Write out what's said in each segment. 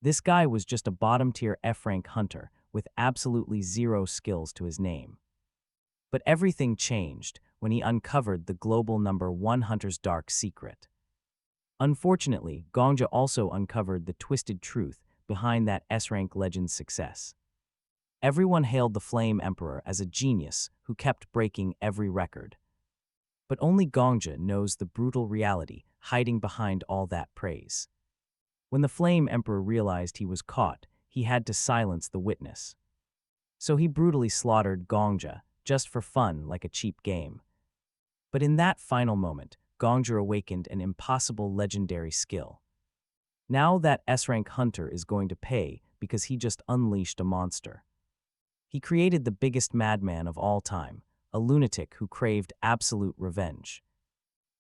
This guy was just a bottom-tier F-rank hunter with absolutely zero skills to his name. But everything changed when he uncovered the global #1 hunter's dark secret. Unfortunately, Gongja also uncovered the twisted truth behind that S-rank legend's success. Everyone hailed the Flame Emperor as a genius who kept breaking every record. But only Gongja knows the brutal reality hiding behind all that praise. When the Flame Emperor realized he was caught, he had to silence the witness. So he brutally slaughtered Gongja, just for fun, like a cheap game. But in that final moment, Gongja awakened an impossible legendary skill. Now that S-rank hunter is going to pay because he just unleashed a monster. He created the biggest madman of all time, a lunatic who craved absolute revenge.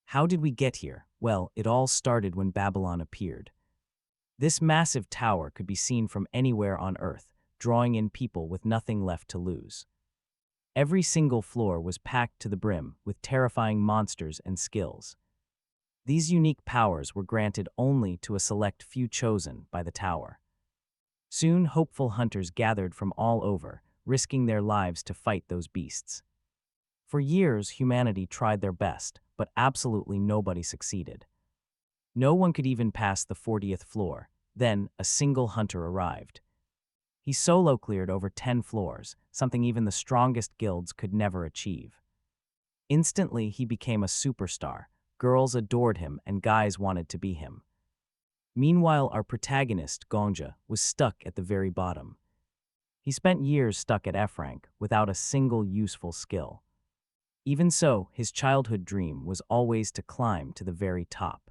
How did we get here? Well, it all started when Babylon appeared. This massive tower could be seen from anywhere on Earth, drawing in people with nothing left to lose. Every single floor was packed to the brim with terrifying monsters and skills. These unique powers were granted only to a select few chosen by the tower. Soon, hopeful hunters gathered from all over, risking their lives to fight those beasts. For years, humanity tried their best, but absolutely nobody succeeded. No one could even pass the 40th floor. Then, a single hunter arrived. He solo cleared over 10 floors, something even the strongest guilds could never achieve. Instantly, he became a superstar. Girls adored him and guys wanted to be him. Meanwhile, our protagonist, Gongja, was stuck at the very bottom. He spent years stuck at F-rank without a single useful skill. Even so, his childhood dream was always to climb to the very top.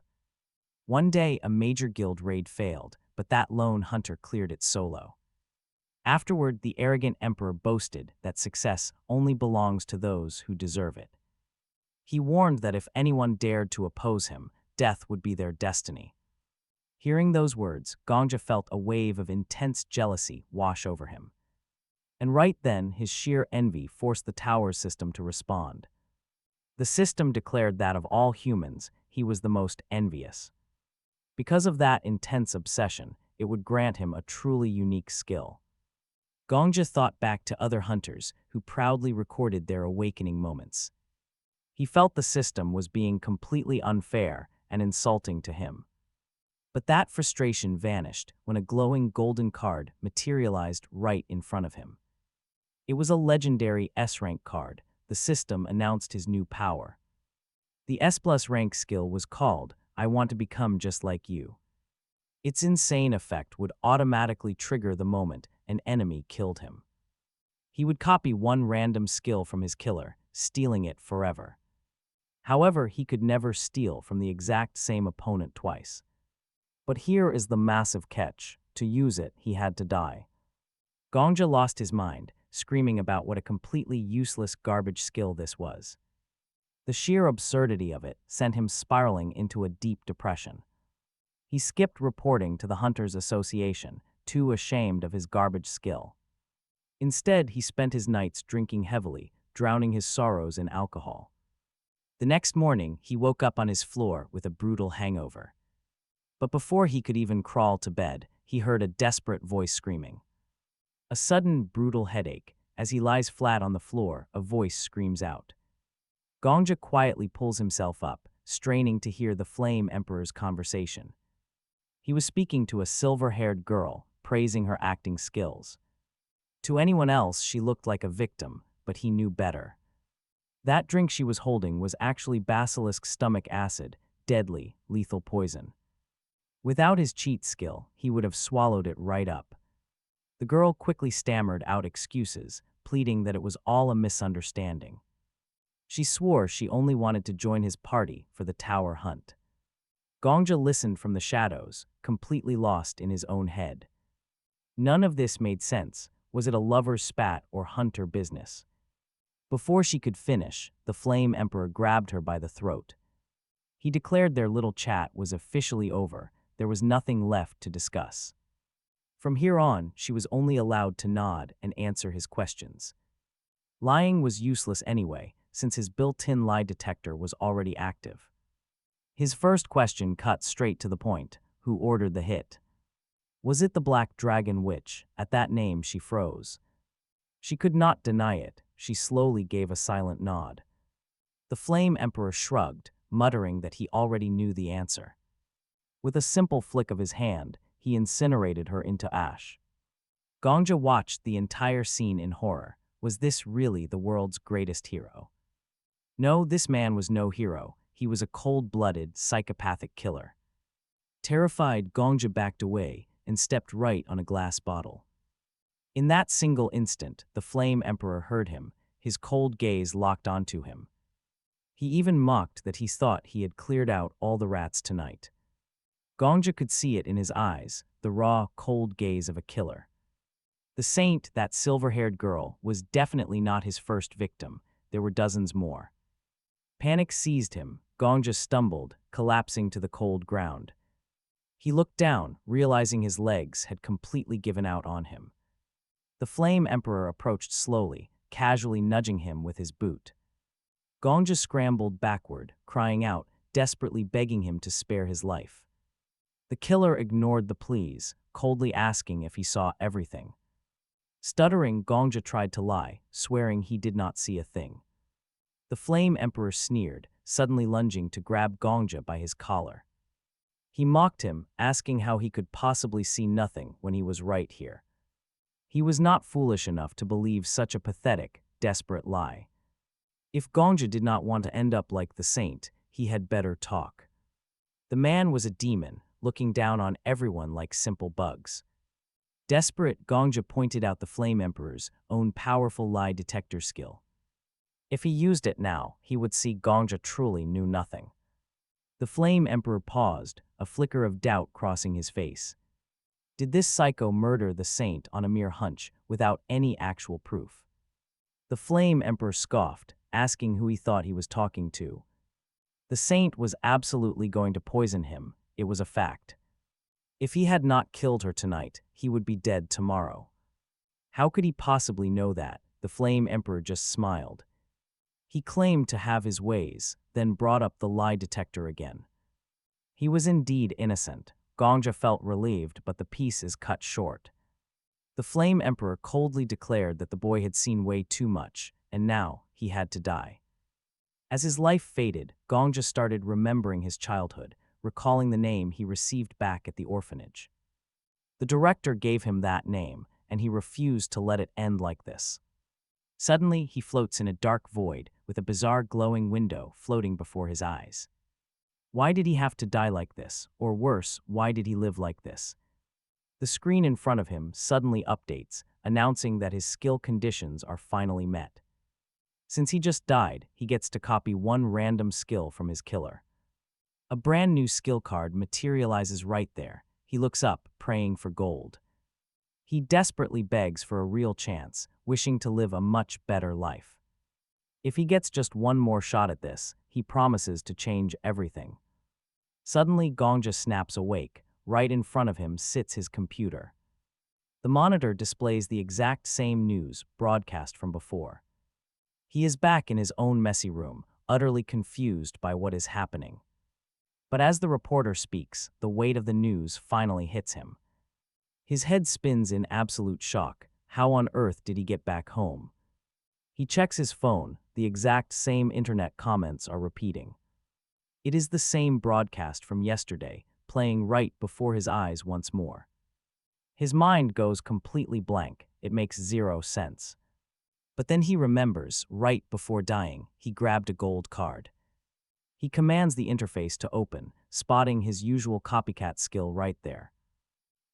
One day, a major guild raid failed, but that lone hunter cleared it solo. Afterward, the arrogant emperor boasted that success only belongs to those who deserve it. He warned that if anyone dared to oppose him, death would be their destiny. Hearing those words, Gongja felt a wave of intense jealousy wash over him. And right then, his sheer envy forced the tower's system to respond. The system declared that of all humans, he was the most envious. Because of that intense obsession, it would grant him a truly unique skill. Gongja thought back to other hunters who proudly recorded their awakening moments. He felt the system was being completely unfair and insulting to him. But that frustration vanished when a glowing golden card materialized right in front of him. It was a legendary S-rank card. The system announced his new power. The S+ rank skill was called, "I want to become just like you." Its insane effect would automatically trigger the moment an enemy killed him. He would copy one random skill from his killer, stealing it forever. However, he could never steal from the exact same opponent twice. But here is the massive catch. To use it, he had to die. Gongja lost his mind, screaming about what a completely useless garbage skill this was. The sheer absurdity of it sent him spiraling into a deep depression. He skipped reporting to the Hunters Association, too ashamed of his garbage skill. Instead, he spent his nights drinking heavily, drowning his sorrows in alcohol. The next morning, he woke up on his floor with a brutal hangover. But before he could even crawl to bed, he heard a desperate voice screaming. A sudden, brutal headache. As he lies flat on the floor, a voice screams out. Gongja quietly pulls himself up, straining to hear the Flame Emperor's conversation. He was speaking to a silver-haired girl, praising her acting skills. To anyone else, she looked like a victim, but he knew better. That drink she was holding was actually basilisk stomach acid, deadly, lethal poison. Without his cheat skill, he would have swallowed it right up. The girl quickly stammered out excuses, pleading that it was all a misunderstanding. She swore she only wanted to join his party for the tower hunt. Gongja listened from the shadows, completely lost in his own head. None of this made sense. Was it a lover's spat or hunter business? Before she could finish, the Flame Emperor grabbed her by the throat. He declared their little chat was officially over. There was nothing left to discuss. From here on, she was only allowed to nod and answer his questions. Lying was useless anyway, since his built-in lie detector was already active. His first question cut straight to the point: who ordered the hit? Was it the Black Dragon Witch? At that name, she froze. She could not deny it. She slowly gave a silent nod. The Flame Emperor shrugged, muttering that he already knew the answer. With a simple flick of his hand, he incinerated her into ash. Gongja watched the entire scene in horror. Was this really the world's greatest hero? No, this man was no hero. He was a cold-blooded, psychopathic killer. Terrified, Gongja backed away and stepped right on a glass bottle. In that single instant, the Flame Emperor heard him, his cold gaze locked onto him. He even mocked that he thought he had cleared out all the rats tonight. Gongja could see it in his eyes, the raw, cold gaze of a killer. The saint, that silver-haired girl, was definitely not his first victim. There were dozens more. Panic seized him. Gongja stumbled, collapsing to the cold ground. He looked down, realizing his legs had completely given out on him. The Flame Emperor approached slowly, casually nudging him with his boot. Gongja scrambled backward, crying out, desperately begging him to spare his life. The killer ignored the pleas, coldly asking if he saw everything. Stuttering, Gongja tried to lie, swearing he did not see a thing. The Flame Emperor sneered, suddenly lunging to grab Gongja by his collar. He mocked him, asking how he could possibly see nothing when he was right here. He was not foolish enough to believe such a pathetic, desperate lie. If Gongja did not want to end up like the saint, he had better talk. The man was a demon, looking down on everyone like simple bugs. Desperate, Gongja pointed out the Flame Emperor's own powerful lie detector skill. If he used it now, he would see Gongja truly knew nothing. The Flame Emperor paused, a flicker of doubt crossing his face. Did this psycho murder the saint on a mere hunch, without any actual proof? The Flame Emperor scoffed, asking who he thought he was talking to. The saint was absolutely going to poison him, it was a fact. If he had not killed her tonight, he would be dead tomorrow. How could he possibly know that? The Flame Emperor just smiled. He claimed to have his ways, then brought up the lie detector again. He was indeed innocent. Gongja felt relieved, but the piece is cut short. The Flame Emperor coldly declared that the boy had seen way too much, and now he had to die. As his life faded, Gongja started remembering his childhood, recalling the name he received back at the orphanage. The director gave him that name, and he refused to let it end like this. Suddenly, he floats in a dark void, with a bizarre glowing window floating before his eyes. Why did he have to die like this? Or worse, why did he live like this? The screen in front of him suddenly updates, announcing that his skill conditions are finally met. Since he just died, he gets to copy one random skill from his killer. A brand new skill card materializes right there. He looks up, praying for gold. He desperately begs for a real chance, wishing to live a much better life. If he gets just one more shot at this, he promises to change everything. Suddenly, Gongja snaps awake. Right in front of him sits his computer. The monitor displays the exact same news broadcast from before. He is back in his own messy room, utterly confused by what is happening. But as the reporter speaks, the weight of the news finally hits him. His head spins in absolute shock. How on earth did he get back home? He checks his phone. The exact same internet comments are repeating. It is the same broadcast from yesterday, playing right before his eyes once more. His mind goes completely blank. It makes zero sense. But then he remembers, right before dying, he grabbed a gold card. He commands the interface to open, spotting his usual copycat skill right there.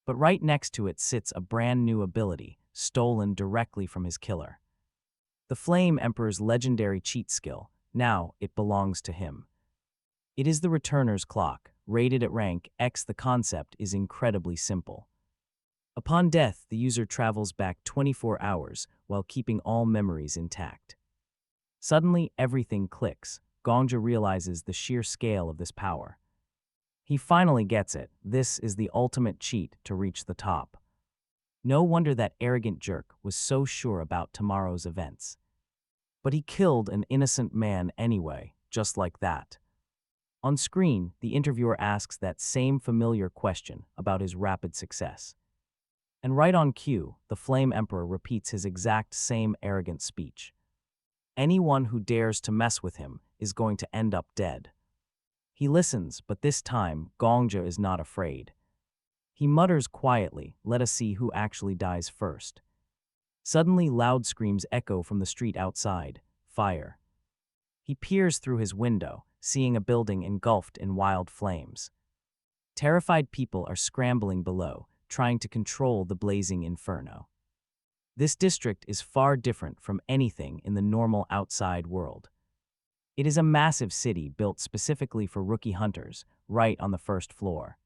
But right next to it sits a brand new ability, stolen directly from his killer. The Flame Emperor's legendary cheat skill. Now it belongs to him. It is the Returner's Clock, rated at rank X. The concept is incredibly simple. Upon death, the user travels back 24 hours while keeping all memories intact. Suddenly, everything clicks. Gongja realizes the sheer scale of this power. He finally gets it. This is the ultimate cheat to reach the top. No wonder that arrogant jerk was so sure about tomorrow's events. But he killed an innocent man anyway, just like that. On screen, the interviewer asks that same familiar question about his rapid success. And right on cue, the Flame Emperor repeats his exact same arrogant speech. Anyone who dares to mess with him is going to end up dead. He listens, but this time, Gongja is not afraid. He mutters quietly, "Let us see who actually dies first." Suddenly, loud screams echo from the street outside. Fire. He peers through his window, seeing a building engulfed in wild flames. Terrified people are scrambling below, trying to control the blazing inferno. This district is far different from anything in the normal outside world. It is a massive city built specifically for rookie hunters, right on the first floor.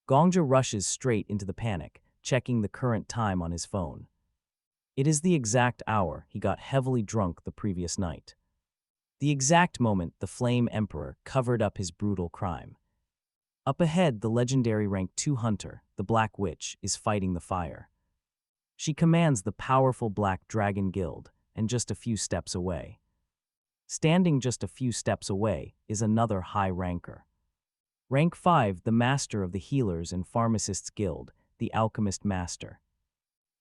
Gongja rushes straight into the panic, checking the current time on his phone. It is the exact hour he got heavily drunk the previous night. The exact moment the Flame Emperor covered up his brutal crime. Up ahead, the legendary rank 2 hunter, the Black Witch, is fighting the fire. She commands the powerful Black Dragon Guild, and just a few steps away. Standing just a few steps away is another high ranker. Rank 5, the Master of the Healers and Pharmacists Guild, the Alchemist Master.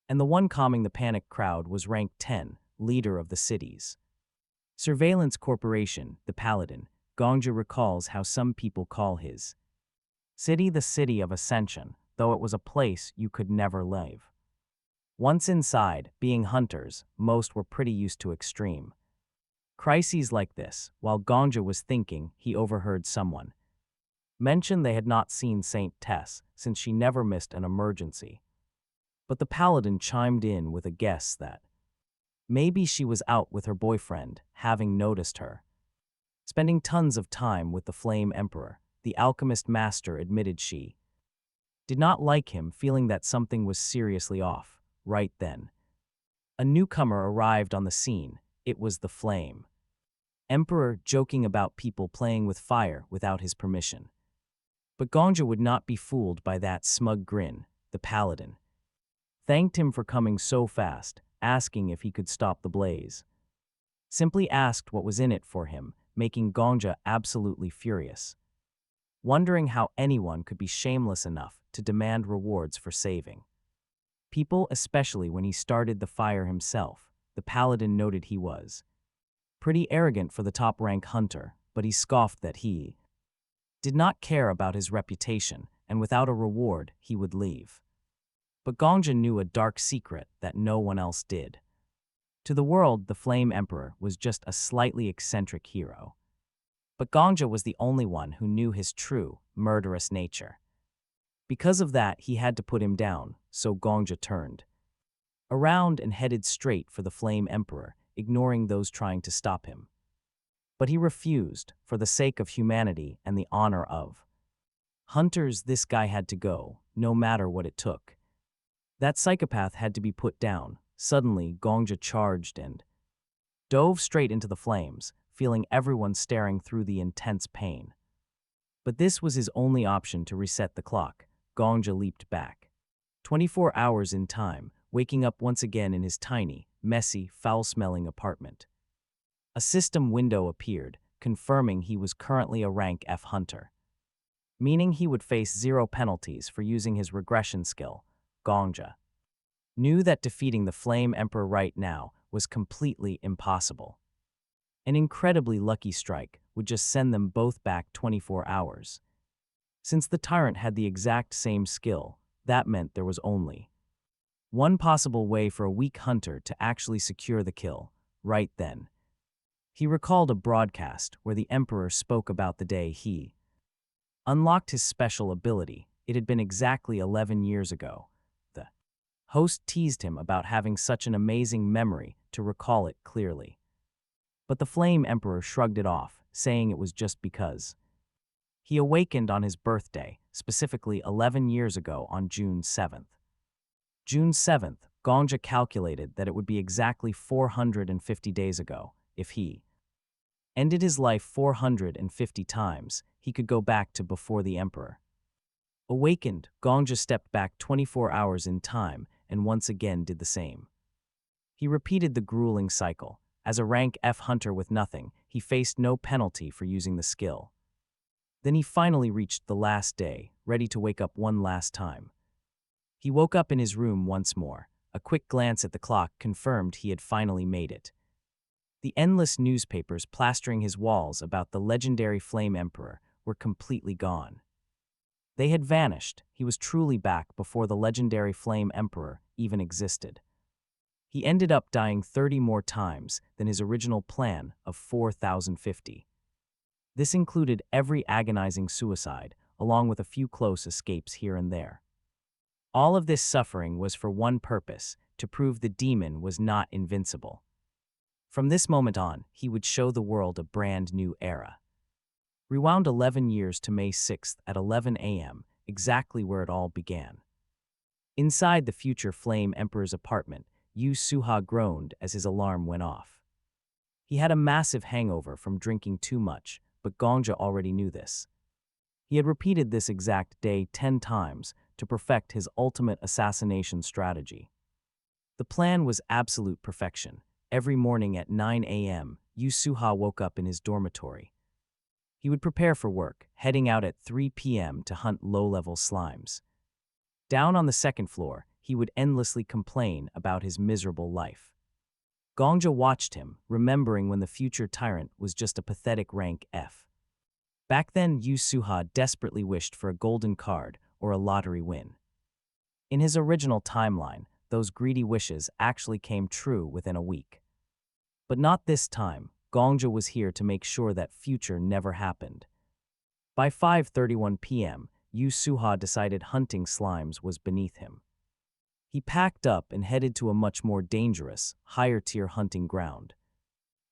And the one calming the panicked crowd was rank 10, leader of the cities. Surveillance Corporation, the Paladin. Gongja recalls how some people call his city the City of Ascension, though it was a place you could never live. Once inside, being hunters, most were pretty used to extreme crises like this. While Gongja was thinking, he overheard someone mention they had not seen Saint Tess since she never missed an emergency. But the Paladin chimed in with a guess that maybe she was out with her boyfriend, having noticed her spending tons of time with the Flame Emperor. The Alchemist Master admitted she did not like him, feeling that something was seriously off. Right then, a newcomer arrived on the scene. It was the Flame Emperor, joking about people playing with fire without his permission. But Gongja would not be fooled by that smug grin. The Paladin thanked him for coming so fast, asking if he could stop the blaze. Simply asked what was in it for him, making Gongja absolutely furious, wondering how anyone could be shameless enough to demand rewards for saving people, especially when he started the fire himself. The Paladin noted he was pretty arrogant for the top-rank hunter, but he scoffed that he did not care about his reputation, and without a reward, he would leave. But Gongja knew a dark secret that no one else did. To the world, the Flame Emperor was just a slightly eccentric hero. But Gongja was the only one who knew his true, murderous nature. Because of that, he had to put him down, so Gongja turned around and headed straight for the Flame Emperor, ignoring those trying to stop him. But he refused, for the sake of humanity and the honor of hunters. This guy had to go, no matter what it took. That psychopath had to be put down. Suddenly, Gongja charged and dove straight into the flames, feeling everyone staring through the intense pain. But this was his only option to reset the clock. Gongja leaped back 24 hours in time, waking up once again in his tiny, messy, foul-smelling apartment. A system window appeared, confirming he was currently a rank F hunter, meaning he would face 0 penalties for using his regression skill. Gongja knew that defeating the Flame Emperor right now was completely impossible. An incredibly lucky strike would just send them both back 24 hours. Since the tyrant had the exact same skill, that meant there was only one possible way for a weak hunter to actually secure the kill. Right then, he recalled a broadcast where the Emperor spoke about the day he unlocked his special ability. It had been exactly 11 years ago. The host teased him about having such an amazing memory to recall it clearly. But the Flame Emperor shrugged it off, saying it was just because he awakened on his birthday, specifically 11 years ago on June 7th. June 7th, Gongja calculated that it would be exactly 450 days ago. If he ended his life 450 times, he could go back to before the Emperor awakened. Gongja stepped back 24 hours in time and once again did the same. He repeated the grueling cycle. As a rank F hunter with nothing, he faced no penalty for using the skill. Then he finally reached the last day, ready to wake up one last time. He woke up in his room once more. A quick glance at the clock confirmed he had finally made it. The endless newspapers plastering his walls about the legendary Flame Emperor were completely gone. They had vanished. He was truly back before the legendary Flame Emperor even existed. He ended up dying 30 more times than his original plan of 4,050. This included every agonizing suicide, along with a few close escapes here and there. All of this suffering was for one purpose: to prove the demon was not invincible. From this moment on, he would show the world a brand new era. Rewound 11 years to May 6th at 11 a.m., exactly where it all began. Inside the future Flame Emperor's apartment, Yu Suha groaned as his alarm went off. He had a massive hangover from drinking too much, but Gongja already knew this. He had repeated this exact day 10 times to perfect his ultimate assassination strategy. The plan was absolute perfection. Every morning at 9 a.m., Yu Suha woke up in his dormitory. He would prepare for work, heading out at 3 p.m. to hunt low-level slimes. Down on the second floor, he would endlessly complain about his miserable life. Gongja watched him, remembering when the future tyrant was just a pathetic rank F. Back then, Yu Suha desperately wished for a golden card or a lottery win. In his original timeline, those greedy wishes actually came true within a week. But not this time. Gongja was here to make sure that future never happened. By 5:31 p.m., Yu Suha decided hunting slimes was beneath him. He packed up and headed to a much more dangerous, higher-tier hunting ground.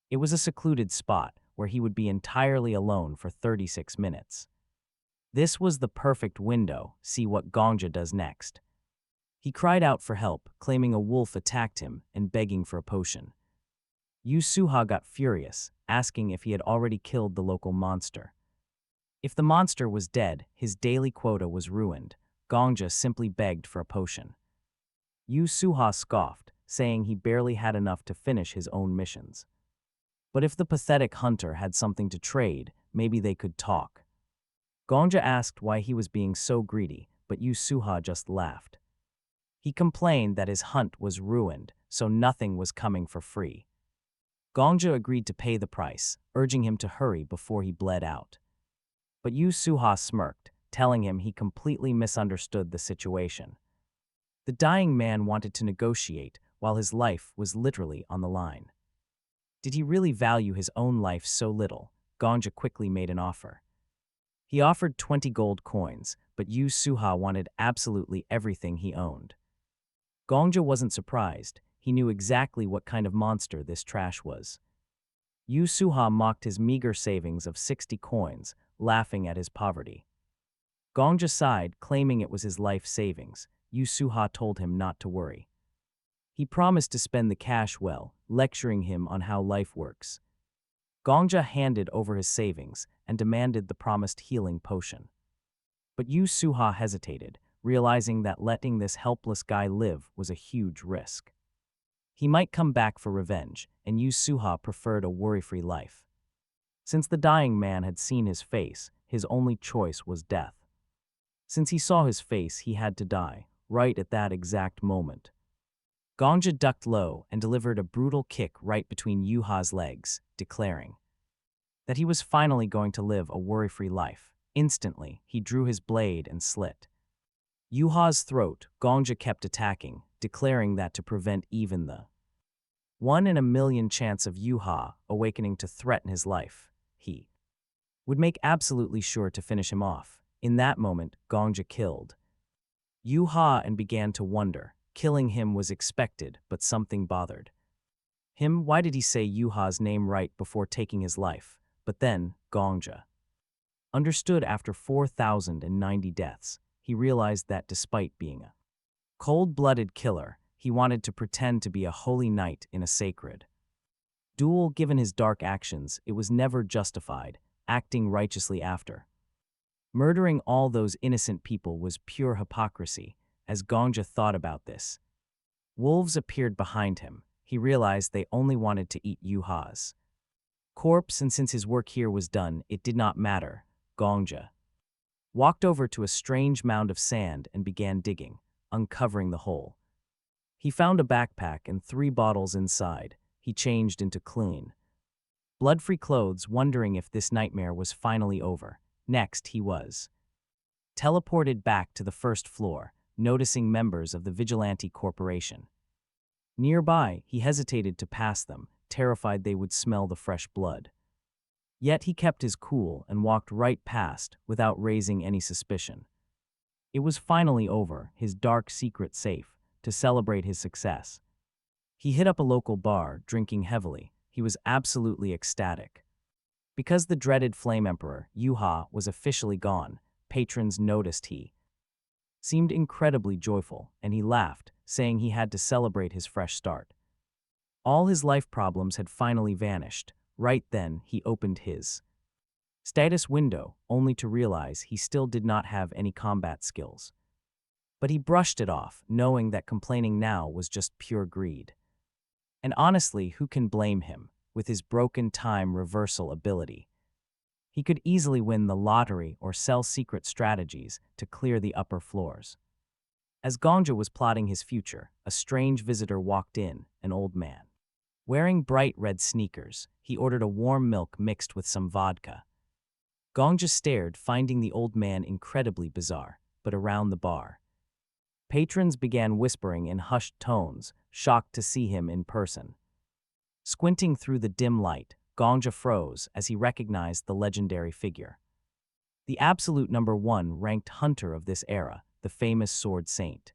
It was a secluded spot where he would be entirely alone for 36 minutes. This was the perfect window. See what Gongja does next. He cried out for help, claiming a wolf attacked him and begging for a potion. Yu Suha got furious, asking if he had already killed the local monster. If the monster was dead, his daily quota was ruined. Gongja simply begged for a potion. Yu Suha scoffed, saying he barely had enough to finish his own missions. But if the pathetic hunter had something to trade, maybe they could talk. Gongja asked why he was being so greedy, but Yu Suha just laughed. He complained that his hunt was ruined, so nothing was coming for free. Gongja agreed to pay the price, urging him to hurry before he bled out. But Yu Suha smirked, telling him he completely misunderstood the situation. The dying man wanted to negotiate while his life was literally on the line. Did he really value his own life so little? Gongja quickly made an offer. He offered 20 gold coins, but Yu Suha wanted absolutely everything he owned. Gongja wasn't surprised. He knew exactly what kind of monster this trash was. Yu Suha mocked his meager savings of 60 coins, laughing at his poverty. Gongja sighed, claiming it was his life savings. Yu Suha told him not to worry. He promised to spend the cash well, lecturing him on how life works. Gongja handed over his savings and demanded the promised healing potion. But Yu Suha hesitated, realizing that letting this helpless guy live was a huge risk. He might come back for revenge, and Yu Suha preferred a worry-free life. Since the dying man had seen his face, his only choice was death. Since he saw his face, he had to die, right at that exact moment. Gongja ducked low and delivered a brutal kick right between Yuha's legs, declaring that he was finally going to live a worry-free life. Instantly, he drew his blade and slit Yuha's throat. Gongja kept attacking, declaring that to prevent even the 1 in a million chance of Yuha awakening to threaten his life, he would make absolutely sure to finish him off. In that moment, Gongja killed Yuha and began to wonder. Killing him was expected, but something bothered him. Why did he say Yuha's name right before taking his life? But then, Gongja understood after 4,090 deaths. He realized that despite being a cold-blooded killer, he wanted to pretend to be a holy knight in a sacred duel. Given his dark actions, it was never justified. Acting righteously after murdering all those innocent people was pure hypocrisy. As Gongja thought about this, wolves appeared behind him. He realized they only wanted to eat Yuha's corpse, and since his work here was done, it did not matter. Gongja walked over to a strange mound of sand and began digging. uncovering the hole. He found a backpack and 3 bottles inside. He changed into clean, blood-free clothes, wondering if this nightmare was finally over. Next, he was teleported back to the first floor, noticing members of the Vigilante Corporation. Nearby, he hesitated to pass them, terrified they would smell the fresh blood. Yet he kept his cool and walked right past without raising any suspicion. It was finally over, his dark secret safe, to celebrate his success. He hit up a local bar, drinking heavily. He was absolutely ecstatic. Because the dreaded Flame Emperor, Yuha, was officially gone, patrons noticed he seemed incredibly joyful, and he laughed, saying he had to celebrate his fresh start. All his life problems had finally vanished. Right then, he opened his status window, only to realize he still did not have any combat skills. But he brushed it off, knowing that complaining now was just pure greed. And honestly, who can blame him, with his broken time reversal ability? He could easily win the lottery or sell secret strategies to clear the upper floors. As Gongja was plotting his future, a strange visitor walked in, an old man. Wearing bright red sneakers, he ordered a warm milk mixed with some vodka. Gongja stared, finding the old man incredibly bizarre, but around the bar, patrons began whispering in hushed tones, shocked to see him in person. Squinting through the dim light, Gongja froze as he recognized the legendary figure. The absolute #1 ranked hunter of this era, the famous Sword Saint.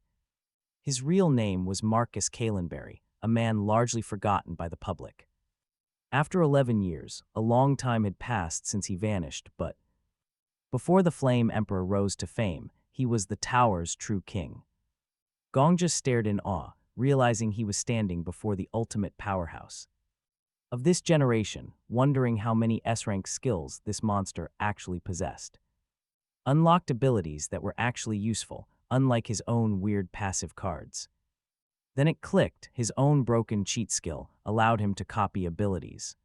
His real name was Marcus Kalenberry, a man largely forgotten by the public. After 11 years, a long time had passed since he vanished, but before the Flame Emperor rose to fame, he was the tower's true king. Gongja stared in awe, realizing he was standing before the ultimate powerhouse of this generation, wondering how many S-rank skills this monster actually possessed. Unlocked abilities that were actually useful, unlike his own weird passive cards. Then it clicked, his own broken cheat skill allowed him to copy abilities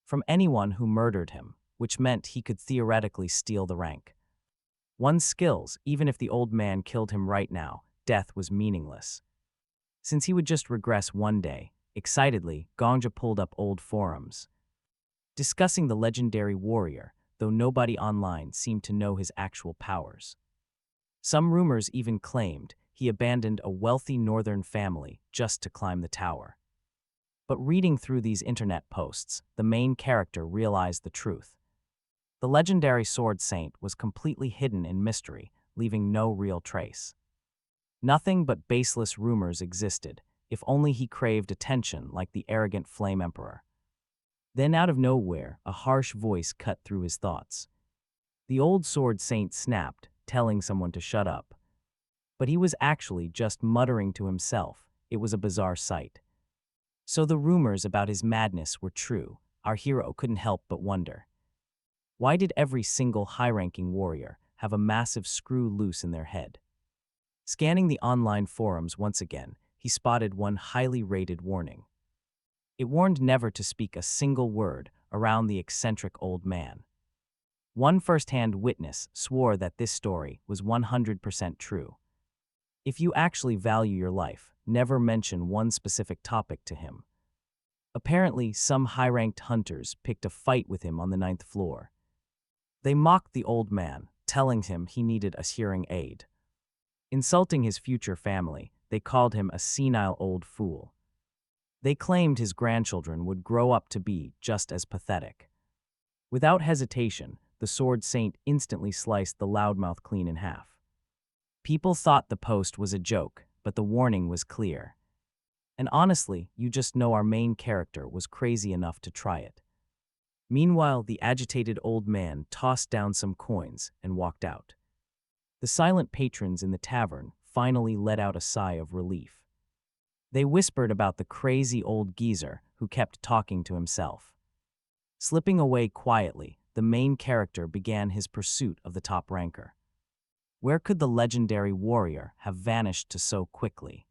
from anyone who murdered him, which meant he could theoretically steal the rank. One's skills, even if the old man killed him right now, death was meaningless. Since he would just regress one day, excitedly, Gongja pulled up old forums, discussing the legendary warrior, though nobody online seemed to know his actual powers. Some rumors even claimed he abandoned a wealthy northern family just to climb the tower. But reading through these internet posts, the main character realized the truth. The legendary Sword Saint was completely hidden in mystery, leaving no real trace. Nothing but baseless rumors existed, if only he craved attention like the arrogant Flame Emperor. Then out of nowhere, a harsh voice cut through his thoughts. The old Sword Saint snapped, telling someone to shut up. But he was actually just muttering to himself. It was a bizarre sight. So the rumors about his madness were true. Our hero couldn't help but wonder. Why did every single high-ranking warrior have a massive screw loose in their head? Scanning the online forums once again, he spotted one highly rated warning. It warned never to speak a single word around the eccentric old man. One first-hand witness swore that this story was 100% true. If you actually value your life, never mention one specific topic to him. Apparently, some high-ranked hunters picked a fight with him on the 9th floor. They mocked the old man, telling him he needed a hearing aid. Insulting his future family, they called him a senile old fool. They claimed his grandchildren would grow up to be just as pathetic. Without hesitation, the Sword Saint instantly sliced the loudmouth clean in half. People thought the post was a joke, but the warning was clear. And honestly, you just know our main character was crazy enough to try it. Meanwhile, the agitated old man tossed down some coins and walked out. The silent patrons in the tavern finally let out a sigh of relief. They whispered about the crazy old geezer who kept talking to himself. Slipping away quietly, the main character began his pursuit of the top ranker. Where could the legendary warrior have vanished to so quickly?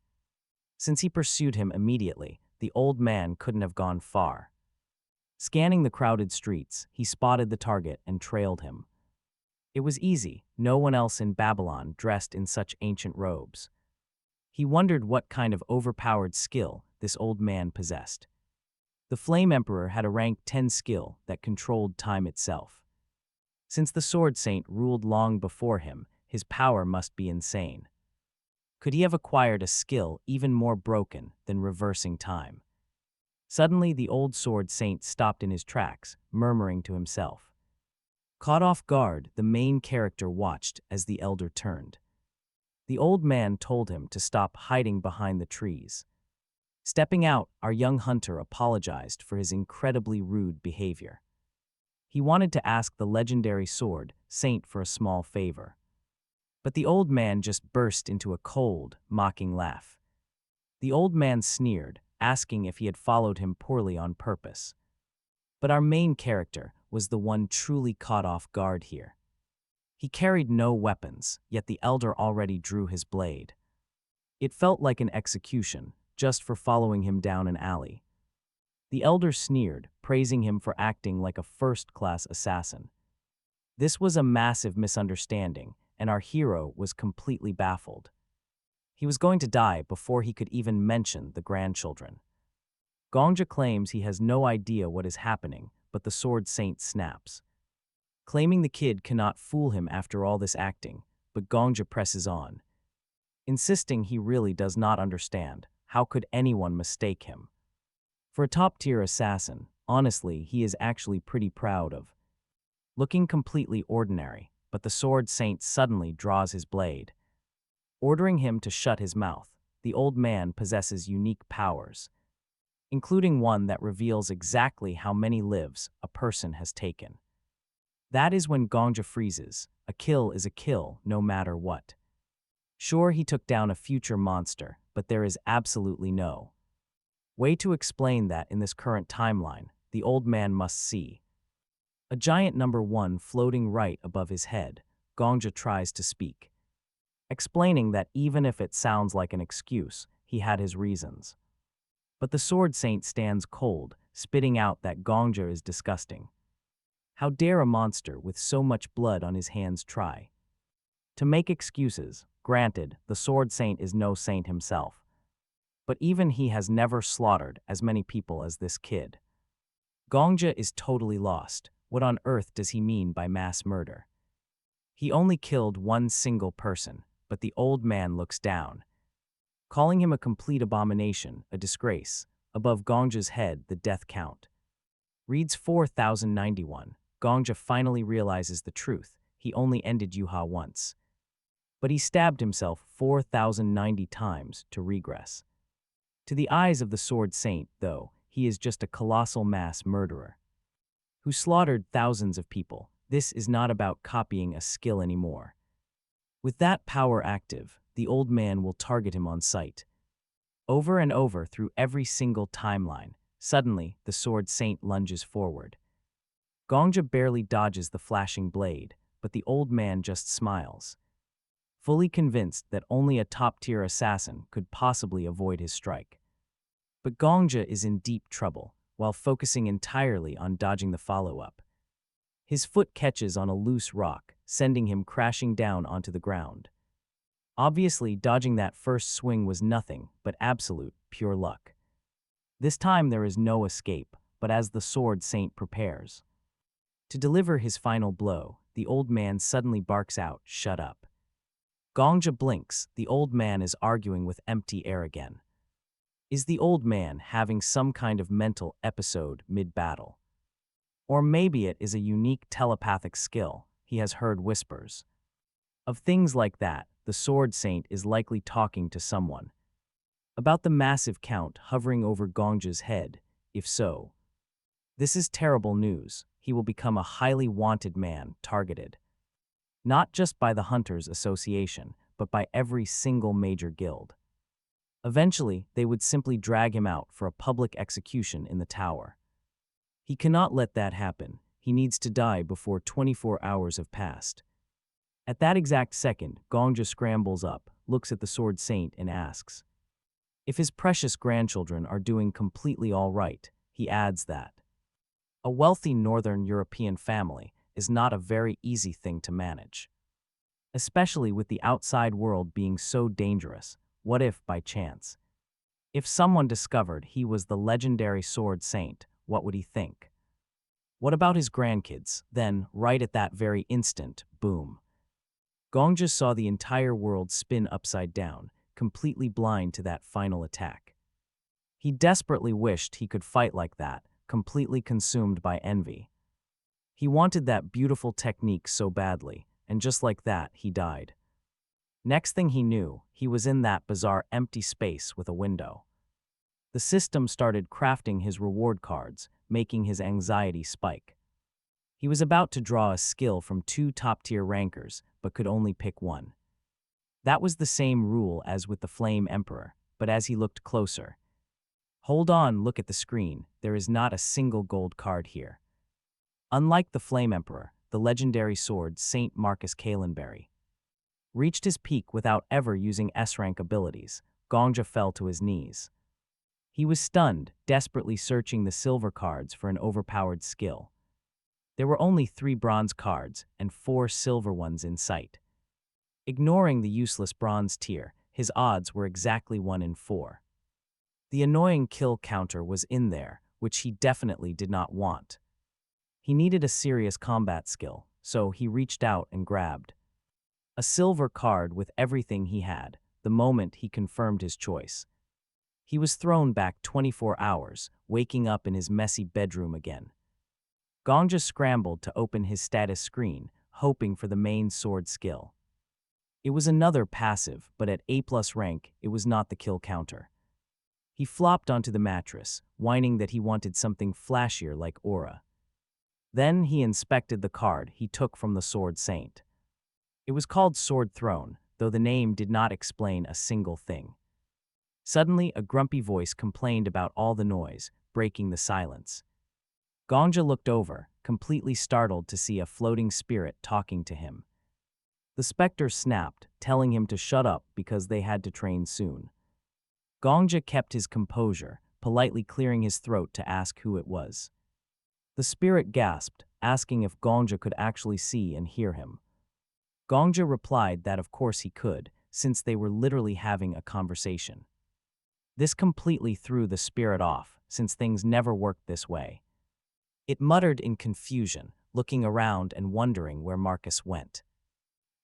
Since he pursued him immediately, the old man couldn't have gone far. Scanning the crowded streets, he spotted the target and trailed him. It was easy, no one else in Babylon dressed in such ancient robes. He wondered what kind of overpowered skill this old man possessed. The Flame Emperor had a rank 10 skill that controlled time itself. Since the Sword Saint ruled long before him, his power must be insane. Could he have acquired a skill even more broken than reversing time? Suddenly, the old Sword Saint stopped in his tracks, murmuring to himself. Caught off guard, the main character watched as the elder turned. The old man told him to stop hiding behind the trees. Stepping out, our young hunter apologized for his incredibly rude behavior. He wanted to ask the legendary sword saint for a small favor. But the old man just burst into a cold, mocking laugh. The old man sneered, asking if he had followed him poorly on purpose. But our main character was the one truly caught off guard here. He carried no weapons, yet the elder already drew his blade. It felt like an execution, just for following him down an alley. The elder sneered, praising him for acting like a first-class assassin. This was a massive misunderstanding, and our hero was completely baffled. He was going to die before he could even mention the grandchildren. Gongja claims he has no idea what is happening, but the Sword Saint snaps. Claiming the kid cannot fool him after all this acting, but Gongja presses on. Insisting he really does not understand, how could anyone mistake him? For a top-tier assassin, honestly, he is actually pretty proud of. Looking completely ordinary, but the Sword Saint suddenly draws his blade. Ordering him to shut his mouth, the old man possesses unique powers, including one that reveals exactly how many lives a person has taken. That is when Gongja freezes. A kill is a kill, no matter what. Sure, he took down a future monster, but there is absolutely no way to explain that in this current timeline. The old man must see a giant number 1 floating right above his head. Gongja tries to speak, explaining that even if it sounds like an excuse, he had his reasons. But the Sword Saint stands cold, spitting out that Gongja is disgusting. How dare a monster with so much blood on his hands try to make excuses? Granted, the Sword Saint is no saint himself, but even he has never slaughtered as many people as this kid. Gongja is totally lost. What on earth does he mean by mass murder? He only killed one single person, but the old man looks down, calling him a complete abomination, a disgrace. Above Gongja's head, the death count reads 4091. Gongja finally realizes the truth. He only ended Yuha once, but he stabbed himself 4090 times to regress. To the eyes of the Sword Saint, though, he is just a colossal mass murderer who slaughtered thousands of people. This is not about copying a skill anymore. With that power active, the old man will target him on sight. Over and over through every single timeline, suddenly the Sword Saint lunges forward. Gongja barely dodges the flashing blade, but the old man just smiles, fully convinced that only a top-tier assassin could possibly avoid his strike. But Gongja is in deep trouble, while focusing entirely on dodging the follow-up. His foot catches on a loose rock, sending him crashing down onto the ground. Obviously, dodging that first swing was nothing but absolute, pure luck. This time there is no escape, but as the Sword Saint prepares to deliver his final blow, the old man suddenly barks out, "Shut up." Gongja blinks. The old man is arguing with empty air again. Is the old man having some kind of mental episode mid-battle? Or maybe it is a unique telepathic skill. He has heard whispers of things like that. The Sword Saint is likely talking to someone about the massive count hovering over Gongja's head. If so, this is terrible news. He will become a highly wanted man, targeted not just by the Hunters Association, but by every single major guild. Eventually, they would simply drag him out for a public execution in the tower. He cannot let that happen. He needs to die before 24 hours have passed. At that exact second, Gongja scrambles up, looks at the Sword Saint and asks if his precious grandchildren are doing completely all right. He adds that a wealthy Northern European family is not a very easy thing to manage, especially with the outside world being so dangerous. What if, by chance, if someone discovered he was the legendary sword saint, what would he think? What about his grandkids? Then, right at that very instant, boom. Gongja saw the entire world spin upside down, completely blind to that final attack. He desperately wished he could fight like that, completely consumed by envy. He wanted that beautiful technique so badly, and just like that, he died. Next thing he knew, he was in that bizarre empty space with a window. The system started crafting his reward cards, making his anxiety spike. He was about to draw a skill from 2 top-tier rankers, but could only pick one. That was the same rule as with the Flame Emperor, but as he looked closer, "Hold on, look at the screen, there is not a single gold card here." Unlike the Flame Emperor, the legendary sword Saint Marcus Kalenberry reached his peak without ever using S-rank abilities. Gongja fell to his knees. He was stunned, desperately searching the silver cards for an overpowered skill. There were only 3 bronze cards and 4 silver ones in sight. Ignoring the useless bronze tier, his odds were exactly 1 in 4. The annoying kill counter was in there, which he definitely did not want. He needed a serious combat skill, so he reached out and grabbed a silver card with everything he had, the moment he confirmed his choice. He was thrown back 24 hours, waking up in his messy bedroom again. Gongja scrambled to open his status screen, hoping for the main sword skill. It was another passive, but at A+ rank, it was not the kill counter. He flopped onto the mattress, whining that he wanted something flashier like aura. Then he inspected the card he took from the Sword Saint. It was called Sword Throne, though the name did not explain a single thing. Suddenly, a grumpy voice complained about all the noise, breaking the silence. Gongja looked over, completely startled to see a floating spirit talking to him. The specter snapped, telling him to shut up because they had to train soon. Gongja kept his composure, politely clearing his throat to ask who it was. The spirit gasped, asking if Gongja could actually see and hear him. Gongja replied that of course he could, since they were literally having a conversation. This completely threw the spirit off, since things never worked this way. It muttered in confusion, looking around and wondering where Marcus went.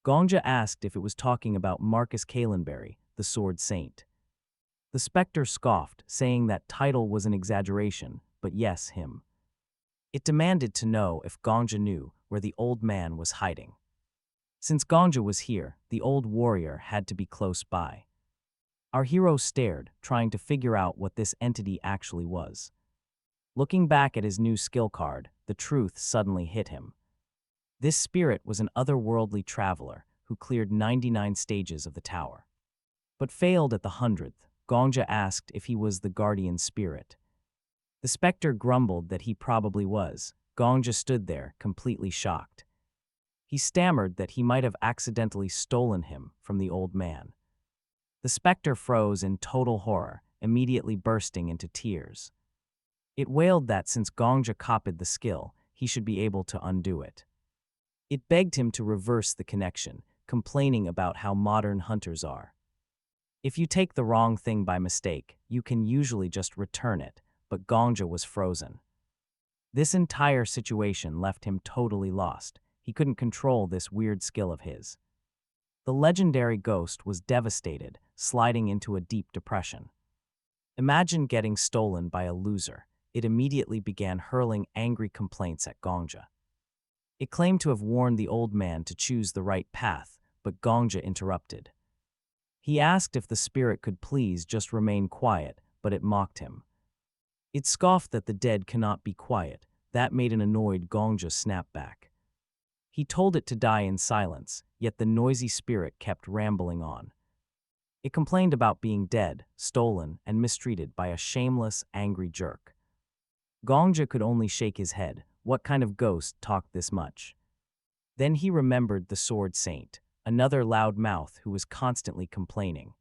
Gongja asked if it was talking about Marcus Kalenberry, the Sword Saint. The specter scoffed, saying that title was an exaggeration, but yes, him. It demanded to know if Gongja knew where the old man was hiding. Since Gongja was here, the old warrior had to be close by. Our hero stared, trying to figure out what this entity actually was. Looking back at his new skill card, the truth suddenly hit him. This spirit was an otherworldly traveler who cleared 99 stages of the tower, but failed at the 100th. Gongja asked if he was the guardian spirit. The specter grumbled that he probably was. Gongja stood there, completely shocked. He stammered that he might have accidentally stolen him from the old man. The specter froze in total horror, immediately bursting into tears. It wailed that since Gongja copied the skill, he should be able to undo it. It begged him to reverse the connection, complaining about how modern hunters are. If you take the wrong thing by mistake, you can usually just return it, but Gongja was frozen. This entire situation left him totally lost. He couldn't control this weird skill of his. The legendary ghost was devastated, sliding into a deep depression. Imagine getting stolen by a loser. It immediately began hurling angry complaints at Gongja. It claimed to have warned the old man to choose the right path, but Gongja interrupted. He asked if the spirit could please just remain quiet, but it mocked him. It scoffed that the dead cannot be quiet. That made an annoyed Gongja snap back. He told it to die in silence, yet the noisy spirit kept rambling on. It complained about being dead, stolen, and mistreated by a shameless, angry jerk. Gongja could only shake his head. What kind of ghost talked this much? Then he remembered the Sword Saint, another loud mouth who was constantly complaining.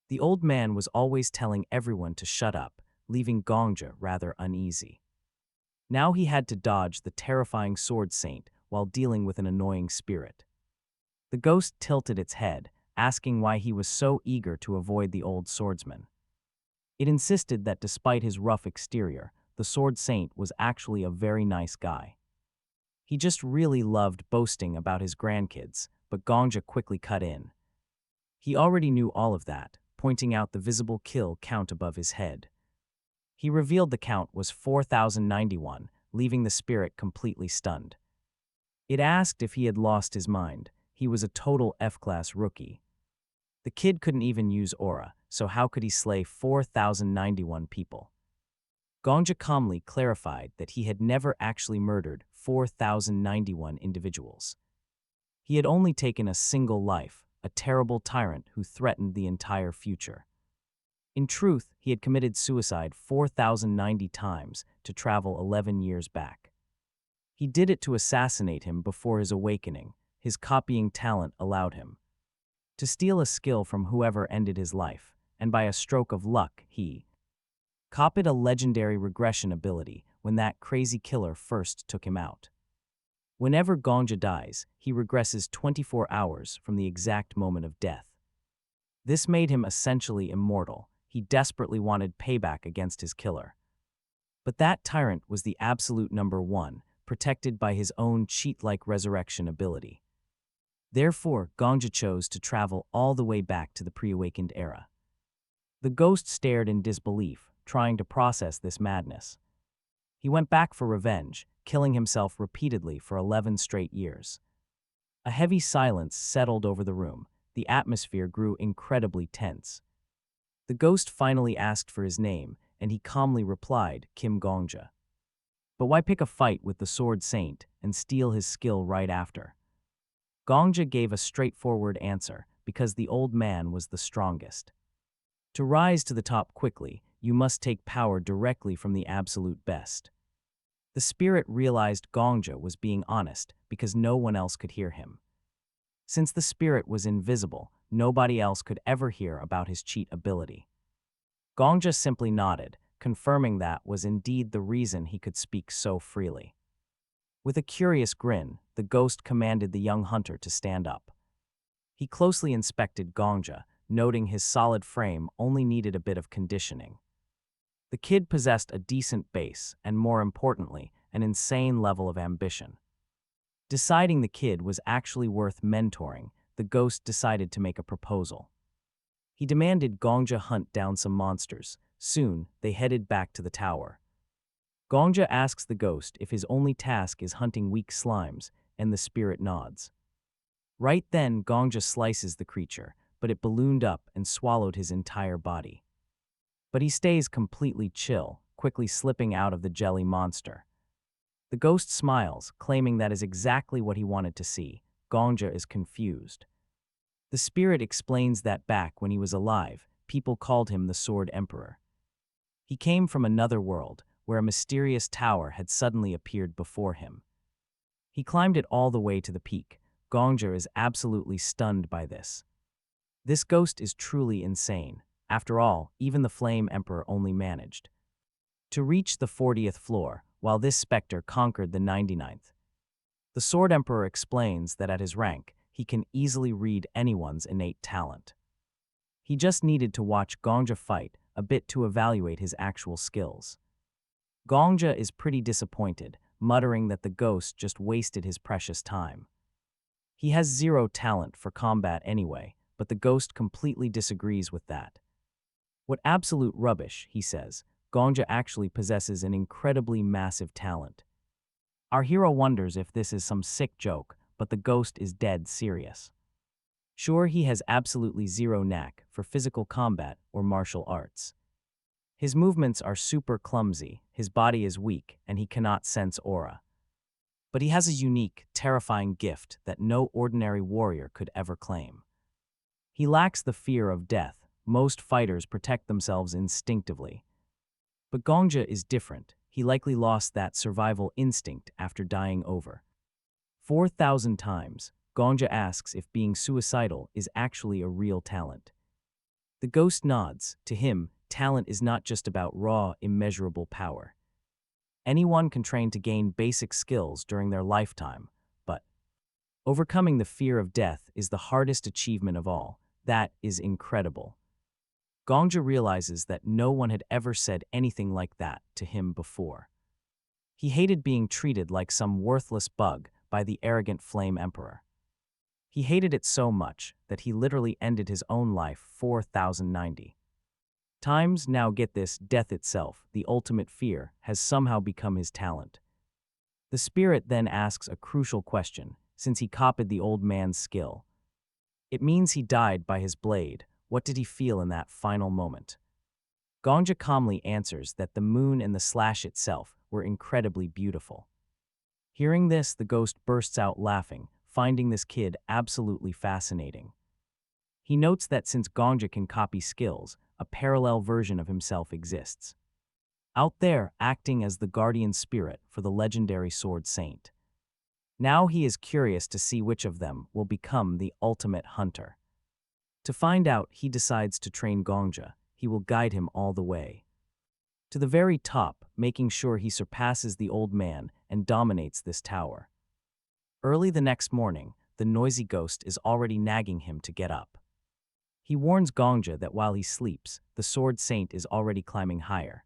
The old man was always telling everyone to shut up, leaving Gongja rather uneasy. Now he had to dodge the terrifying Sword Saint while dealing with an annoying spirit. The ghost tilted its head, asking why he was so eager to avoid the old swordsman. It insisted that despite his rough exterior, the sword saint was actually a very nice guy. He just really loved boasting about his grandkids, but Gongja quickly cut in. He already knew all of that, pointing out the visible kill count above his head. He revealed the count was 4,091, leaving the spirit completely stunned. It asked if he had lost his mind. He was a total F-class rookie. The kid couldn't even use aura, so how could he slay 4,091 people? Gongja calmly clarified that he had never actually murdered 4,091 individuals. He had only taken a single life, a terrible tyrant who threatened the entire future. In truth, he had committed suicide 4,090 times to travel 11 years back. He did it to assassinate him before his awakening. His copying talent allowed him to steal a skill from whoever ended his life, and by a stroke of luck, he copied a legendary regression ability when that crazy killer first took him out. Whenever Gongja dies, he regresses 24 hours from the exact moment of death. This made him essentially immortal. He desperately wanted payback against his killer. But that tyrant was the absolute number one, protected by his own cheat-like resurrection ability. Therefore, Gongja chose to travel all the way back to the pre-awakened era. The ghost stared in disbelief, trying to process this madness. He went back for revenge, killing himself repeatedly for 11 straight years. A heavy silence settled over the room. The atmosphere grew incredibly tense. The ghost finally asked for his name, and he calmly replied, Kim Gongja. But why pick a fight with the Sword Saint and steal his skill right after? Gongja gave a straightforward answer, because the old man was the strongest. To rise to the top quickly, you must take power directly from the absolute best. The spirit realized Gongja was being honest because no one else could hear him. Since the spirit was invisible, nobody else could ever hear about his cheat ability. Gongja simply nodded, confirming that was indeed the reason he could speak so freely. With a curious grin, the ghost commanded the young hunter to stand up. He closely inspected Gongja, noting his solid frame only needed a bit of conditioning. The kid possessed a decent base and, more importantly, an insane level of ambition. Deciding the kid was actually worth mentoring, the ghost decided to make a proposal. He demanded Gongja hunt down some monsters. Soon, they headed back to the tower. Gongja asks the ghost if his only task is hunting weak slimes, and the spirit nods. Right then, Gongja slices the creature, but it ballooned up and swallowed his entire body. But he stays completely chill, quickly slipping out of the jelly monster. The ghost smiles, claiming that is exactly what he wanted to see. Gongja is confused. The spirit explains that back when he was alive, people called him the Sword Emperor. He came from another world, where a mysterious tower had suddenly appeared before him. He climbed it all the way to the peak. Gongja is absolutely stunned by this. This ghost is truly insane. After all, even the Flame Emperor only managed to reach the 40th floor, while this specter conquered the 99th. The Sword Emperor explains that at his rank, he can easily read anyone's innate talent. He just needed to watch Gongja fight a bit to evaluate his actual skills. Gongja is pretty disappointed, muttering that the ghost just wasted his precious time. He has zero talent for combat anyway, but the ghost completely disagrees with that. What absolute rubbish, he says. Gongja actually possesses an incredibly massive talent. Our hero wonders if this is some sick joke, but the ghost is dead serious. Sure, he has absolutely zero knack for physical combat or martial arts. His movements are super clumsy, his body is weak, and he cannot sense aura. But he has a unique, terrifying gift that no ordinary warrior could ever claim. He lacks the fear of death. Most fighters protect themselves instinctively. But Gongja is different. He likely lost that survival instinct after dying over 4,000 times. Gongja asks if being suicidal is actually a real talent. The ghost nods. To him, talent is not just about raw, immeasurable power. Anyone can train to gain basic skills during their lifetime, but overcoming the fear of death is the hardest achievement of all. That is incredible. Gongja realizes that no one had ever said anything like that to him before. He hated being treated like some worthless bug by the arrogant Flame Emperor. He hated it so much that he literally ended his own life 4,090 times. Now get this, death itself, the ultimate fear, has somehow become his talent. The spirit then asks a crucial question, since he copied the old man's skill. It means he died by his blade. What did he feel in that final moment? Gongja calmly answers that the moon and the slash itself were incredibly beautiful. Hearing this, the ghost bursts out laughing, finding this kid absolutely fascinating. He notes that since Gongja can copy skills, a parallel version of himself exists, out there acting as the guardian spirit for the legendary sword saint. Now he is curious to see which of them will become the ultimate hunter. To find out, he decides to train Gongja. He will guide him all the way to the very top, making sure he surpasses the old man and dominates this tower. Early the next morning, the noisy ghost is already nagging him to get up. He warns Gongja that while he sleeps, the sword saint is already climbing higher.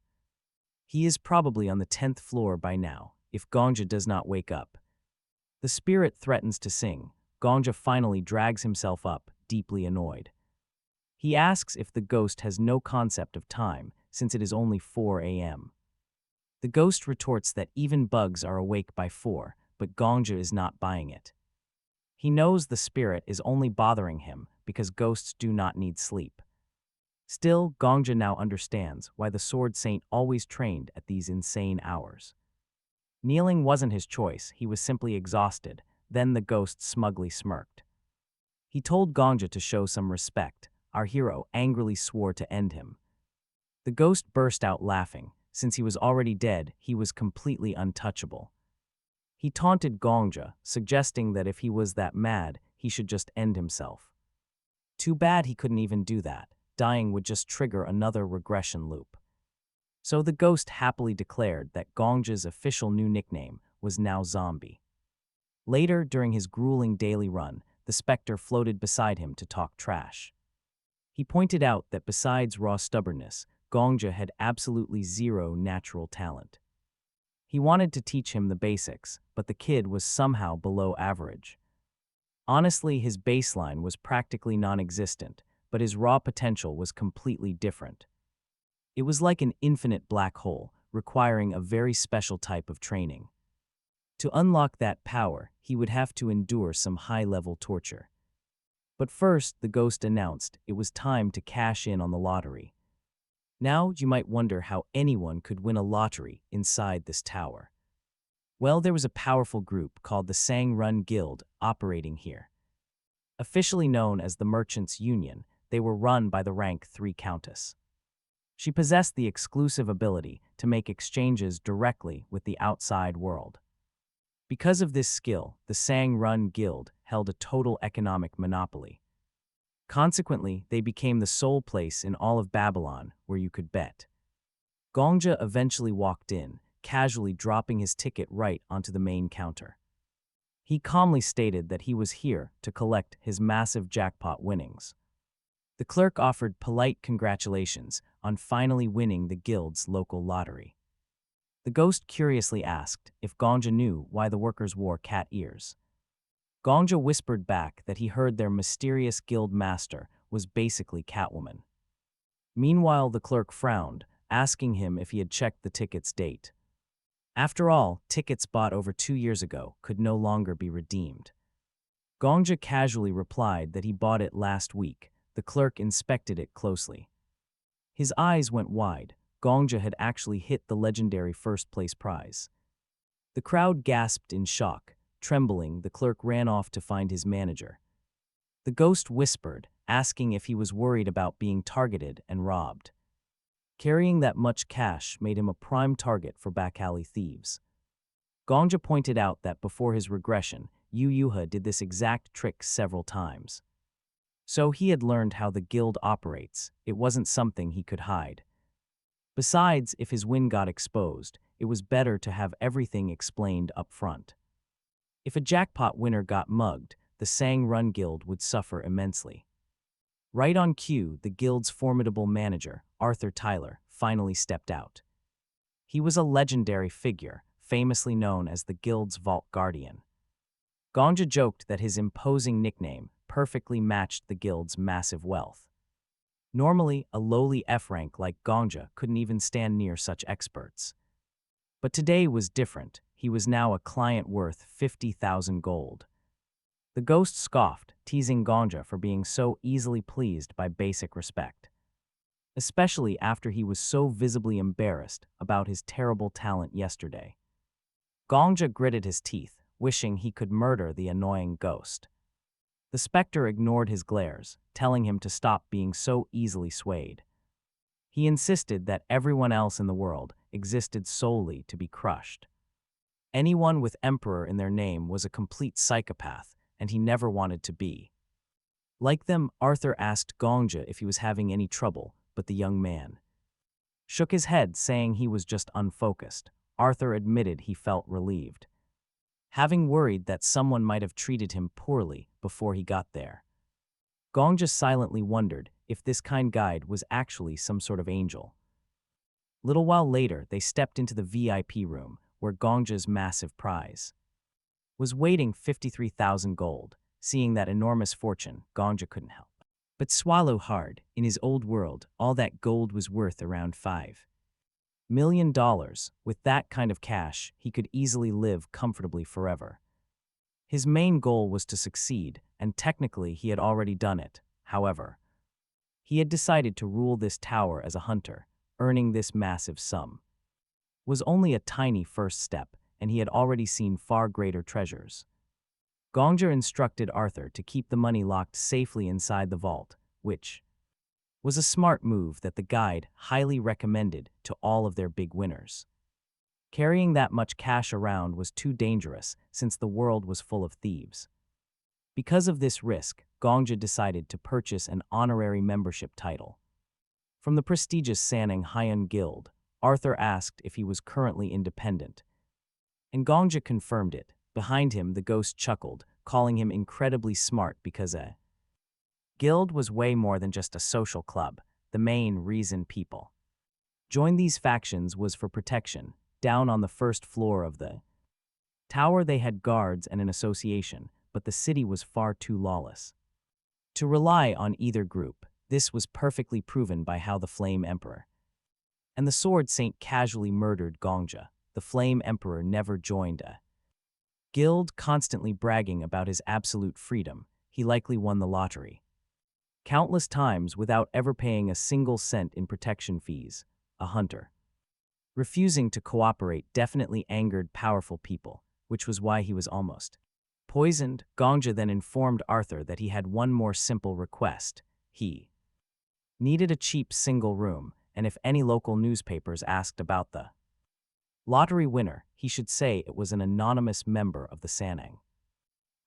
He is probably on the 10th floor by now, if Gongja does not wake up. The spirit threatens to sing. Gongja finally drags himself up, deeply annoyed. He asks if the ghost has no concept of time, since it is only 4 a.m. The ghost retorts that even bugs are awake by 4, but Gongja is not buying it. He knows the spirit is only bothering him because ghosts do not need sleep. Still, Gongja now understands why the sword saint always trained at these insane hours. Kneeling wasn't his choice, he was simply exhausted. Then the ghost smugly smirked. He told Gongja to show some respect. Our hero angrily swore to end him. The ghost burst out laughing. Since he was already dead, he was completely untouchable. He taunted Gongja, suggesting that if he was that mad, he should just end himself. Too bad he couldn't even do that. Dying would just trigger another regression loop. So the ghost happily declared that Gongja's official new nickname was now Zombie. Later, during his grueling daily run, the specter floated beside him to talk trash. He pointed out that besides raw stubbornness, Gongja had absolutely zero natural talent. He wanted to teach him the basics, but the kid was somehow below average. Honestly, his baseline was practically non-existent, but his raw potential was completely different. It was like an infinite black hole, requiring a very special type of training. To unlock that power, he would have to endure some high-level torture. But first, the ghost announced it was time to cash in on the lottery. Now, you might wonder how anyone could win a lottery inside this tower. Well, there was a powerful group called the Sang-Run Guild operating here. Officially known as the Merchants' Union, they were run by the rank 3 Countess. She possessed the exclusive ability to make exchanges directly with the outside world. Because of this skill, the Sang-Run Guild held a total economic monopoly. Consequently, they became the sole place in all of Babylon where you could bet. Gongja eventually walked in, casually dropping his ticket right onto the main counter. He calmly stated that he was here to collect his massive jackpot winnings. The clerk offered polite congratulations on finally winning the guild's local lottery. The ghost curiously asked if Gongja knew why the workers wore cat ears. Gongja whispered back that he heard their mysterious guild master was basically Catwoman. Meanwhile, the clerk frowned, asking him if he had checked the ticket's date. After all, tickets bought over 2 years ago could no longer be redeemed. Gongja casually replied that he bought it last week. The clerk inspected it closely. His eyes went wide. Gongja had actually hit the legendary first-place prize. The crowd gasped in shock. Trembling, the clerk ran off to find his manager. The ghost whispered, asking if he was worried about being targeted and robbed. Carrying that much cash made him a prime target for back-alley thieves. Gongja pointed out that before his regression, Yu Yuha did this exact trick several times. So he had learned how the guild operates. It wasn't something he could hide. Besides, if his win got exposed, it was better to have everything explained up front. If a jackpot winner got mugged, the Sang-Run Guild would suffer immensely. Right on cue, the guild's formidable manager, Arthur Tyler, finally stepped out. He was a legendary figure, famously known as the guild's vault guardian. Gongja joked that his imposing nickname perfectly matched the guild's massive wealth. Normally, a lowly F-rank like Gongja couldn't even stand near such experts. But today was different. He was now a client worth 50,000 gold. The ghost scoffed, teasing Gongja for being so easily pleased by basic respect, especially after he was so visibly embarrassed about his terrible talent yesterday. Gongja gritted his teeth, wishing he could murder the annoying ghost. The specter ignored his glares, telling him to stop being so easily swayed. He insisted that everyone else in the world existed solely to be crushed. Anyone with emperor in their name was a complete psychopath, and he never wanted to be. Like them, Arthur asked Gongja if he was having any trouble, but the young man shook his head, saying he was just unfocused. Arthur admitted he felt relieved, having worried that someone might have treated him poorly before he got there. Gongja silently wondered if this kind guide was actually some sort of angel. Little while later, they stepped into the VIP room, where Gongja's massive prize was waiting 53,000 gold. Seeing that enormous fortune, Gongja couldn't help but swallow hard. In his old world, all that gold was worth around $5 million. With that kind of cash, he could easily live comfortably forever. His main goal was to succeed, and technically he had already done it. However, he had decided to rule this tower as a hunter. Earning this massive sum was only a tiny first step, and he had already seen far greater treasures. Gongja instructed Arthur to keep the money locked safely inside the vault, which was a smart move that the guide highly recommended to all of their big winners. Carrying that much cash around was too dangerous since the world was full of thieves. Because of this risk, Gongja decided to purchase an honorary membership title from the prestigious Sanang Hyun Guild. Arthur asked if he was currently independent, and Gongja confirmed it. Behind him, the ghost chuckled, calling him incredibly smart because a guild was way more than just a social club. The main reason people joined these factions was for protection. Down on the first floor of the tower, they had guards and an association, but the city was far too lawless to rely on either group. This was perfectly proven by how the Flame Emperor and the Sword Saint casually murdered Gongja. The Flame Emperor never joined a guild, constantly bragging about his absolute freedom. He likely won the lottery countless times without ever paying a single cent in protection fees. A hunter refusing to cooperate definitely angered powerful people, which was why he was almost poisoned. Gongja then informed Arthur that he had one more simple request. He needed a cheap single room, and if any local newspapers asked about the lottery winner, he should say it was an anonymous member of the Sanang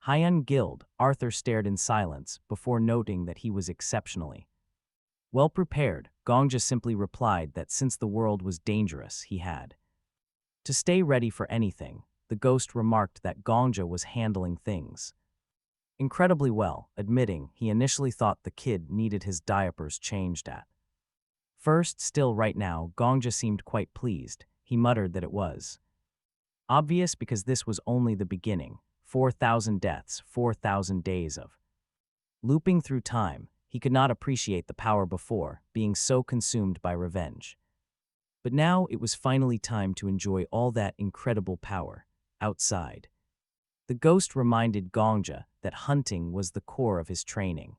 Hyun Guild. Arthur stared in silence before noting that he was exceptionally well prepared. Gongja simply replied that since the world was dangerous, he had to stay ready for anything. The ghost remarked that Gongja was handling things incredibly well, admitting he initially thought the kid needed his diapers changed at first. Still, right now, Gongja seemed quite pleased. He muttered that it was obvious because this was only the beginning. 4,000 deaths, 4,000 days of looping through time. He could not appreciate the power before, being so consumed by revenge. But now it was finally time to enjoy all that incredible power. Outside, the ghost reminded Gongja that hunting was the core of his training.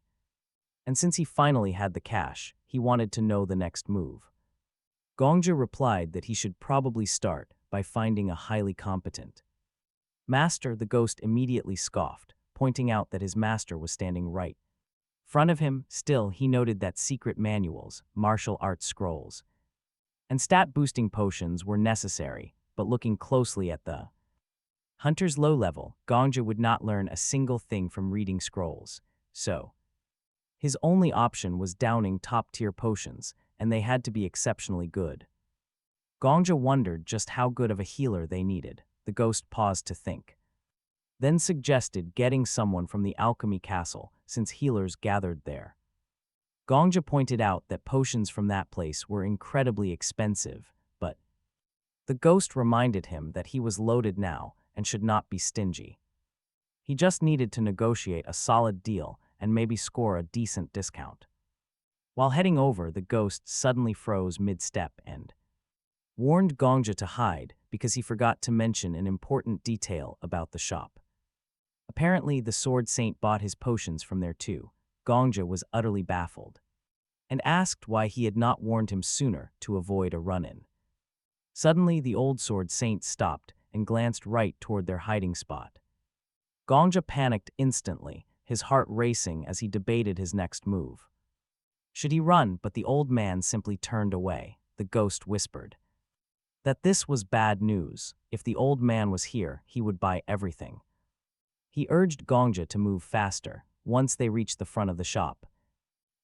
And since he finally had the cash, he wanted to know the next move. Gongja replied that he should probably start by finding a highly competent master. The ghost immediately scoffed, pointing out that his master was standing right in front of him. Still, he noted that secret manuals, martial arts scrolls, and stat-boosting potions were necessary, but looking closely at the hunter's low level, Gongja would not learn a single thing from reading scrolls, so his only option was downing top-tier potions, and they had to be exceptionally good. Gongja wondered just how good of a healer they needed. The ghost paused to think, then suggested getting someone from the alchemy castle, since healers gathered there Gongja pointed out that potions from that place were incredibly expensive, but the ghost reminded him that he was loaded now and should not be stingy. He just needed to negotiate a solid deal and maybe score a decent discount. While heading over, the ghost suddenly froze mid-step and warned Gongja to hide because he forgot to mention an important detail about the shop. Apparently, the Sword Saint bought his potions from there too. Gongja was utterly baffled and asked why he had not warned him sooner to avoid a run-in. Suddenly, the old Sword Saint stopped and glanced right toward their hiding spot. Gongja panicked instantly, his heart racing as he debated his next move. Should he run? But the old man simply turned away. The ghost whispered that this was bad news. If the old man was here, he would buy everything. He urged Gongja to move faster. Once they reached the front of the shop,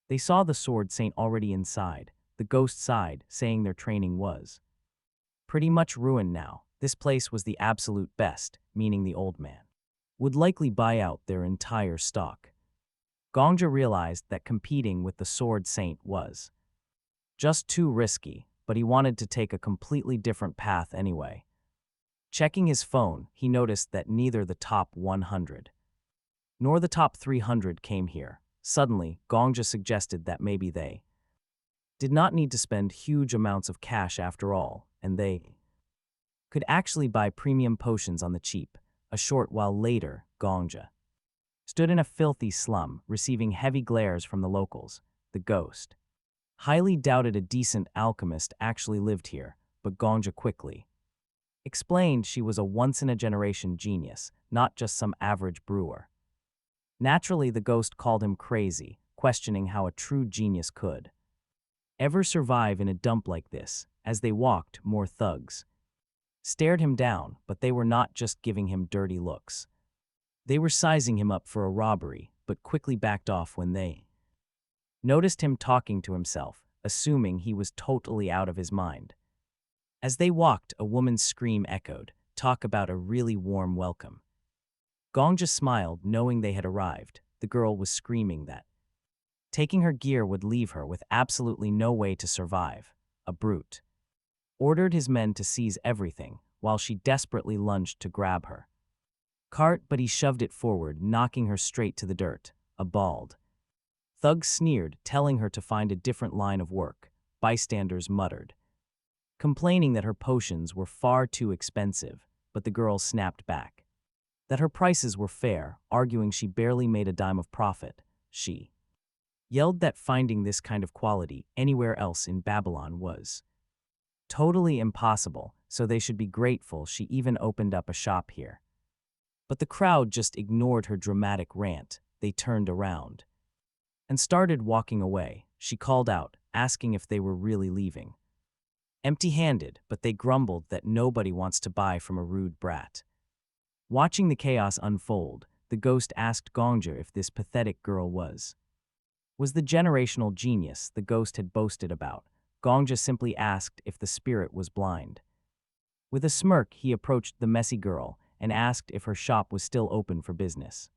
they saw the Sword Saint already inside. The ghost sighed, saying their training was pretty much ruined now. This place was the absolute best, meaning the old man would likely buy out their entire stock. Gongja realized that competing with the Sword Saint was just too risky, but he wanted to take a completely different path anyway. Checking his phone, he noticed that neither the top 100 nor the top 300 came here. Suddenly, Gongja suggested that maybe they did not need to spend huge amounts of cash after all, and they could actually buy premium potions on the cheap. A short while later, Gongja stood in a filthy slum, receiving heavy glares from the locals. The ghost highly doubted a decent alchemist actually lived here, but Gongja quickly explained she was a once-in-a-generation genius, not just some average brewer. Naturally, the ghost called him crazy, questioning how a true genius could ever survive in a dump like this. As they walked, more thugs stared him down, but they were not just giving him dirty looks. They were sizing him up for a robbery, but quickly backed off when they noticed him talking to himself, assuming he was totally out of his mind. As they walked, a woman's scream echoed, "Talk about a really warm welcome." Gongja smiled, knowing they had arrived. The girl was screaming that taking her gear would leave her with absolutely no way to survive. A brute ordered his men to seize everything, while she desperately lunged to grab her cart, but he shoved it forward, knocking her straight to the dirt. A bald thug sneered, telling her to find a different line of work. Bystanders muttered, complaining that her potions were far too expensive, but the girl snapped back that her prices were fair, arguing she barely made a dime of profit. She yelled that finding this kind of quality anywhere else in Babylon was totally impossible, so they should be grateful she even opened up a shop here. But the crowd just ignored her dramatic rant. They turned around and started walking away. She called out, asking if they were really leaving empty-handed, but they grumbled that nobody wants to buy from a rude brat. Watching the chaos unfold, the ghost asked Gongja if this pathetic girl was the generational genius the ghost had boasted about. Gongja simply asked if the spirit was blind. With a smirk, he approached the messy girl and asked if her shop was still open for business.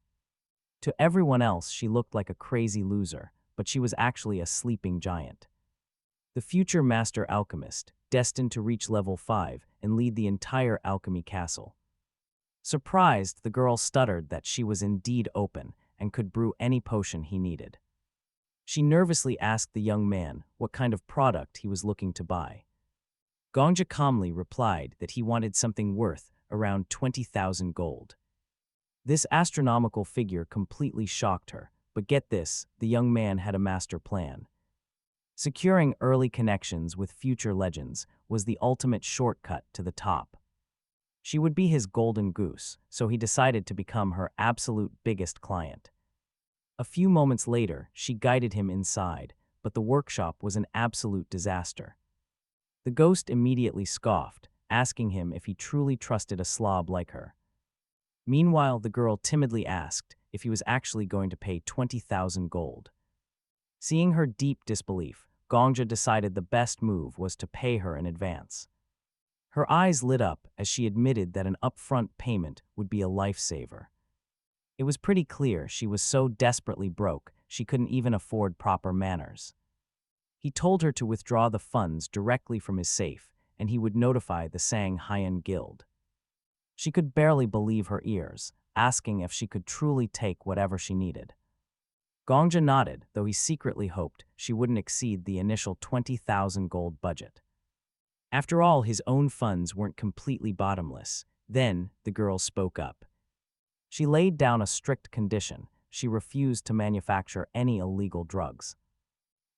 To everyone else, she looked like a crazy loser, but she was actually a sleeping giant. The future master alchemist, destined to reach level 5 and lead the entire alchemy castle. Surprised, the girl stuttered that she was indeed open and could brew any potion he needed. She nervously asked the young man what kind of product he was looking to buy. Gongja calmly replied that he wanted something worth around 20,000 gold. This astronomical figure completely shocked her, but get this, the young man had a master plan. Securing early connections with future legends was the ultimate shortcut to the top. She would be his golden goose, so he decided to become her absolute biggest client. A few moments later, she guided him inside, but the workshop was an absolute disaster. The ghost immediately scoffed, asking him if he truly trusted a slob like her. Meanwhile, the girl timidly asked if he was actually going to pay 20,000 gold. Seeing her deep disbelief, Gongja decided the best move was to pay her in advance. Her eyes lit up as she admitted that an upfront payment would be a lifesaver. It was pretty clear she was so desperately broke she couldn't even afford proper manners. He told her to withdraw the funds directly from his safe, and he would notify the Shanghaian Guild. She could barely believe her ears, asking if she could truly take whatever she needed. Gongja nodded, though he secretly hoped she wouldn't exceed the initial 20,000 gold budget. After all, his own funds weren't completely bottomless. Then the girl spoke up. She laid down a strict condition: she refused to manufacture any illegal drugs.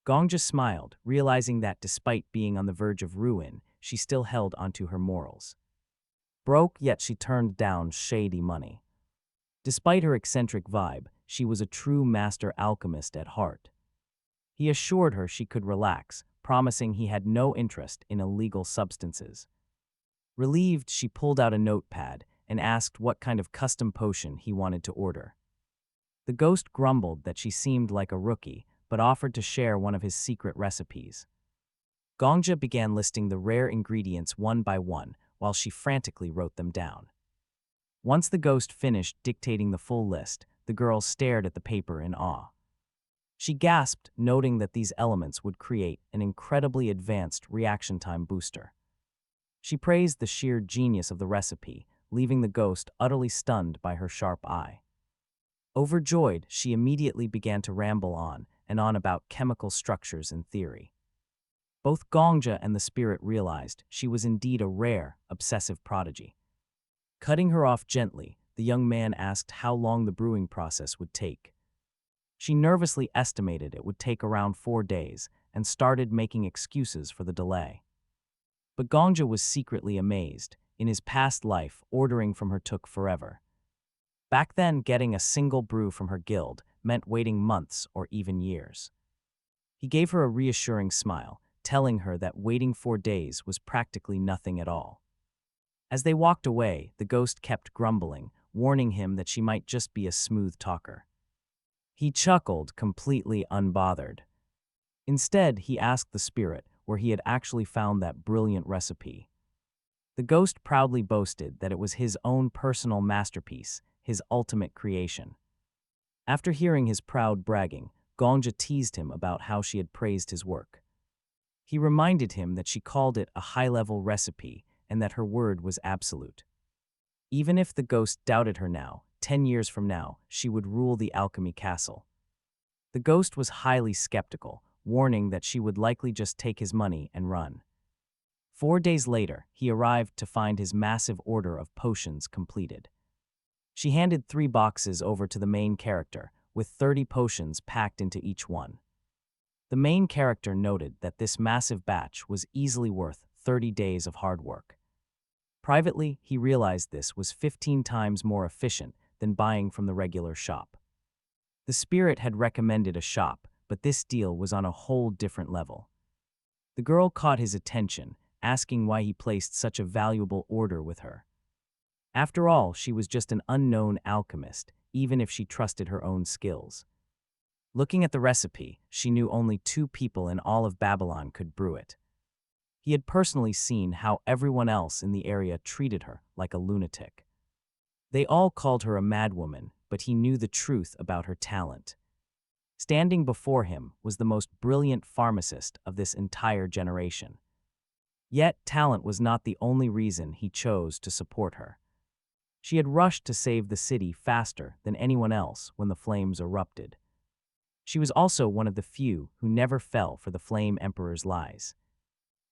Gongja smiled, realizing that despite being on the verge of ruin, she still held onto her morals. Broke, yet she turned down shady money. Despite her eccentric vibe, she was a true master alchemist at heart. He assured her she could relax, promising he had no interest in illegal substances. Relieved, she pulled out a notepad and asked what kind of custom potion he wanted to order. The ghost grumbled that she seemed like a rookie, but offered to share one of his secret recipes. Gongja began listing the rare ingredients one by one while she frantically wrote them down. Once the ghost finished dictating the full list, the girl stared at the paper in awe. She gasped, noting that these elements would create an incredibly advanced reaction time booster. She praised the sheer genius of the recipe, leaving the ghost utterly stunned by her sharp eye. Overjoyed, she immediately began to ramble on and on about chemical structures and theory. Both Gongja and the spirit realized she was indeed a rare, obsessive prodigy. Cutting her off gently, the young man asked how long the brewing process would take. She nervously estimated it would take around 4 days and started making excuses for the delay. But Gongja was secretly amazed. In his past life, ordering from her took forever. Back then, getting a single brew from her guild meant waiting months or even years. He gave her a reassuring smile, telling her that waiting 4 days was practically nothing at all. As they walked away, the ghost kept grumbling, warning him that she might just be a smooth talker. He chuckled, completely unbothered. Instead, he asked the spirit where he had actually found that brilliant recipe. The ghost proudly boasted that it was his own personal masterpiece, his ultimate creation. After hearing his proud bragging, Gongja teased him about how she had praised his work. He reminded him that she called it a high-level recipe and that her word was absolute. Even if the ghost doubted her now, 10 years from now, she would rule the alchemy castle. The ghost was highly skeptical, warning that she would likely just take his money and run. 4 days later, he arrived to find his massive order of potions completed. She handed 3 boxes over to the main character, with 30 potions packed into each one. The main character noted that this massive batch was easily worth 30 days of hard work. Privately, he realized this was 15 times more efficient than buying from the regular shop. The spirit had recommended a shop, but this deal was on a whole different level. The girl caught his attention, asking why he placed such a valuable order with her. After all, she was just an unknown alchemist, even if she trusted her own skills. Looking at the recipe, she knew only 2 people in all of Babylon could brew it. He had personally seen how everyone else in the area treated her like a lunatic. They all called her a madwoman, but he knew the truth about her talent. Standing before him was the most brilliant pharmacist of this entire generation. Yet, talent was not the only reason he chose to support her. She had rushed to save the city faster than anyone else when the flames erupted. She was also one of the few who never fell for the Flame Emperor's lies.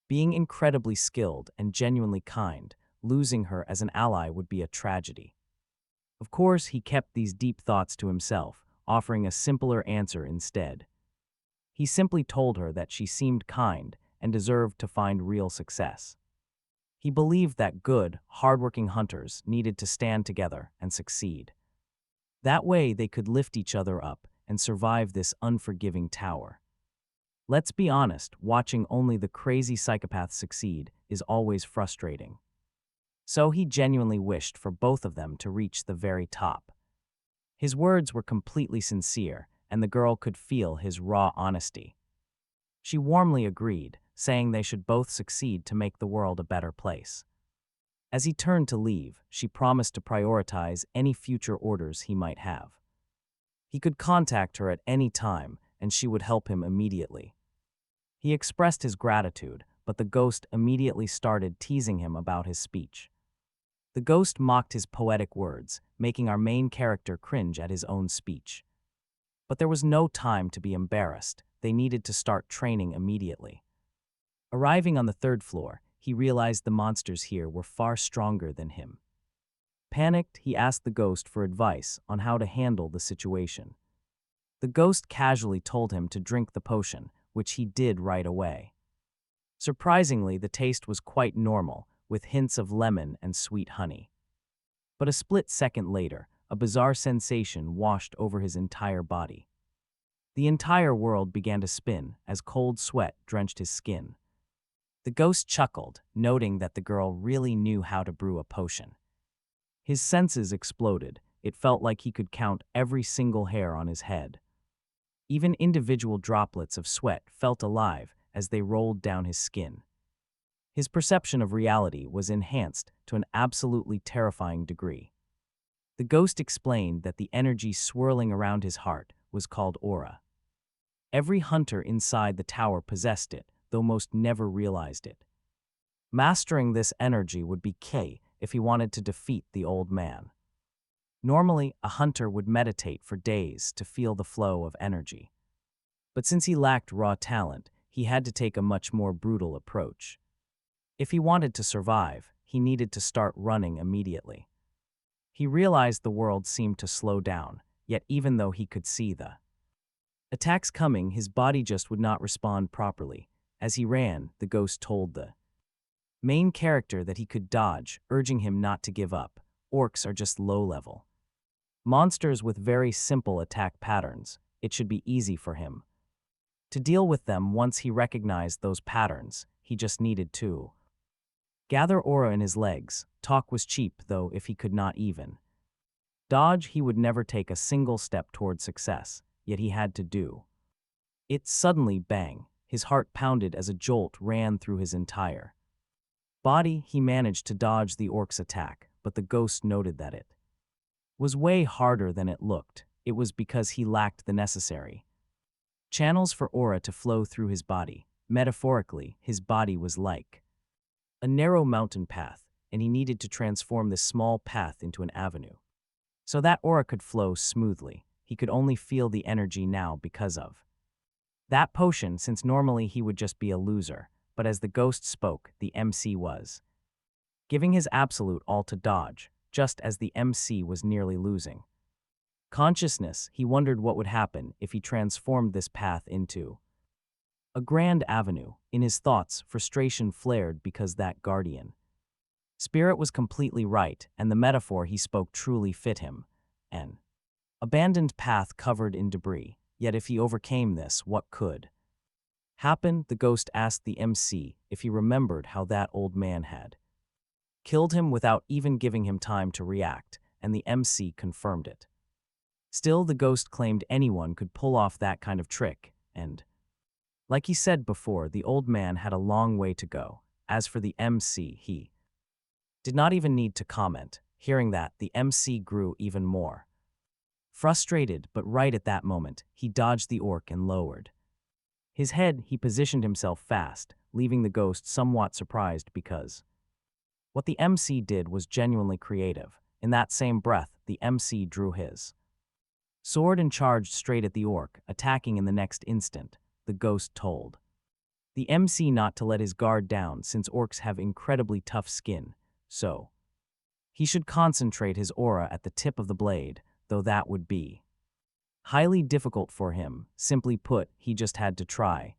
Being incredibly skilled and genuinely kind, losing her as an ally would be a tragedy. Of course, he kept these deep thoughts to himself, offering a simpler answer instead. He simply told her that she seemed kind and deserved to find real success. He believed that good, hardworking hunters needed to stand together and succeed. That way they could lift each other up and survive this unforgiving tower. Let's be honest, watching only the crazy psychopaths succeed is always frustrating. So he genuinely wished for both of them to reach the very top. His words were completely sincere, and the girl could feel his raw honesty. She warmly agreed, saying they should both succeed to make the world a better place. As he turned to leave, she promised to prioritize any future orders he might have. He could contact her at any time, and she would help him immediately. He expressed his gratitude, but the ghost immediately started teasing him about his speech. The ghost mocked his poetic words, making our main character cringe at his own speech. But there was no time to be embarrassed. They needed to start training immediately. Arriving on the third floor, he realized the monsters here were far stronger than him. Panicked, he asked the ghost for advice on how to handle the situation. The ghost casually told him to drink the potion, which he did right away. Surprisingly, the taste was quite normal, with hints of lemon and sweet honey. But a split second later, a bizarre sensation washed over his entire body. The entire world began to spin as cold sweat drenched his skin. The ghost chuckled, noting that the girl really knew how to brew a potion. His senses exploded. It felt like he could count every single hair on his head. Even individual droplets of sweat felt alive as they rolled down his skin. His perception of reality was enhanced to an absolutely terrifying degree. The ghost explained that the energy swirling around his heart was called aura. Every hunter inside the tower possessed it, though most never realized it. Mastering this energy would be key if he wanted to defeat the old man. Normally, a hunter would meditate for days to feel the flow of energy. But since he lacked raw talent, he had to take a much more brutal approach. If he wanted to survive, he needed to start running immediately. He realized the world seemed to slow down, yet even though he could see the attacks coming, his body just would not respond properly. As he ran, the ghost told the main character that he could dodge, urging him not to give up. Orcs are just low-level monsters with very simple attack patterns. It should be easy for him to deal with them. Once he recognized those patterns, he just needed to gather aura in his legs. Talk was cheap, though. If he could not even dodge, he would never take a single step toward success, yet he had to do it. Suddenly, bang, his heart pounded as a jolt ran through his entire body. He managed to dodge the orc's attack, but the ghost noted that it was way harder than it looked. It was because he lacked the necessary channels for aura to flow through his body. Metaphorically, his body was like a narrow mountain path, and he needed to transform this small path into an avenue so that aura could flow smoothly. He could only feel the energy now because of that potion, since normally he would just be a loser. But as the ghost spoke, the MC was giving his absolute all to dodge, just as the MC was nearly losing consciousness. He wondered what would happen if he transformed this path into a grand avenue. In his thoughts, frustration flared because that guardian spirit was completely right, and the metaphor he spoke truly fit him. An abandoned path covered in debris. Yet if he overcame this, what could happen? The ghost asked the MC if he remembered how that old man had killed him without even giving him time to react, and the MC confirmed it. Still, the ghost claimed anyone could pull off that kind of trick, and like he said before, the old man had a long way to go. As for the MC, he did not even need to comment. Hearing that, the MC grew even more frustrated, but right at that moment, he dodged the orc and lowered his head. He positioned himself fast, leaving the ghost somewhat surprised because what the MC did was genuinely creative. In that same breath, the MC drew his sword and charged straight at the orc, attacking in the next instant. The ghost told the MC not to let his guard down, since orcs have incredibly tough skin, so he should concentrate his aura at the tip of the blade, though that would be highly difficult for him. Simply put, he just had to try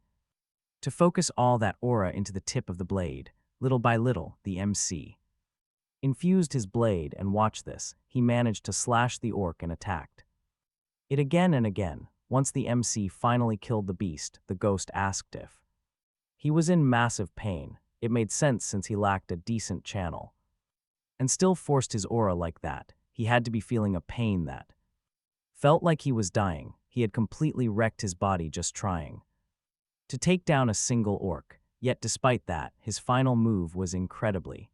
to focus all that aura into the tip of the blade. Little by little, the MC infused his blade, and watch this, he managed to slash the orc and attacked it again and again. Once the MC finally killed the beast, the ghost asked if he was in massive pain. It made sense since he lacked a decent channel and still forced his aura like that. He had to be feeling a pain that felt like he was dying. He had completely wrecked his body just trying to take down a single orc. Yet despite that, his final move was incredibly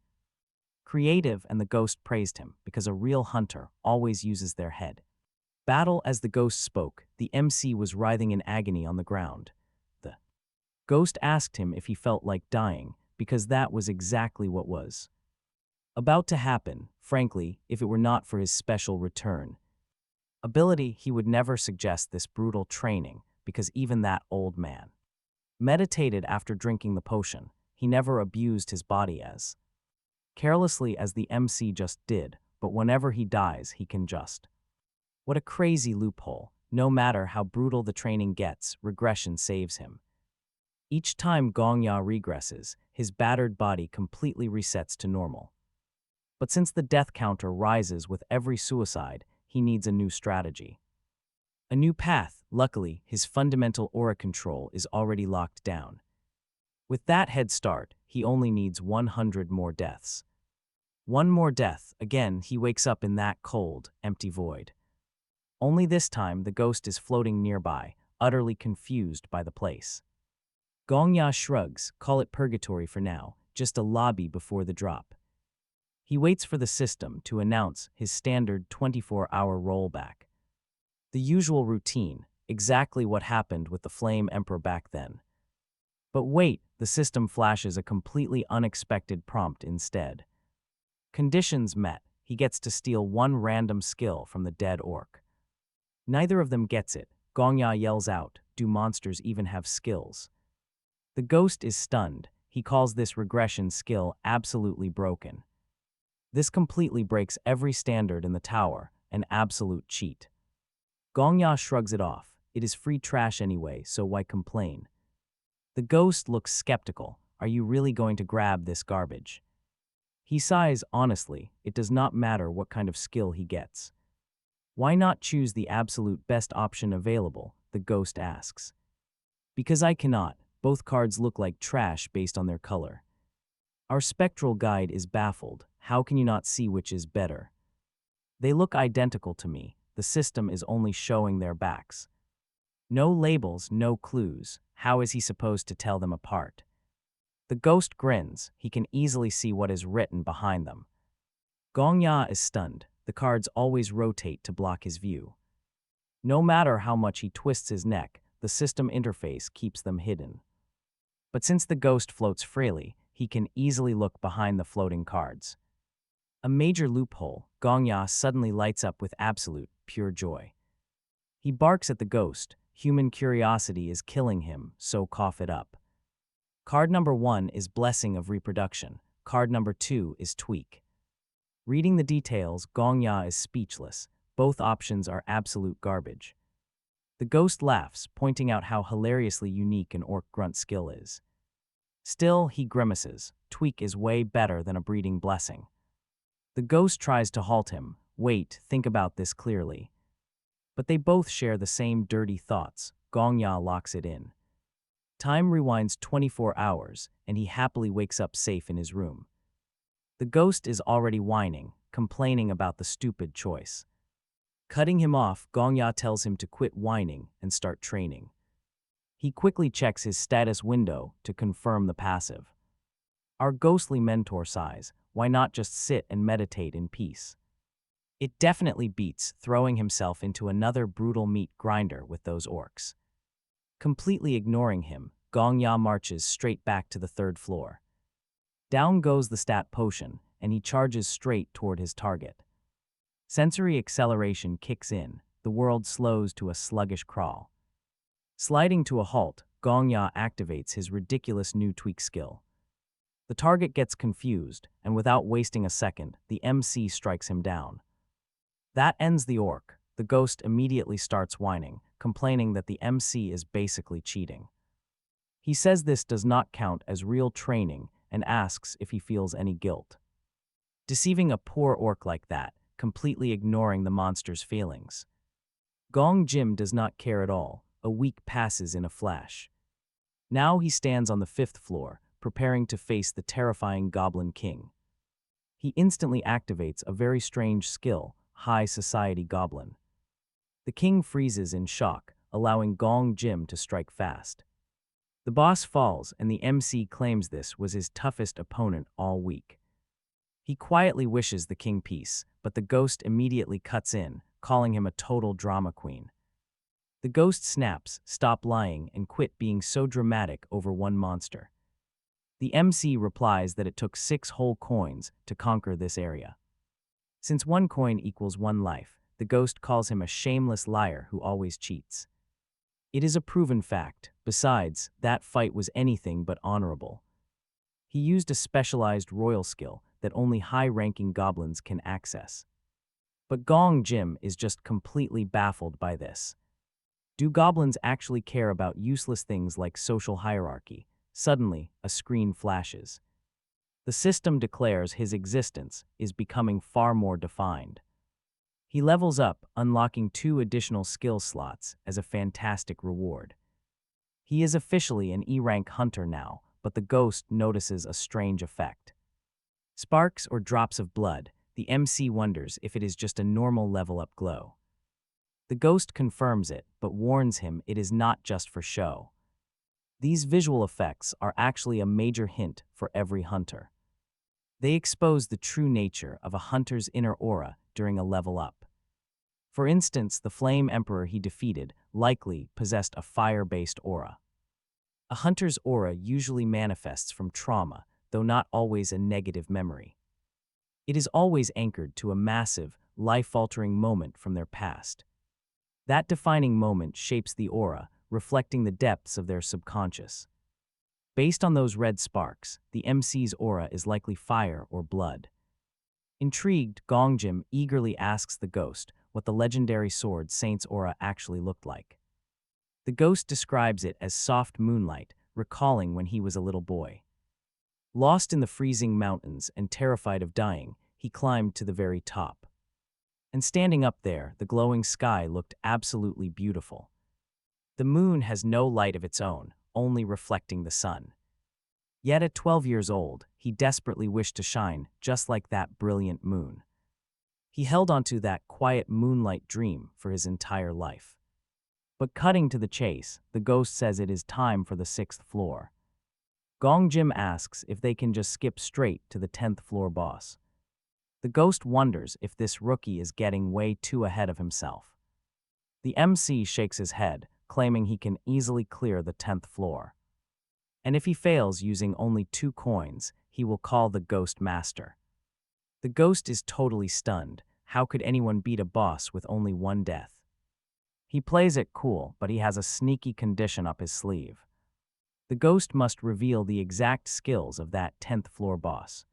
creative, and the ghost praised him because a real hunter always uses their head. Battle. As the ghost spoke, the MC was writhing in agony on the ground. The ghost asked him if he felt like dying, because that was exactly what was about to happen. Frankly, if it were not for his special return ability, he would never suggest this brutal training, because even that old man meditated after drinking the potion. He never abused his body as carelessly as the MC just did, but whenever he dies, he can just. What a crazy loophole. No matter how brutal the training gets, regression saves him. Each time Gongja regresses, his battered body completely resets to normal. But since the death counter rises with every suicide, he needs a new strategy. A new path. Luckily, his fundamental aura control is already locked down. With that head start, he only needs 100 more deaths. One more death, again he wakes up in that cold, empty void. Only this time the ghost is floating nearby, utterly confused by the place. Gongja shrugs, call it purgatory for now, just a lobby before the drop. He waits for the system to announce his standard 24-hour rollback. The usual routine, exactly what happened with the Flame Emperor back then. But wait, the system flashes a completely unexpected prompt instead. Conditions met. He gets to steal one random skill from the dead orc. Neither of them gets it. Gongja yells out, do monsters even have skills? The ghost is stunned. He calls this regression skill absolutely broken. This completely breaks every standard in the tower, an absolute cheat. Gongja shrugs it off. It is free trash anyway, so why complain? The ghost looks skeptical. Are you really going to grab this garbage? He sighs, honestly, it does not matter what kind of skill he gets. Why not choose the absolute best option available? The ghost asks. Because I cannot. Both cards look like trash based on their color. Our spectral guide is baffled. How can you not see which is better? They look identical to me. The system is only showing their backs. No labels, no clues. How is he supposed to tell them apart? The ghost grins. He can easily see what is written behind them. Gongja is stunned. The cards always rotate to block his view. No matter how much he twists his neck, the system interface keeps them hidden. But since the ghost floats freely, he can easily look behind the floating cards. A major loophole. Gongja suddenly lights up with absolute, pure joy. He barks at the ghost. Human curiosity is killing him, so cough it up. Card number 1 is Blessing of Reproduction. Card number 2 is Tweak. Reading the details, Gongja is speechless. Both options are absolute garbage. The ghost laughs, pointing out how hilariously unique an orc grunt skill is. Still, he grimaces. Tweak is way better than a breeding blessing. The ghost tries to halt him. Wait, think about this clearly. But they both share the same dirty thoughts. Gongja locks it in. Time rewinds 24 hours, and he happily wakes up safe in his room. The ghost is already whining, complaining about the stupid choice. Cutting him off, Gongja tells him to quit whining and start training. He quickly checks his status window to confirm the passive. Our ghostly mentor sighs, why not just sit and meditate in peace? It definitely beats throwing himself into another brutal meat grinder with those orcs. Completely ignoring him, Gongja marches straight back to the 3rd floor. Down goes the stat potion, and he charges straight toward his target. Sensory acceleration kicks in, the world slows to a sluggish crawl. Sliding to a halt, Gongja activates his ridiculous new tweak skill. The target gets confused, and without wasting a second, the MC strikes him down. That ends the orc. The ghost immediately starts whining, complaining that the MC is basically cheating. He says this does not count as real training and asks if he feels any guilt. Deceiving a poor orc like that, completely ignoring the monster's feelings. Gong Jim does not care at all. A week passes in a flash. Now he stands on the 5th floor, preparing to face the terrifying Goblin King. He instantly activates a very strange skill, High Society Goblin. The king freezes in shock, allowing Gong Jim to strike fast. The boss falls, and the MC claims this was his toughest opponent all week. He quietly wishes the king peace, but the ghost immediately cuts in, calling him a total drama queen. The ghost snaps, "Stop lying," and quit being so dramatic over one monster. The MC replies that it took 6 whole coins to conquer this area. Since 1 coin equals 1 life, the ghost calls him a shameless liar who always cheats. It is a proven fact. Besides, that fight was anything but honorable. He used a specialized royal skill that only high-ranking goblins can access. But Gongja is just completely baffled by this. Do goblins actually care about useless things like social hierarchy? Suddenly, a screen flashes. The system declares his existence is becoming far more defined. He levels up, unlocking 2 additional skill slots as a fantastic reward. He is officially an E-rank hunter now, but the ghost notices a strange effect. Sparks or drops of blood, the MC wonders if it is just a normal level-up glow. The ghost confirms it, but warns him it is not just for show. These visual effects are actually a major hint for every hunter. They expose the true nature of a hunter's inner aura during a level up. For instance, the Flame Emperor he defeated likely possessed a fire-based aura. A hunter's aura usually manifests from trauma, though not always a negative memory. It is always anchored to a massive, life-altering moment from their past. That defining moment shapes the aura, reflecting the depths of their subconscious. Based on those red sparks, the MC's aura is likely fire or blood. Intrigued, Gongja eagerly asks the ghost what the legendary sword Saint's aura actually looked like. The ghost describes it as soft moonlight, recalling when he was a little boy. Lost in the freezing mountains and terrified of dying, he climbed to the very top. And standing up there, the glowing sky looked absolutely beautiful. The moon has no light of its own, only reflecting the sun. Yet at 12 years old, he desperately wished to shine just like that brilliant moon. He held onto that quiet moonlight dream for his entire life. But cutting to the chase, the ghost says it is time for the 6th floor. Gongja asks if they can just skip straight to the 10th floor boss. The ghost wonders if this rookie is getting way too ahead of himself. The MC shakes his head, claiming he can easily clear the 10th floor. And if he fails using only 2 coins, he will call the Ghost Master. The ghost is totally stunned. How could anyone beat a boss with only 1 death? He plays it cool, but he has a sneaky condition up his sleeve. The ghost must reveal the exact skills of that 10th floor boss.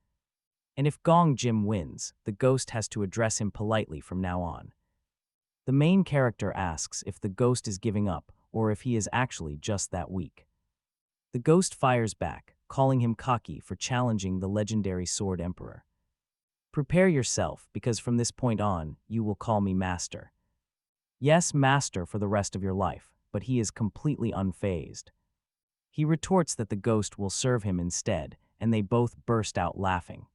And if Gongja wins, the ghost has to address him politely from now on. The main character asks if the ghost is giving up or if he is actually just that weak. The ghost fires back, calling him cocky for challenging the legendary Sword Emperor. Prepare yourself, because from this point on, you will call me Master. Yes, Master for the rest of your life, but he is completely unfazed. He retorts that the ghost will serve him instead, and they both burst out laughing.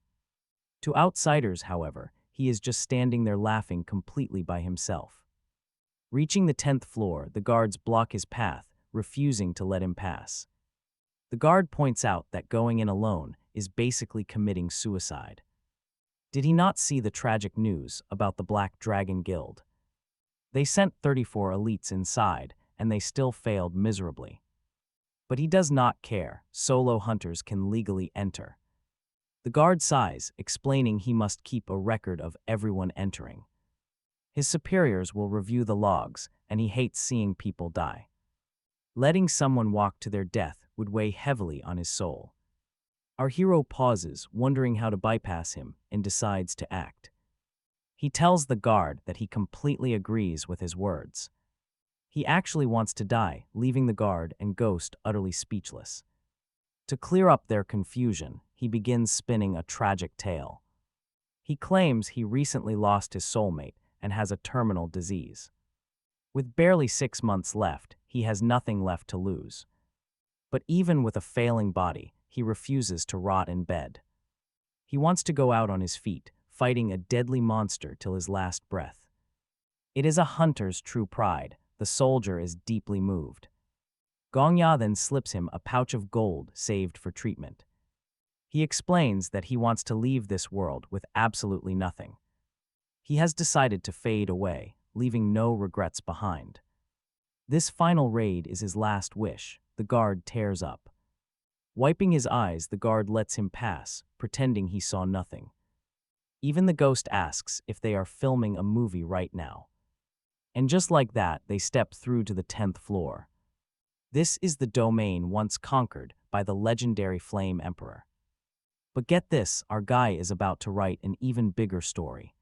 To outsiders, however, he is just standing there laughing completely by himself. Reaching the 10th floor, the guards block his path, refusing to let him pass. The guard points out that going in alone is basically committing suicide. Did he not see the tragic news about the Black Dragon Guild? They sent 34 elites inside, and they still failed miserably. But he does not care. Solo hunters can legally enter. The guard sighs, explaining he must keep a record of everyone entering. His superiors will review the logs, and he hates seeing people die. Letting someone walk to their death would weigh heavily on his soul. Our hero pauses, wondering how to bypass him, and decides to act. He tells the guard that he completely agrees with his words. He actually wants to die, leaving the guard and ghost utterly speechless. To clear up their confusion, he begins spinning a tragic tale. He claims he recently lost his soulmate and has a terminal disease. With barely 6 months left, he has nothing left to lose. But even with a failing body, he refuses to rot in bed. He wants to go out on his feet, fighting a deadly monster till his last breath. It is a hunter's true pride. The soldier is deeply moved. Gongja then slips him a pouch of gold saved for treatment. He explains that he wants to leave this world with absolutely nothing. He has decided to fade away, leaving no regrets behind. This final raid is his last wish. The guard tears up. Wiping his eyes, the guard lets him pass, pretending he saw nothing. Even the ghost asks if they are filming a movie right now. And just like that, they step through to the 10th floor. This is the domain once conquered by the legendary Flame Emperor. But get this, our guy is about to write an even bigger story.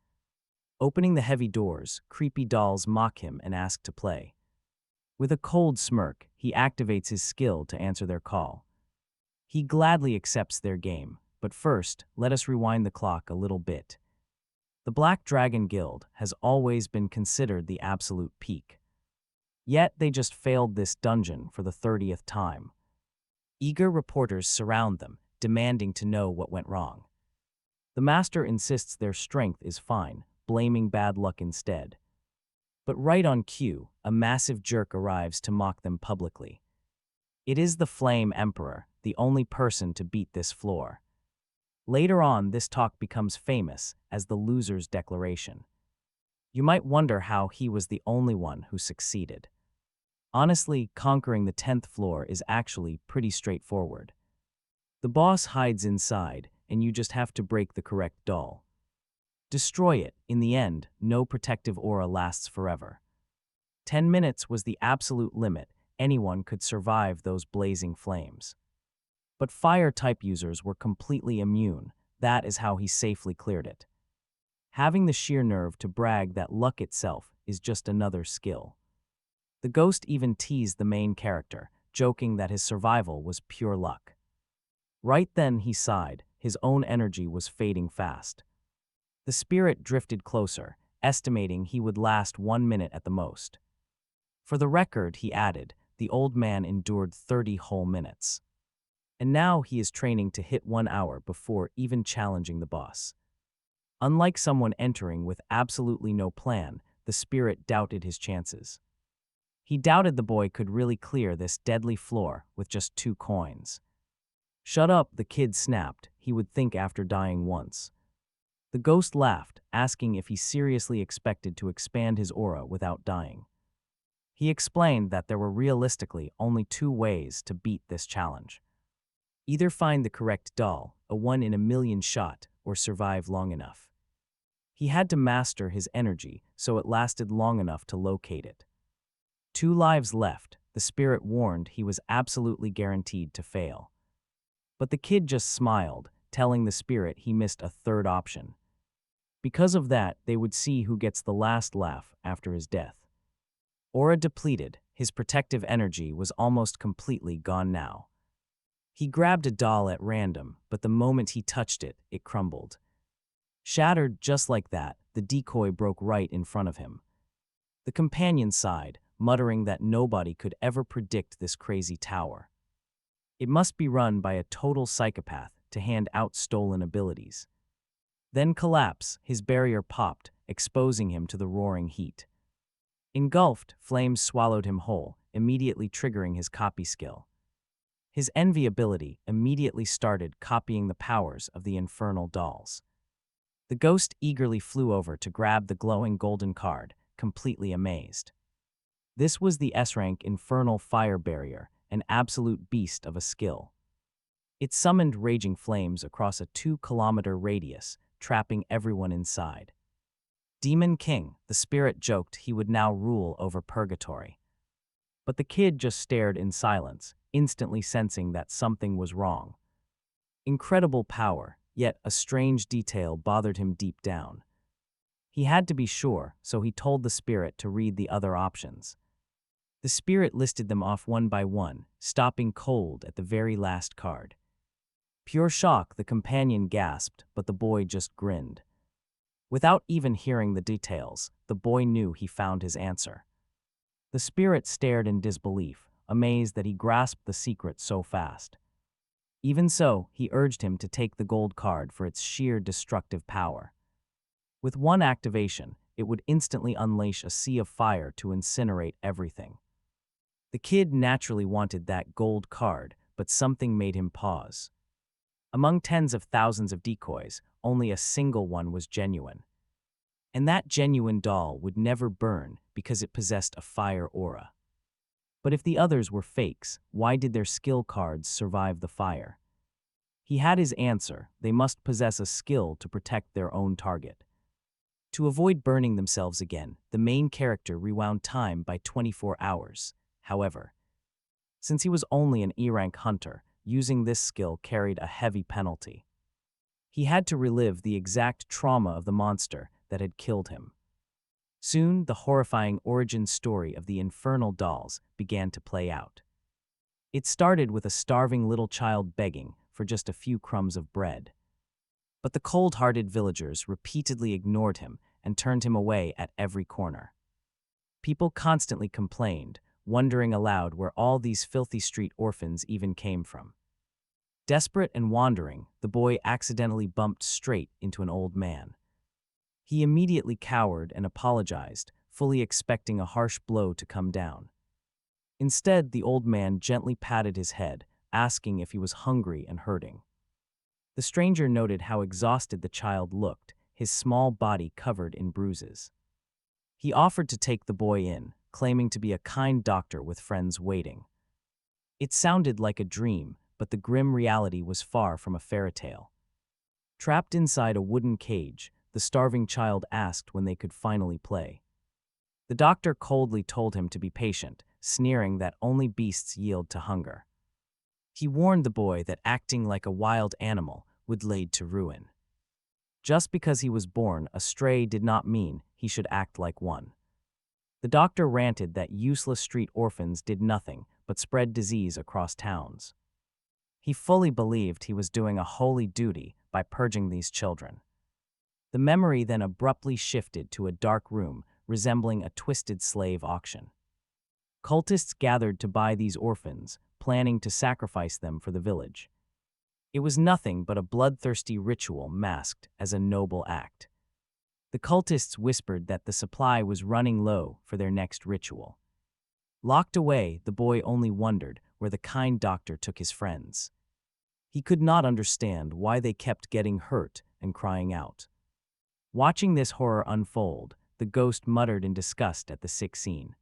Opening the heavy doors, creepy dolls mock him and ask to play. With a cold smirk, he activates his skill to answer their call. He gladly accepts their game, but first, let us rewind the clock a little bit. The Black Dragon Guild has always been considered the absolute peak. Yet they just failed this dungeon for the 30th time. Eager reporters surround them, demanding to know what went wrong. The master insists their strength is fine, blaming bad luck instead. But right on cue, a massive jerk arrives to mock them publicly. It is the Flame Emperor, the only person to beat this floor. Later on, this talk becomes famous as the loser's declaration. You might wonder how he was the only one who succeeded. Honestly, conquering the 10th floor is actually pretty straightforward. The boss hides inside, and you just have to break the correct doll. Destroy it. In the end, no protective aura lasts forever. 10 minutes was the absolute limit. Anyone could survive those blazing flames. But fire-type users were completely immune. That is how he safely cleared it. Having the sheer nerve to brag that luck itself is just another skill. The ghost even teased the main character, joking that his survival was pure luck. Right then he sighed, his own energy was fading fast. The spirit drifted closer, estimating he would last 1 minute at the most. For the record, he added, the old man endured 30 whole minutes. And now he is training to hit 1 hour before even challenging the boss. Unlike someone entering with absolutely no plan, the spirit doubted his chances. He doubted the boy could really clear this deadly floor with just 2 coins. Shut up, the kid snapped. He would think after dying once. The ghost laughed, asking if he seriously expected to expand his aura without dying. He explained that there were realistically only 2 ways to beat this challenge. Either find the correct doll, a 1 in a million shot, or survive long enough. He had to master his energy so it lasted long enough to locate it. 2 lives left, the spirit warned he was absolutely guaranteed to fail. But the kid just smiled, telling the spirit he missed a 3rd option. Because of that, they would see who gets the last laugh after his death. Aura depleted, his protective energy was almost completely gone now. He grabbed a doll at random, but the moment he touched it, it crumbled. Shattered just like that, the decoy broke right in front of him. The companion sighed, muttering that nobody could ever predict this crazy tower. It must be run by a total psychopath to hand out stolen abilities. Then collapse, his barrier popped, exposing him to the roaring heat. Engulfed, flames swallowed him whole, immediately triggering his copy skill. His envy ability immediately started copying the powers of the infernal dolls. The ghost eagerly flew over to grab the glowing golden card, completely amazed. This was the S-rank Infernal Fire Barrier, an absolute beast of a skill. It summoned raging flames across a 2-kilometer radius, trapping everyone inside. Demon King, the spirit joked he would now rule over purgatory. But the kid just stared in silence, instantly sensing that something was wrong. Incredible power, yet a strange detail bothered him deep down. He had to be sure, so he told the spirit to read the other options. The spirit listed them off one by one, stopping cold at the very last card. Pure shock, the companion gasped, but the boy just grinned. Without even hearing the details, the boy knew he found his answer. The spirit stared in disbelief, amazed that he grasped the secret so fast. Even so, he urged him to take the gold card for its sheer destructive power. With one activation, it would instantly unleash a sea of fire to incinerate everything. The kid naturally wanted that gold card, but something made him pause. Among tens of thousands of decoys, only a single one was genuine. And that genuine doll would never burn because it possessed a fire aura. But if the others were fakes, why did their skill cards survive the fire? He had his answer: they must possess a skill to protect their own target. To avoid burning themselves again, the main character rewound time by 24 hours. However, since he was only an E-rank hunter, using this skill carried a heavy penalty. He had to relive the exact trauma of the monster that had killed him. Soon, the horrifying origin story of the infernal dolls began to play out. It started with a starving little child begging for just a few crumbs of bread. But the cold-hearted villagers repeatedly ignored him and turned him away at every corner. People constantly complained, wondering aloud where all these filthy street orphans even came from. Desperate and wandering, the boy accidentally bumped straight into an old man. He immediately cowered and apologized, fully expecting a harsh blow to come down. Instead, the old man gently patted his head, asking if he was hungry and hurting. The stranger noted how exhausted the child looked, his small body covered in bruises. He offered to take the boy in, claiming to be a kind doctor with friends waiting. It sounded like a dream, but the grim reality was far from a fairy tale. Trapped inside a wooden cage, the starving child asked when they could finally play. The doctor coldly told him to be patient, sneering that only beasts yield to hunger. He warned the boy that acting like a wild animal would lead to ruin. Just because he was born a stray did not mean he should act like one. The doctor ranted that useless street orphans did nothing but spread disease across towns. He fully believed he was doing a holy duty by purging these children. The memory then abruptly shifted to a dark room resembling a twisted slave auction. Cultists gathered to buy these orphans, planning to sacrifice them for the village. It was nothing but a bloodthirsty ritual masked as a noble act. The cultists whispered that the supply was running low for their next ritual. Locked away, the boy only wondered where the kind doctor took his friends. He could not understand why they kept getting hurt and crying out. Watching this horror unfold, the ghost muttered in disgust at the sick scene.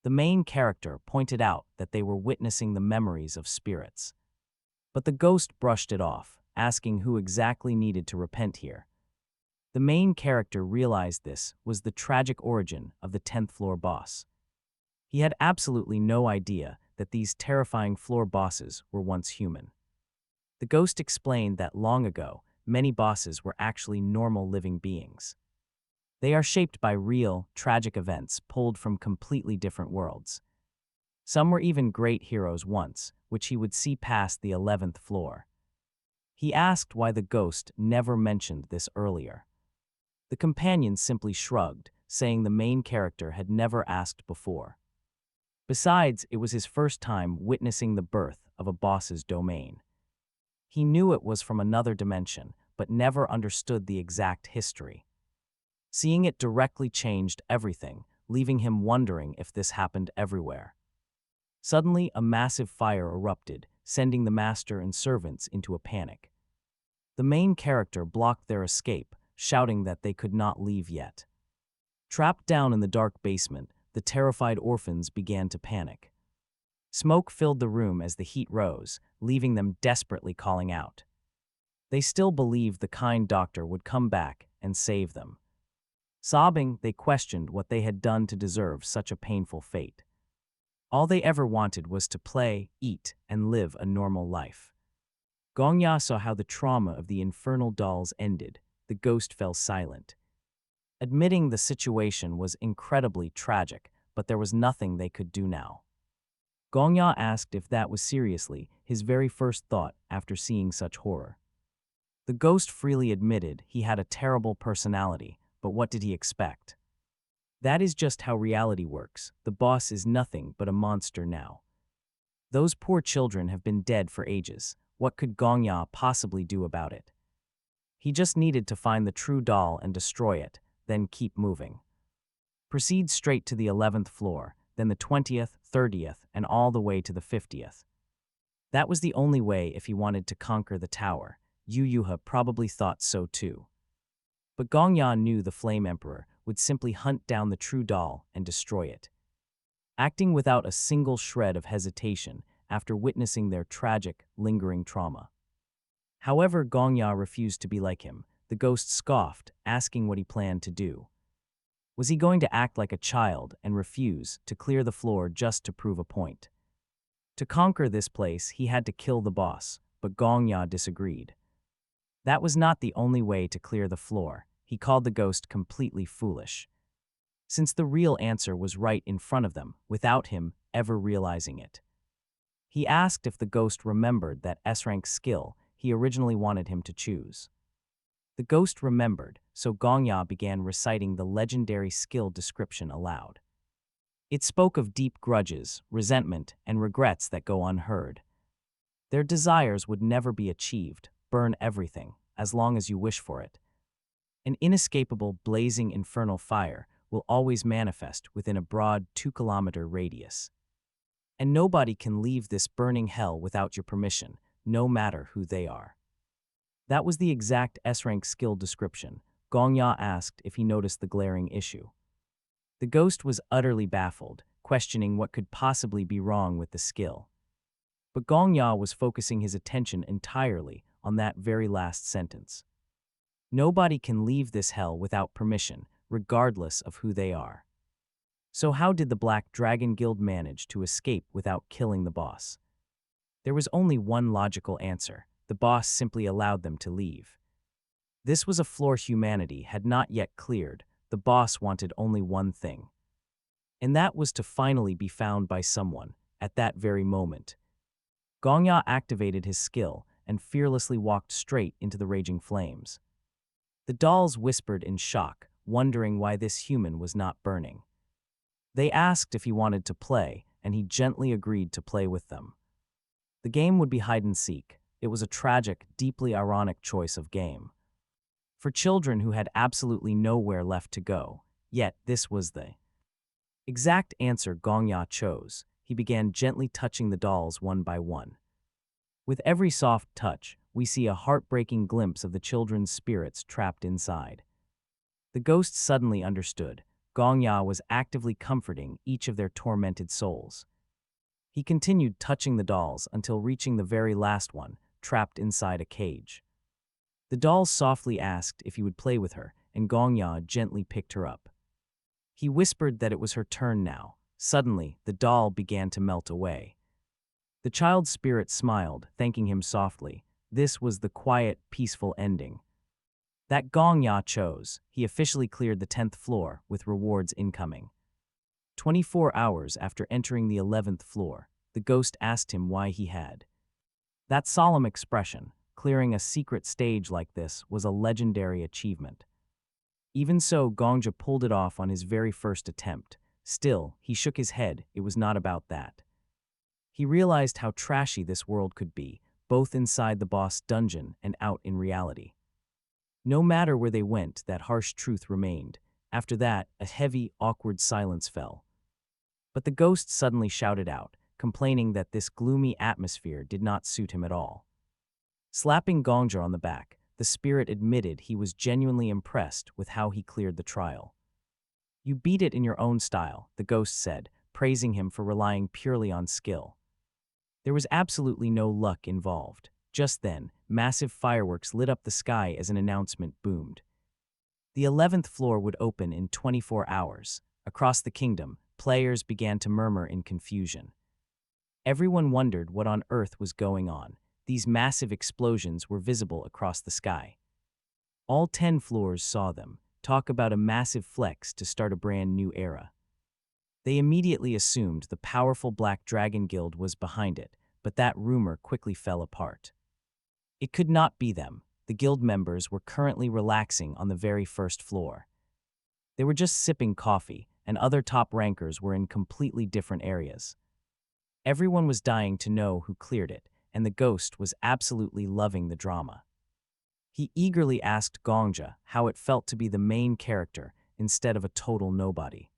The main character pointed out that they were witnessing the memories of spirits. But the ghost brushed it off, asking who exactly needed to repent here. The main character realized this was the tragic origin of the 10th floor boss. He had absolutely no idea that these terrifying floor bosses were once human. The ghost explained that long ago, many bosses were actually normal living beings. They are shaped by real, tragic events pulled from completely different worlds. Some were even great heroes once, which he would see past the 11th floor. He asked why the ghost never mentioned this earlier. The companion simply shrugged, saying the main character had never asked before. Besides, it was his first time witnessing the birth of a boss's domain. He knew it was from another dimension, but never understood the exact history. Seeing it directly changed everything, leaving him wondering if this happened everywhere. Suddenly, a massive fire erupted, sending the master and servants into a panic. The main character blocked their escape, shouting that they could not leave yet. Trapped down in the dark basement, the terrified orphans began to panic. Smoke filled the room as the heat rose, leaving them desperately calling out. They still believed the kind doctor would come back and save them. Sobbing, they questioned what they had done to deserve such a painful fate. All they ever wanted was to play, eat, and live a normal life. Gongja saw how the trauma of the infernal dolls ended. The ghost fell silent. Admitting the situation was incredibly tragic, but there was nothing they could do now. Gongja asked if that was seriously his very first thought after seeing such horror. The ghost freely admitted he had a terrible personality, but what did he expect? That is just how reality works. The boss is nothing but a monster now. Those poor children have been dead for ages. What could Gongja possibly do about it? He just needed to find the true doll and destroy it, then keep moving. Proceed straight to the 11th floor, then the 20th, 30th, and all the way to the 50th. That was the only way if he wanted to conquer the tower. Yu Yuha probably thought so too. But Gongya knew the Flame Emperor would simply hunt down the true doll and destroy it. Acting without a single shred of hesitation after witnessing their tragic, lingering trauma. However, Gongya refused to be like him. The ghost scoffed, asking what he planned to do. Was he going to act like a child and refuse to clear the floor just to prove a point? To conquer this place, he had to kill the boss, but Gongya disagreed. That was not the only way to clear the floor. He called the ghost completely foolish, since the real answer was right in front of them, without him ever realizing it. He asked if the ghost remembered that S-rank skill he originally wanted him to choose. The ghost remembered, so Gongya began reciting the legendary skill description aloud. It spoke of deep grudges, resentment, and regrets that go unheard. Their desires would never be achieved, burn everything, as long as you wish for it. An inescapable, blazing infernal fire will always manifest within a broad 2-kilometer radius. And nobody can leave this burning hell without your permission, no matter who they are. That was the exact S-rank skill description. Gongya asked if he noticed the glaring issue. The ghost was utterly baffled, questioning what could possibly be wrong with the skill. But Gongya was focusing his attention entirely on that very last sentence. Nobody can leave this hell without permission, regardless of who they are. So how did the Black Dragon Guild manage to escape without killing the boss? There was only one logical answer. The boss simply allowed them to leave. This was a floor humanity had not yet cleared. The boss wanted only one thing. And that was to finally be found by someone, at that very moment. Gongya activated his skill and fearlessly walked straight into the raging flames. The dolls whispered in shock, wondering why this human was not burning. They asked if he wanted to play, and he gently agreed to play with them. The game would be hide-and-seek. It was a tragic, deeply ironic choice of game. For children who had absolutely nowhere left to go, yet this was the exact answer Gongya chose. He began gently touching the dolls one by one. With every soft touch, we see a heartbreaking glimpse of the children's spirits trapped inside. The ghost suddenly understood. Gongya was actively comforting each of their tormented souls. He continued touching the dolls until reaching the very last one, trapped inside a cage. The dolls softly asked if he would play with her, and Gongya gently picked her up. He whispered that it was her turn now. Suddenly, the doll began to melt away. The child's spirit smiled, thanking him softly. This was the quiet, peaceful ending that Gongya chose. He officially cleared the 10th floor, with rewards incoming. 24 hours after entering the 11th floor, the ghost asked him why he had that solemn expression. Clearing a secret stage like this was a legendary achievement. Even so, Gongja pulled it off on his very first attempt. Still, he shook his head. It was not about that. He realized how trashy this world could be, both inside the boss dungeon and out in reality. No matter where they went, that harsh truth remained. After that, a heavy, awkward silence fell. But the ghost suddenly shouted out, complaining that this gloomy atmosphere did not suit him at all. Slapping Gongja on the back, the spirit admitted he was genuinely impressed with how he cleared the trial. "You beat it in your own style," the ghost said, praising him for relying purely on skill. There was absolutely no luck involved. Just then, massive fireworks lit up the sky as an announcement boomed. The 11th floor would open in 24 hours. Across the kingdom, players began to murmur in confusion. Everyone wondered what on earth was going on. These massive explosions were visible across the sky. All 10 floors saw them. Talk about a massive flex to start a brand new era. They immediately assumed the powerful Black Dragon Guild was behind it, but that rumor quickly fell apart. It could not be them. The guild members were currently relaxing on the very first floor. They were just sipping coffee, and other top rankers were in completely different areas. Everyone was dying to know who cleared it, and the ghost was absolutely loving the drama. He eagerly asked Gongja how it felt to be the main character instead of a total nobody.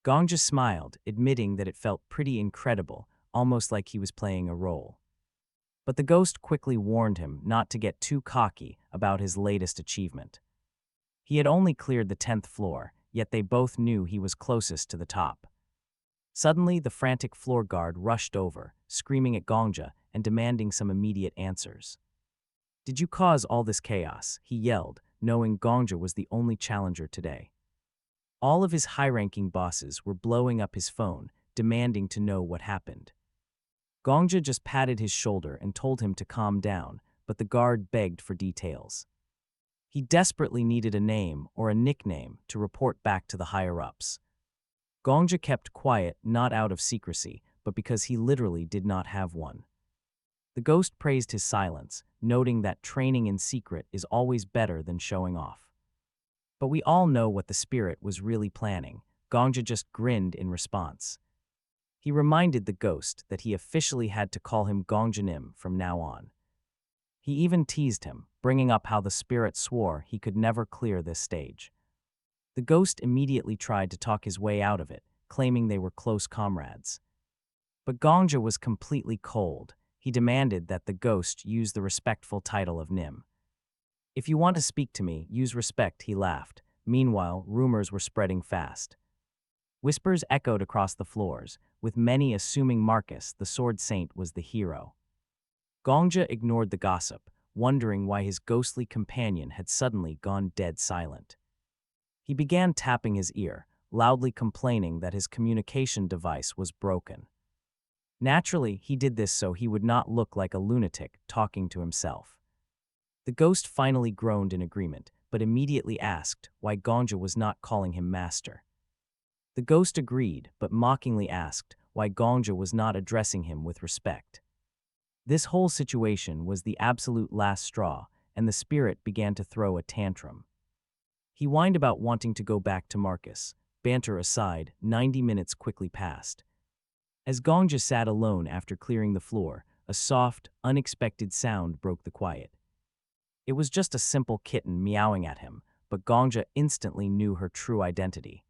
Gongja smiled, admitting that it felt pretty incredible, almost like he was playing a role. But the ghost quickly warned him not to get too cocky about his latest achievement. He had only cleared the 10th floor, yet they both knew he was closest to the top. Suddenly, the frantic floor guard rushed over, screaming at Gongja and demanding some immediate answers. "Did you cause all this chaos?" he yelled, knowing Gongja was the only challenger today. All of his high-ranking bosses were blowing up his phone, demanding to know what happened. Gongja just patted his shoulder and told him to calm down, but the guard begged for details. He desperately needed a name or a nickname to report back to the higher-ups. Gongja kept quiet, not out of secrecy, but because he literally did not have one. The ghost praised his silence, noting that training in secret is always better than showing off. But we all know what the spirit was really planning. Gongja just grinned in response. He reminded the ghost that he officially had to call him Gongjanim from now on. He even teased him, bringing up how the spirit swore he could never clear this stage. The ghost immediately tried to talk his way out of it, claiming they were close comrades. But Gongja was completely cold. He demanded that the ghost use the respectful title of Nim. "If you want to speak to me, use respect," he laughed. Meanwhile, rumors were spreading fast. Whispers echoed across the floors, with many assuming Marcus, the Sword Saint, was the hero. Gongja ignored the gossip, wondering why his ghostly companion had suddenly gone dead silent. He began tapping his ear, loudly complaining that his communication device was broken. Naturally, he did this so he would not look like a lunatic talking to himself. The ghost finally groaned in agreement, but immediately asked why Gongja was not calling him master. The ghost agreed, but mockingly asked why Gongja was not addressing him with respect. This whole situation was the absolute last straw, and the spirit began to throw a tantrum. He whined about wanting to go back to Marcus. Banter aside, 90 minutes quickly passed. As Gongja sat alone after clearing the floor, a soft, unexpected sound broke the quiet. It was just a simple kitten meowing at him, but Gongja instantly knew her true identity.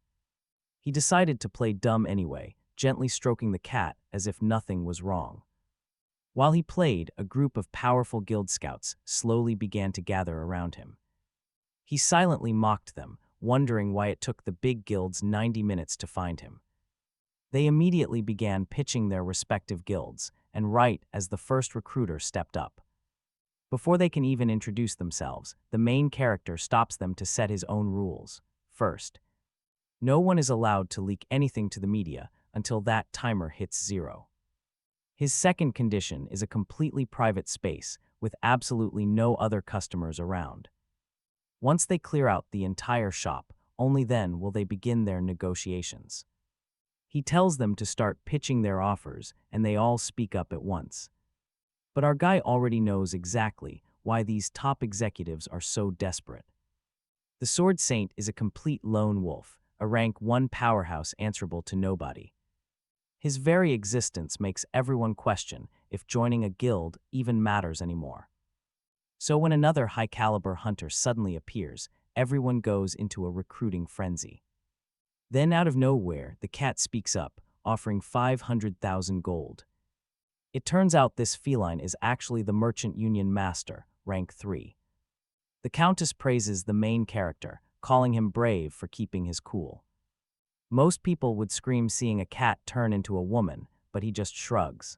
He decided to play dumb anyway, gently stroking the cat as if nothing was wrong. While he played, a group of powerful guild scouts slowly began to gather around him. He silently mocked them, wondering why it took the big guilds 90 minutes to find him. They immediately began pitching their respective guilds, and right as the first recruiter stepped up. Before they can even introduce themselves, the main character stops them to set his own rules. First, no one is allowed to leak anything to the media until that timer hits 0. His second condition is a completely private space with absolutely no other customers around. Once they clear out the entire shop, only then will they begin their negotiations. He tells them to start pitching their offers, and they all speak up at once. But our guy already knows exactly why these top executives are so desperate. The Sword Saint is a complete lone wolf, a rank 1 powerhouse answerable to nobody. His very existence makes everyone question if joining a guild even matters anymore. So when another high-caliber hunter suddenly appears, everyone goes into a recruiting frenzy. Then out of nowhere, the cat speaks up, offering 500,000 gold. It turns out this feline is actually the Merchant Union Master, rank 3. The Countess praises the main character, calling him brave for keeping his cool. Most people would scream seeing a cat turn into a woman, but he just shrugs.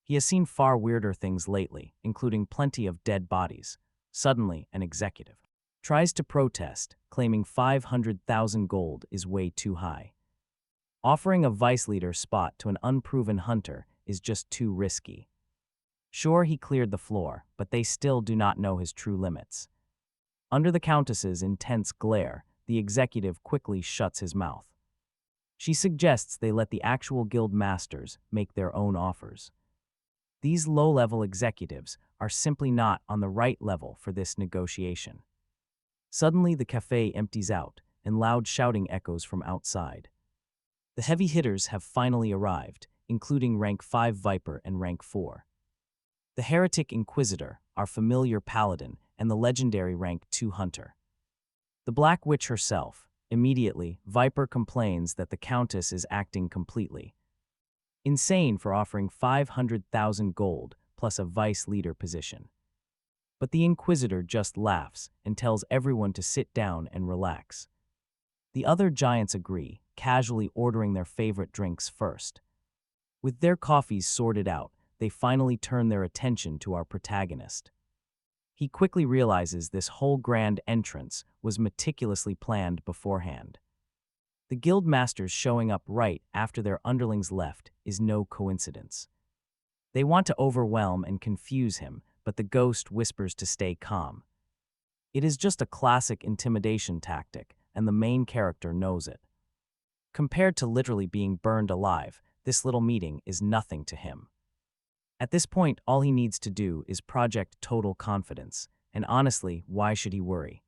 He has seen far weirder things lately, including plenty of dead bodies. Suddenly, an executive tries to protest, claiming 500,000 gold is way too high. Offering a vice leader spot to an unproven hunter is just too risky. Sure, he cleared the floor, but they still do not know his true limits. Under the Countess's intense glare, the executive quickly shuts his mouth. She suggests they let the actual guild masters make their own offers. These low-level executives are simply not on the right level for this negotiation. Suddenly, the cafe empties out, and loud shouting echoes from outside. The heavy hitters have finally arrived, including rank 5 Viper and rank 4. The Heretic Inquisitor, our familiar paladin, and the legendary rank 2 Hunter. The Black Witch herself. Immediately, Viper complains that the Countess is acting completely insane for offering 500,000 gold plus a vice leader position. But the Inquisitor just laughs and tells everyone to sit down and relax. The other giants agree, casually ordering their favorite drinks first. With their coffees sorted out, they finally turn their attention to our protagonist. He quickly realizes this whole grand entrance was meticulously planned beforehand. The guild masters showing up right after their underlings left is no coincidence. They want to overwhelm and confuse him, but the ghost whispers to stay calm. It is just a classic intimidation tactic, and the main character knows it. Compared to literally being burned alive, this little meeting is nothing to him. At this point, all he needs to do is project total confidence, and honestly, why should he worry?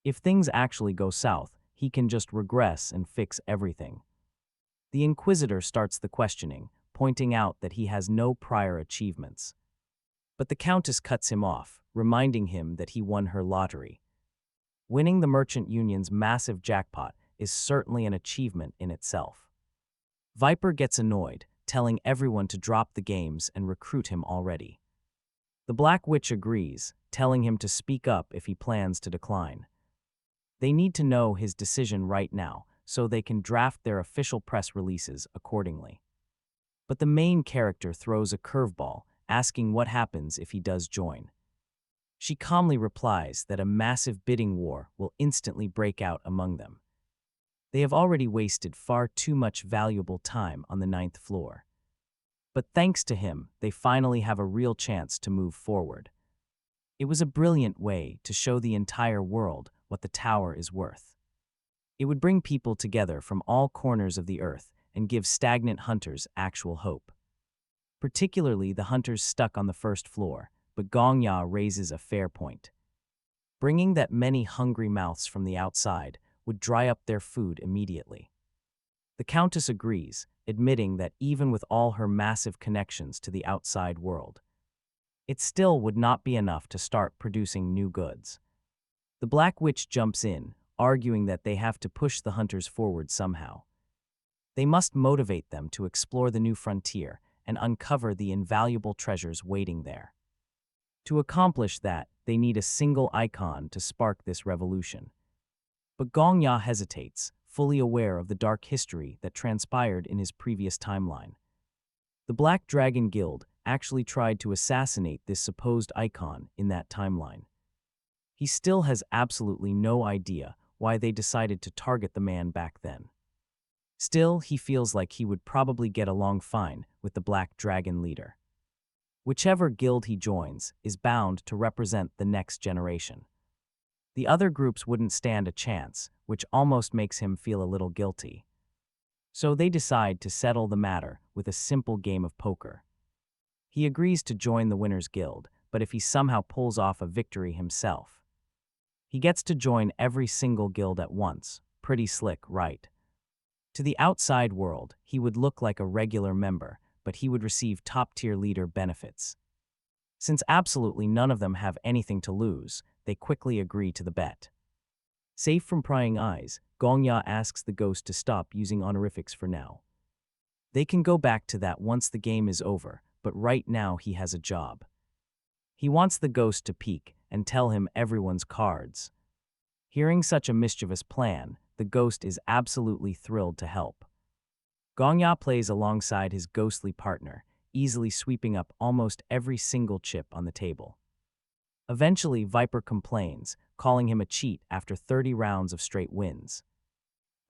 If things actually go south, he can just regress and fix everything. The Inquisitor starts the questioning, pointing out that he has no prior achievements. But the Countess cuts him off, reminding him that he won her lottery. Winning the Merchant Union's massive jackpot is certainly an achievement in itself. Viper gets annoyed, telling everyone to drop the games and recruit him already. The Black Witch agrees, telling him to speak up if he plans to decline. They need to know his decision right now, so they can draft their official press releases accordingly. But the main character throws a curveball, asking what happens if he does join. She calmly replies that a massive bidding war will instantly break out among them. They have already wasted far too much valuable time on the 9th floor. But thanks to him, they finally have a real chance to move forward. It was a brilliant way to show the entire world what the tower is worth. It would bring people together from all corners of the earth and give stagnant hunters actual hope. Particularly the hunters stuck on the 1st floor, but Gongja raises a fair point. Bringing that many hungry mouths from the outside would dry up their food immediately. The Countess agrees, admitting that even with all her massive connections to the outside world, it still would not be enough to start producing new goods. The Black Witch jumps in, arguing that they have to push the hunters forward somehow. They must motivate them to explore the new frontier and uncover the invaluable treasures waiting there. To accomplish that, they need a single icon to spark this revolution. But Gongja hesitates, fully aware of the dark history that transpired in his previous timeline. The Black Dragon Guild actually tried to assassinate this supposed icon in that timeline. He still has absolutely no idea why they decided to target the man back then. Still, he feels like he would probably get along fine with the Black Dragon leader. Whichever guild he joins is bound to represent the next generation. The other groups wouldn't stand a chance, which almost makes him feel a little guilty. So they decide to settle the matter with a simple game of poker. He agrees to join the Winners Guild, but if he somehow pulls off a victory himself, he gets to join every single guild at once. Pretty slick, right? To the outside world, he would look like a regular member, but he would receive top-tier leader benefits. Since absolutely none of them have anything to lose, they quickly agree to the bet. Safe from prying eyes, Gongja asks the ghost to stop using honorifics for now. They can go back to that once the game is over, but right now he has a job. He wants the ghost to peek and tell him everyone's cards. Hearing such a mischievous plan, the ghost is absolutely thrilled to help. Gongja plays alongside his ghostly partner, easily sweeping up almost every single chip on the table. Eventually, Viper complains, calling him a cheat after 30 rounds of straight wins.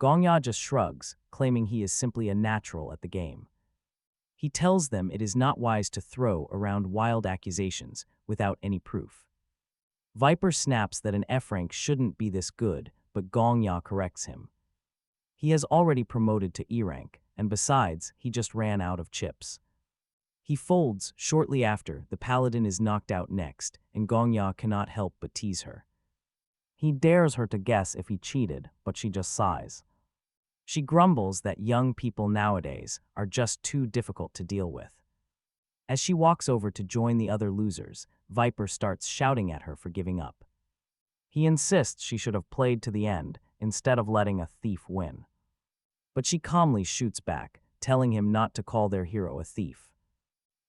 Gongja just shrugs, claiming he is simply a natural at the game. He tells them it is not wise to throw around wild accusations without any proof. Viper snaps that an F rank shouldn't be this good, but Gongja corrects him. He has already promoted to E rank, and besides, he just ran out of chips. He folds shortly after the paladin is knocked out next, and Gongja cannot help but tease her. He dares her to guess if he cheated, but she just sighs. She grumbles that young people nowadays are just too difficult to deal with. As she walks over to join the other losers, Viper starts shouting at her for giving up. He insists she should have played to the end instead of letting a thief win. But she calmly shoots back, telling him not to call their hero a thief.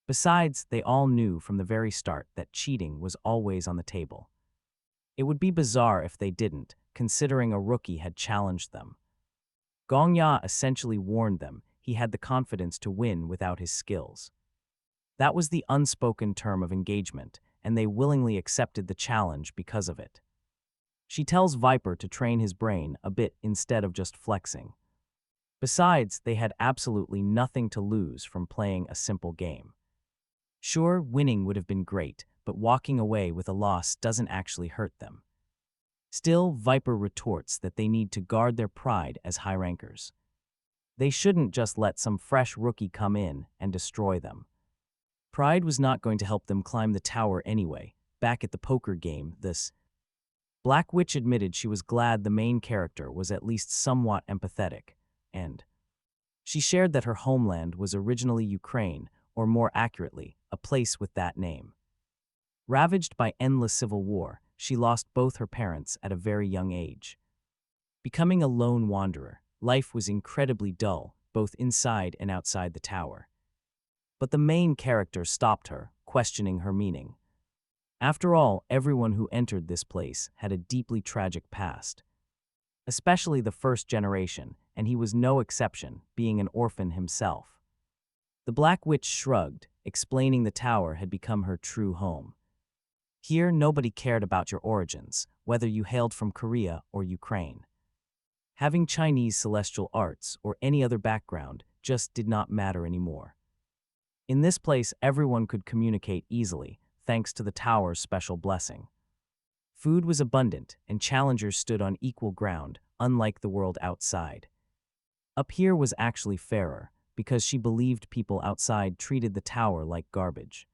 Besides, they all knew from the very start that cheating was always on the table. It would be bizarre if they didn't, considering a rookie had challenged them. Gongja essentially warned them he had the confidence to win without his skills. That was the unspoken term of engagement, and they willingly accepted the challenge because of it. She tells Viper to train his brain a bit instead of just flexing. Besides, they had absolutely nothing to lose from playing a simple game. Sure, winning would have been great, but walking away with a loss doesn't actually hurt them. Still, Viper retorts that they need to guard their pride as high rankers. They shouldn't just let some fresh rookie come in and destroy them. Pride was not going to help them climb the tower anyway. Back at the poker game, this Black Witch admitted she was glad the main character was at least somewhat empathetic, and she shared that her homeland was originally Ukraine, or more accurately, a place with that name. Ravaged by endless civil war, she lost both her parents at a very young age. Becoming a lone wanderer, life was incredibly dull, both inside and outside the tower. But the main character stopped her, questioning her meaning. After all, everyone who entered this place had a deeply tragic past. Especially the first generation, and he was no exception, being an orphan himself. The Black Witch shrugged, explaining the tower had become her true home. Here, nobody cared about your origins, whether you hailed from Korea or Ukraine. Having Chinese celestial arts or any other background just did not matter anymore. In this place, everyone could communicate easily, thanks to the tower's special blessing. Food was abundant, and challengers stood on equal ground, unlike the world outside. Up here was actually fairer, because she believed people outside treated the tower like garbage.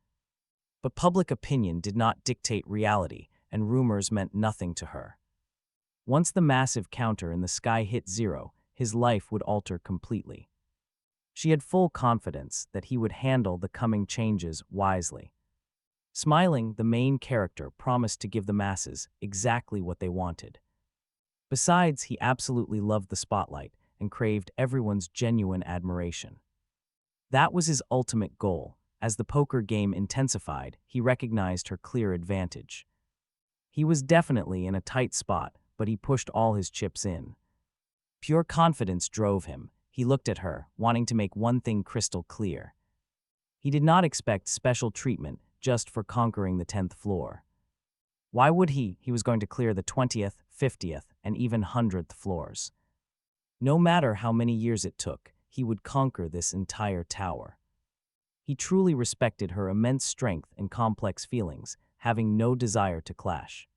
But public opinion did not dictate reality, and rumors meant nothing to her. Once the massive counter in the sky hit 0, his life would alter completely. She had full confidence that he would handle the coming changes wisely. Smiling, the main character promised to give the masses exactly what they wanted. Besides, he absolutely loved the spotlight and craved everyone's genuine admiration. That was his ultimate goal. As the poker game intensified, he recognized her clear advantage. He was definitely in a tight spot, but he pushed all his chips in. Pure confidence drove him. He looked at her, wanting to make one thing crystal clear. He did not expect special treatment just for conquering the 10th floor. Why would he? He was going to clear the 20th, 50th, and even 100th floors. No matter how many years it took, he would conquer this entire tower. He truly respected her immense strength and complex feelings, having no desire to clash.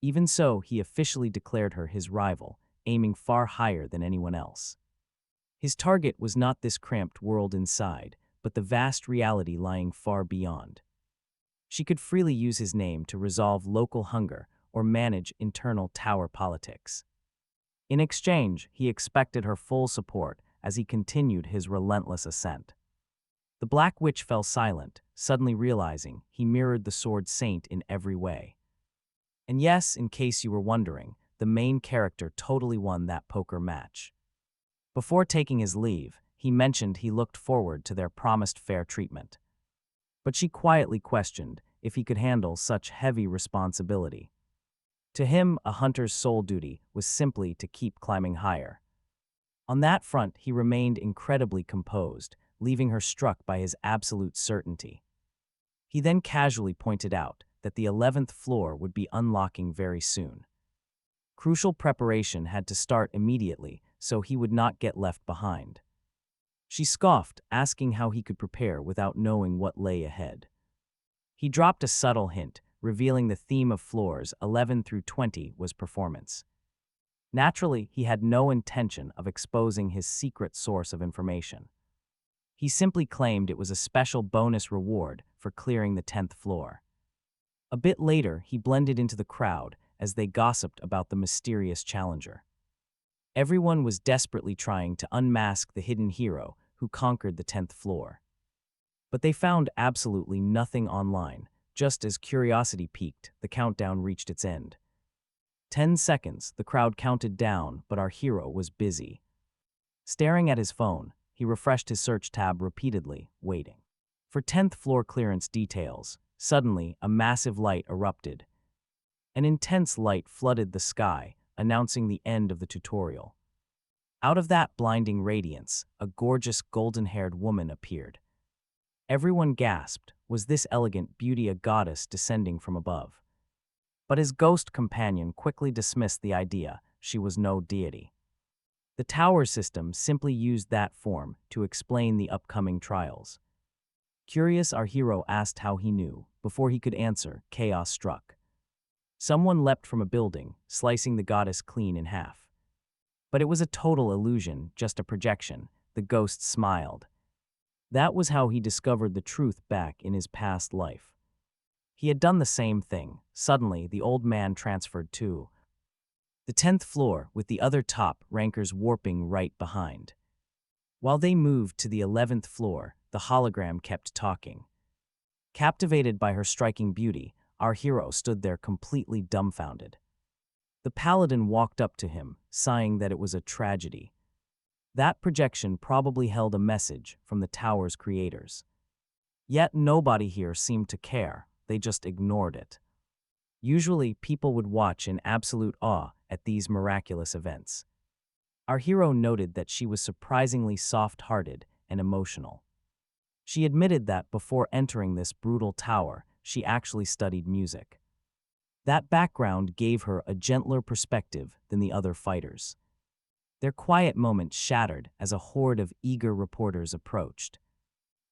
Even so, he officially declared her his rival, aiming far higher than anyone else. His target was not this cramped world inside, but the vast reality lying far beyond. She could freely use his name to resolve local hunger or manage internal tower politics. In exchange, he expected her full support as he continued his relentless ascent. The Black Witch fell silent, suddenly realizing he mirrored the Sword Saint in every way. And yes, in case you were wondering, the main character totally won that poker match. Before taking his leave, he mentioned he looked forward to their promised fair treatment. But she quietly questioned if he could handle such heavy responsibility. To him, a hunter's sole duty was simply to keep climbing higher. On that front, he remained incredibly composed, leaving her struck by his absolute certainty. He then casually pointed out that the 11th floor would be unlocking very soon. Crucial preparation had to start immediately, so he would not get left behind. She scoffed, asking how he could prepare without knowing what lay ahead. He dropped a subtle hint, revealing the theme of floors 11 through 20 was performance. Naturally, he had no intention of exposing his secret source of information. He simply claimed it was a special bonus reward for clearing the 10th floor. A bit later, he blended into the crowd as they gossiped about the mysterious challenger. Everyone was desperately trying to unmask the hidden hero who conquered the 10th floor. But they found absolutely nothing online. Just as curiosity peaked, the countdown reached its end. 10 seconds, the crowd counted down, but our hero was busy. Staring at his phone, he refreshed his search tab repeatedly, waiting. For 10th floor clearance details, suddenly a massive light erupted. An intense light flooded the sky, announcing the end of the tutorial. Out of that blinding radiance, a gorgeous golden-haired woman appeared. Everyone gasped. Was this elegant beauty a goddess descending from above? But his ghost companion quickly dismissed the idea. She was no deity. The tower system simply used that form to explain the upcoming trials. Curious, our hero asked how he knew. Before he could answer, chaos struck. Someone leapt from a building, slicing the goddess clean in half. But it was a total illusion, just a projection. The ghost smiled. That was how he discovered the truth back in his past life. He had done the same thing. Suddenly, the old man transferred to the 10th floor, with the other top rankers warping right behind. While they moved to the 11th floor, the hologram kept talking. Captivated by her striking beauty, our hero stood there completely dumbfounded. The paladin walked up to him, sighing that it was a tragedy. That projection probably held a message from the tower's creators. Yet nobody here seemed to care, they just ignored it. Usually, people would watch in absolute awe at these miraculous events. Our hero noted that she was surprisingly soft-hearted and emotional. She admitted that before entering this brutal tower, she actually studied music. That background gave her a gentler perspective than the other fighters. Their quiet moment shattered as a horde of eager reporters approached.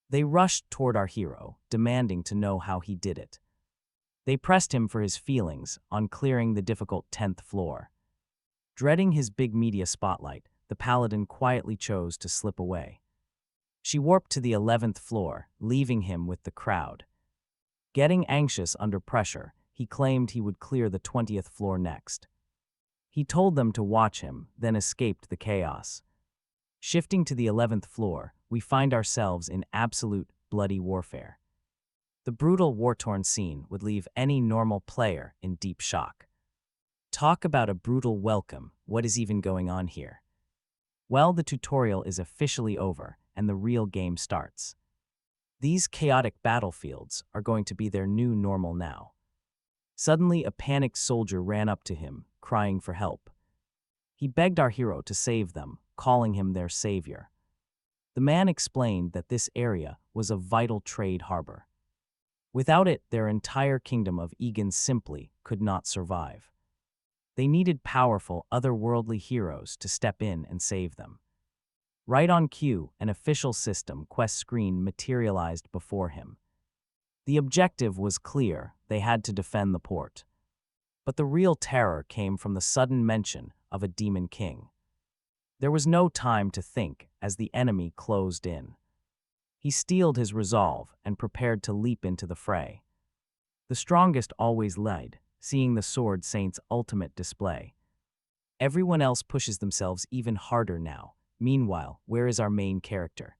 They rushed toward our hero, demanding to know how he did it. They pressed him for his feelings on clearing the difficult 10th floor. Dreading his big media spotlight, the paladin quietly chose to slip away. She warped to the 11th floor, leaving him with the crowd. Getting anxious under pressure, he claimed he would clear the 20th floor next. He told them to watch him, then escaped the chaos. Shifting to the 11th floor, we find ourselves in absolute bloody warfare. The brutal war-torn scene would leave any normal player in deep shock. Talk about a brutal welcome. What is even going on here? Well, the tutorial is officially over, and the real game starts. These chaotic battlefields are going to be their new normal now. Suddenly, a panicked soldier ran up to him, crying for help. He begged our hero to save them, calling him their savior. The man explained that this area was a vital trade harbor. Without it, their entire kingdom of Egan simply could not survive. They needed powerful, otherworldly heroes to step in and save them. Right on cue, an official system quest screen materialized before him. The objective was clear: they had to defend the port. But the real terror came from the sudden mention of a demon king. There was no time to think as the enemy closed in. He steeled his resolve and prepared to leap into the fray. The strongest always led, seeing the sword saint's ultimate display. Everyone else pushes themselves even harder now. Meanwhile, where is our main character?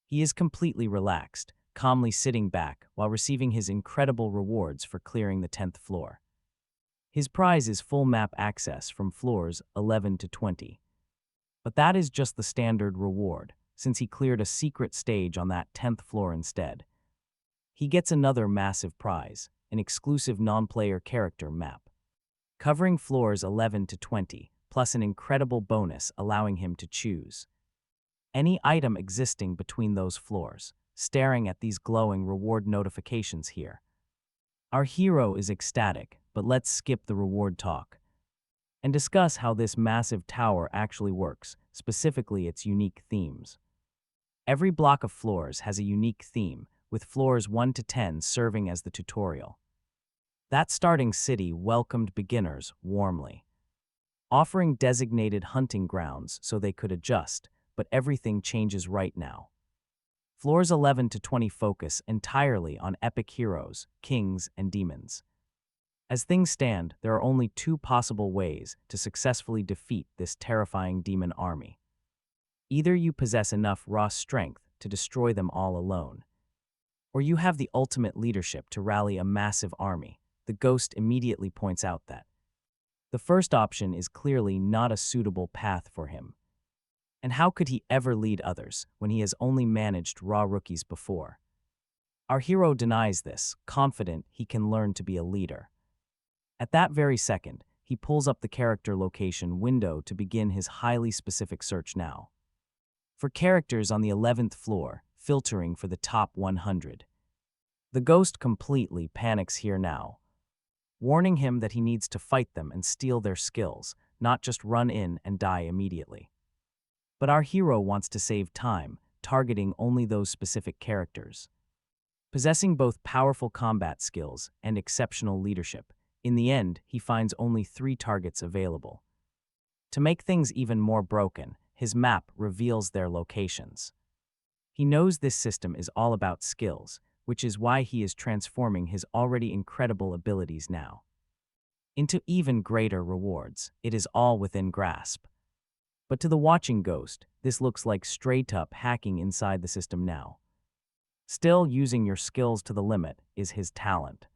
He is completely relaxed, calmly sitting back while receiving his incredible rewards for clearing the 10th floor. His prize is full map access from floors 11 to 20. But that is just the standard reward, since he cleared a secret stage on that 10th floor instead. He gets another massive prize, an exclusive non-player character map, covering floors 11 to 20, plus an incredible bonus allowing him to choose any item existing between those floors. Staring at these glowing reward notifications here, our hero is ecstatic, but let's skip the reward talk and discuss how this massive tower actually works, specifically its unique themes. Every block of floors has a unique theme, with floors 1 to 10 serving as the tutorial. That starting city welcomed beginners warmly, offering designated hunting grounds so they could adjust, but everything changes right now. Floors 11 to 20 focus entirely on epic heroes, kings, and demons. As things stand, there are only two possible ways to successfully defeat this terrifying demon army. Either you possess enough raw strength to destroy them all alone, or you have the ultimate leadership to rally a massive army. The ghost immediately points out that the first option is clearly not a suitable path for him. And how could he ever lead others when he has only managed raw rookies before? Our hero denies this, confident he can learn to be a leader. At that very second, he pulls up the character location window to begin his highly specific search now. For characters on the 11th floor, filtering for the top 100. The ghost completely panics here now, warning him that he needs to fight them and steal their skills, not just run in and die immediately. But our hero wants to save time, targeting only those specific characters. Possessing both powerful combat skills and exceptional leadership, in the end, he finds only 3 targets available. To make things even more broken, his map reveals their locations. He knows this system is all about skills, which is why he is transforming his already incredible abilities now into even greater rewards. It is all within grasp. But to the watching ghost, this looks like straight-up hacking inside the system now. Still, using your skills to the limit is his talent.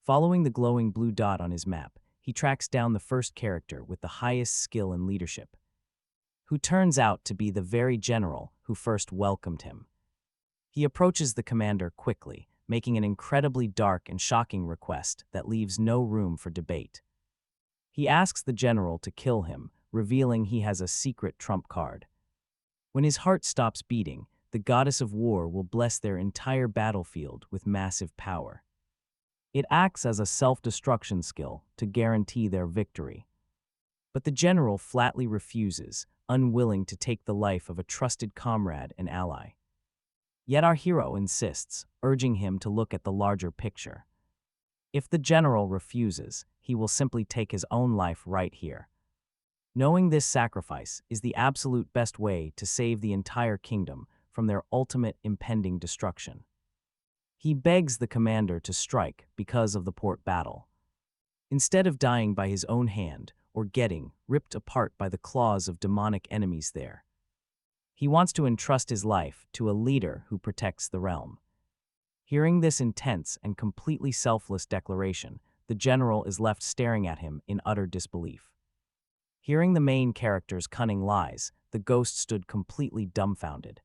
Following the glowing blue dot on his map, he tracks down the first character with the highest skill in leadership, who turns out to be the very general who first welcomed him. He approaches the commander quickly, making an incredibly dark and shocking request that leaves no room for debate. He asks the general to kill him, revealing he has a secret trump card. When his heart stops beating, the goddess of war will bless their entire battlefield with massive power. It acts as a self-destruction skill to guarantee their victory. But the general flatly refuses, unwilling to take the life of a trusted comrade and ally. Yet our hero insists, urging him to look at the larger picture. If the general refuses, he will simply take his own life right here. Knowing this sacrifice is the absolute best way to save the entire kingdom from their ultimate impending destruction. He begs the commander to strike because of the port battle. Instead of dying by his own hand or getting ripped apart by the claws of demonic enemies there, he wants to entrust his life to a leader who protects the realm. Hearing this intense and completely selfless declaration, the general is left staring at him in utter disbelief. Hearing the main character's cunning lies, the ghost stood completely dumbfounded.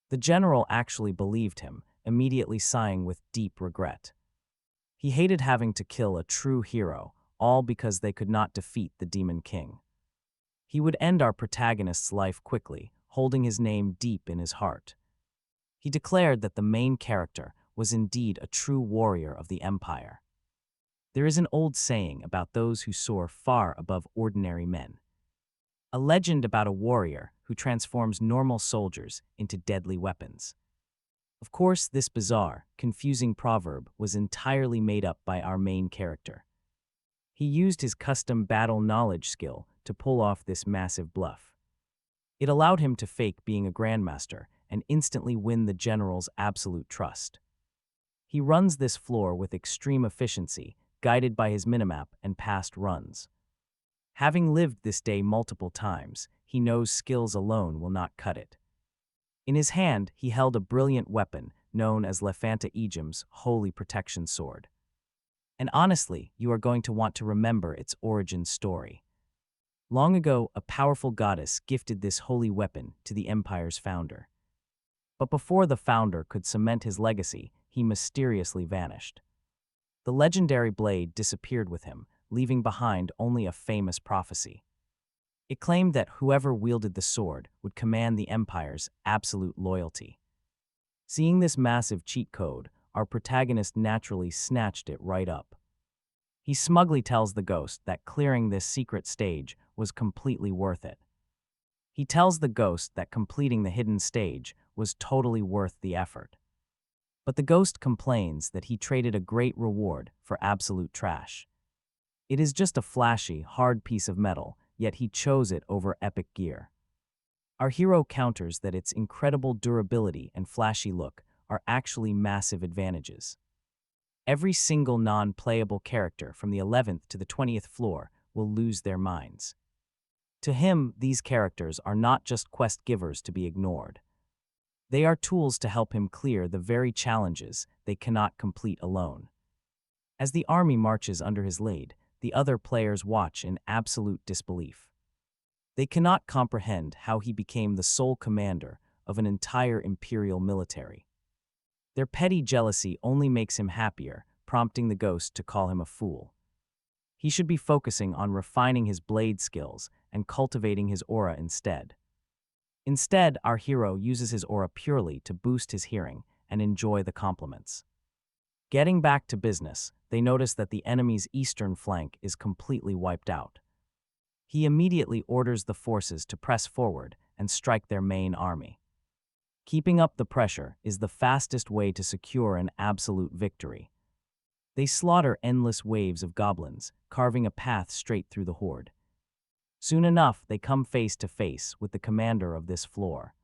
The general actually believed him, immediately sighing with deep regret. He hated having to kill a true hero, all because they could not defeat the Demon King. He would end our protagonist's life quickly, holding his name deep in his heart. He declared that the main character was indeed a true warrior of the Empire. There is an old saying about those who soar far above ordinary men. A legend about a warrior who transforms normal soldiers into deadly weapons. Of course, this bizarre, confusing proverb was entirely made up by our main character. He used his custom battle knowledge skill to pull off this massive bluff. It allowed him to fake being a grandmaster and instantly win the general's absolute trust. He runs this floor with extreme efficiency, guided by his minimap and past runs. Having lived this day multiple times, he knows skills alone will not cut it. In his hand, he held a brilliant weapon known as Lefanta Ejim's Holy Protection Sword. And honestly, you are going to want to remember its origin story. Long ago, a powerful goddess gifted this holy weapon to the Empire's founder. But before the founder could cement his legacy, he mysteriously vanished. The legendary blade disappeared with him, leaving behind only a famous prophecy. It claimed that whoever wielded the sword would command the Empire's absolute loyalty. Seeing this massive cheat code, our protagonist naturally snatched it right up. He smugly tells the ghost that clearing this secret stage was completely worth it. He tells the ghost that completing the hidden stage was totally worth the effort. But the ghost complains that he traded a great reward for absolute trash. It is just a flashy, hard piece of metal, yet he chose it over epic gear. Our hero counters that its incredible durability and flashy look are actually massive advantages. Every single non-playable character from the 11th to the 20th floor will lose their minds. To him, these characters are not just quest givers to be ignored. They are tools to help him clear the very challenges they cannot complete alone. As the army marches under his lead, the other players watch in absolute disbelief. They cannot comprehend how he became the sole commander of an entire imperial military. Their petty jealousy only makes him happier, prompting the ghost to call him a fool. He should be focusing on refining his blade skills and cultivating his aura instead. Instead, our hero uses his aura purely to boost his hearing and enjoy the compliments. Getting back to business, they notice that the enemy's eastern flank is completely wiped out. He immediately orders the forces to press forward and strike their main army. Keeping up the pressure is the fastest way to secure an absolute victory. They slaughter endless waves of goblins, carving a path straight through the horde. Soon enough, they come face to face with the commander of this floor.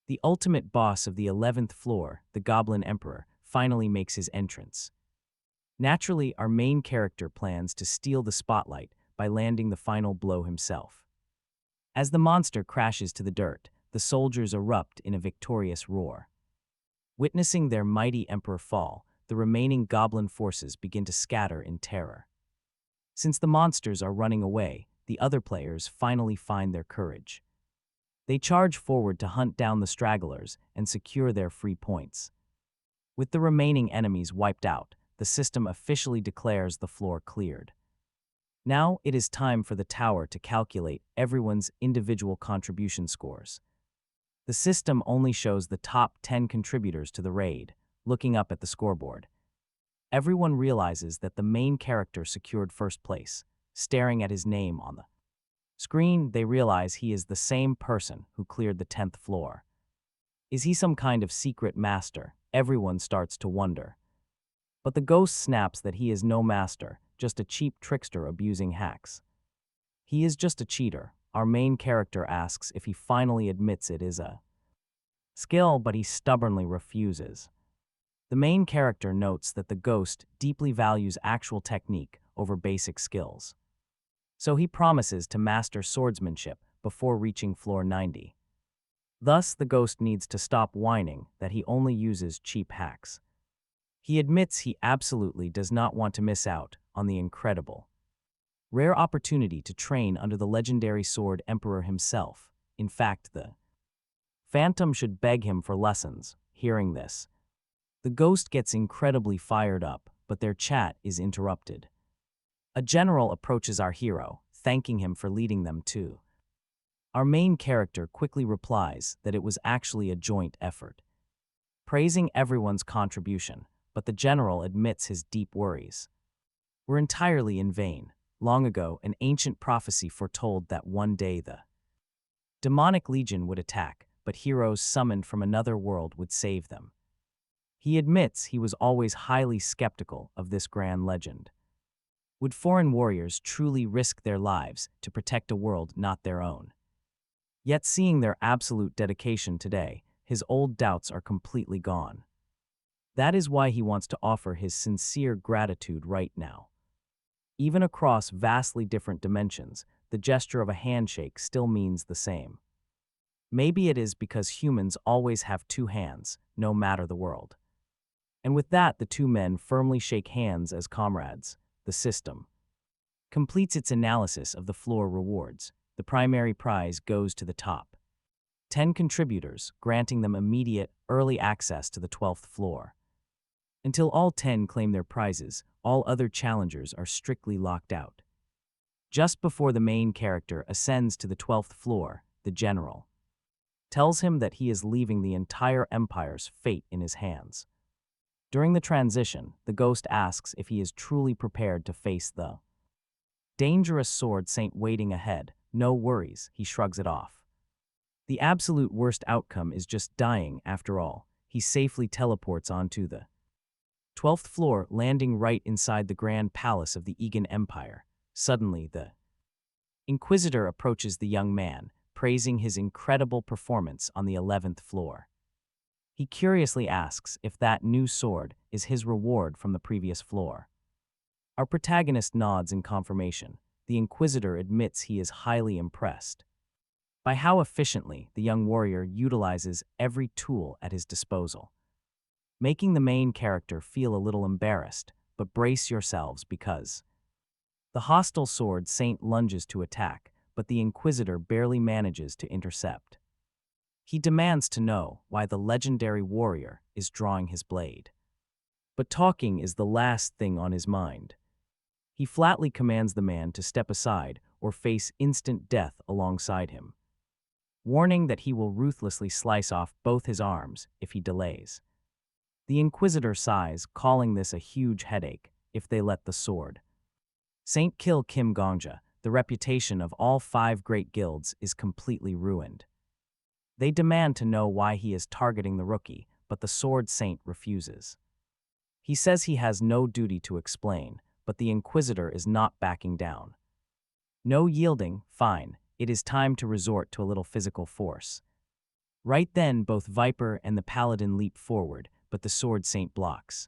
The ultimate boss of the 11th floor, the Goblin Emperor, finally makes his entrance. Naturally, our main character plans to steal the spotlight by landing the final blow himself. As the monster crashes to the dirt, the soldiers erupt in a victorious roar. Witnessing their mighty emperor fall, the remaining goblin forces begin to scatter in terror. Since the monsters are running away, the other players finally find their courage. They charge forward to hunt down the stragglers and secure their free points. With the remaining enemies wiped out, the system officially declares the floor cleared. Now it is time for the tower to calculate everyone's individual contribution scores. The system only shows the top 10 contributors to the raid, looking up at the scoreboard. Everyone realizes that the main character secured first place. Staring at his name on the screen, they realize he is the same person who cleared the 10th floor. Is he some kind of secret master? Everyone starts to wonder. But the ghost snaps that he is no master, just a cheap trickster abusing hacks. He is just a cheater. Our main character asks if he finally admits it is a skill, but he stubbornly refuses. The main character notes that the ghost deeply values actual technique over basic skills. So he promises to master swordsmanship before reaching floor 90. Thus, the ghost needs to stop whining that he only uses cheap hacks. He admits he absolutely does not want to miss out on the incredible, rare opportunity to train under the legendary sword emperor himself. In fact, the phantom should beg him for lessons. Hearing this, the ghost gets incredibly fired up, but their chat is interrupted. A general approaches our hero, thanking him for leading them to. Our main character quickly replies that it was actually a joint effort, praising everyone's contribution, but the general admits his deep worries were entirely in vain. Long ago, an ancient prophecy foretold that one day the demonic legion would attack, but heroes summoned from another world would save them. He admits he was always highly skeptical of this grand legend. Would foreign warriors truly risk their lives to protect a world not their own? Yet seeing their absolute dedication today, his old doubts are completely gone. That is why he wants to offer his sincere gratitude right now. Even across vastly different dimensions, the gesture of a handshake still means the same. Maybe it is because humans always have two hands, no matter the world. And with that, the two men firmly shake hands as comrades. The system completes its analysis of the floor rewards. The primary prize goes to the top 10 contributors, granting them immediate, early access to the 12th floor. Until all 10 claim their prizes, all other challengers are strictly locked out. Just before the main character ascends to the 12th floor, the general tells him that he is leaving the entire empire's fate in his hands. During the transition, the ghost asks if he is truly prepared to face the dangerous sword saint waiting ahead. No worries, he shrugs it off. The absolute worst outcome is just dying after all. He safely teleports onto the 12th floor, landing right inside the grand palace of the Egan Empire. Suddenly, the Inquisitor approaches the young man, praising his incredible performance on the 11th floor. He curiously asks if that new sword is his reward from the previous floor. Our protagonist nods in confirmation. The Inquisitor admits he is highly impressed by how efficiently the young warrior utilizes every tool at his disposal, making the main character feel a little embarrassed, but brace yourselves because the hostile sword saint lunges to attack, but the Inquisitor barely manages to intercept. He demands to know why the legendary warrior is drawing his blade. But talking is the last thing on his mind. He flatly commands the man to step aside or face instant death alongside him, warning that he will ruthlessly slice off both his arms if he delays. The Inquisitor sighs, calling this a huge headache if they let the sword. Saint kill Kim Gongja. The reputation of all 5 great guilds is completely ruined. They demand to know why he is targeting the rookie, but the Sword Saint refuses. He says he has no duty to explain, but the Inquisitor is not backing down. No yielding, fine, it is time to resort to a little physical force. Right then, both Viper and the Paladin leap forward, but the Sword Saint blocks.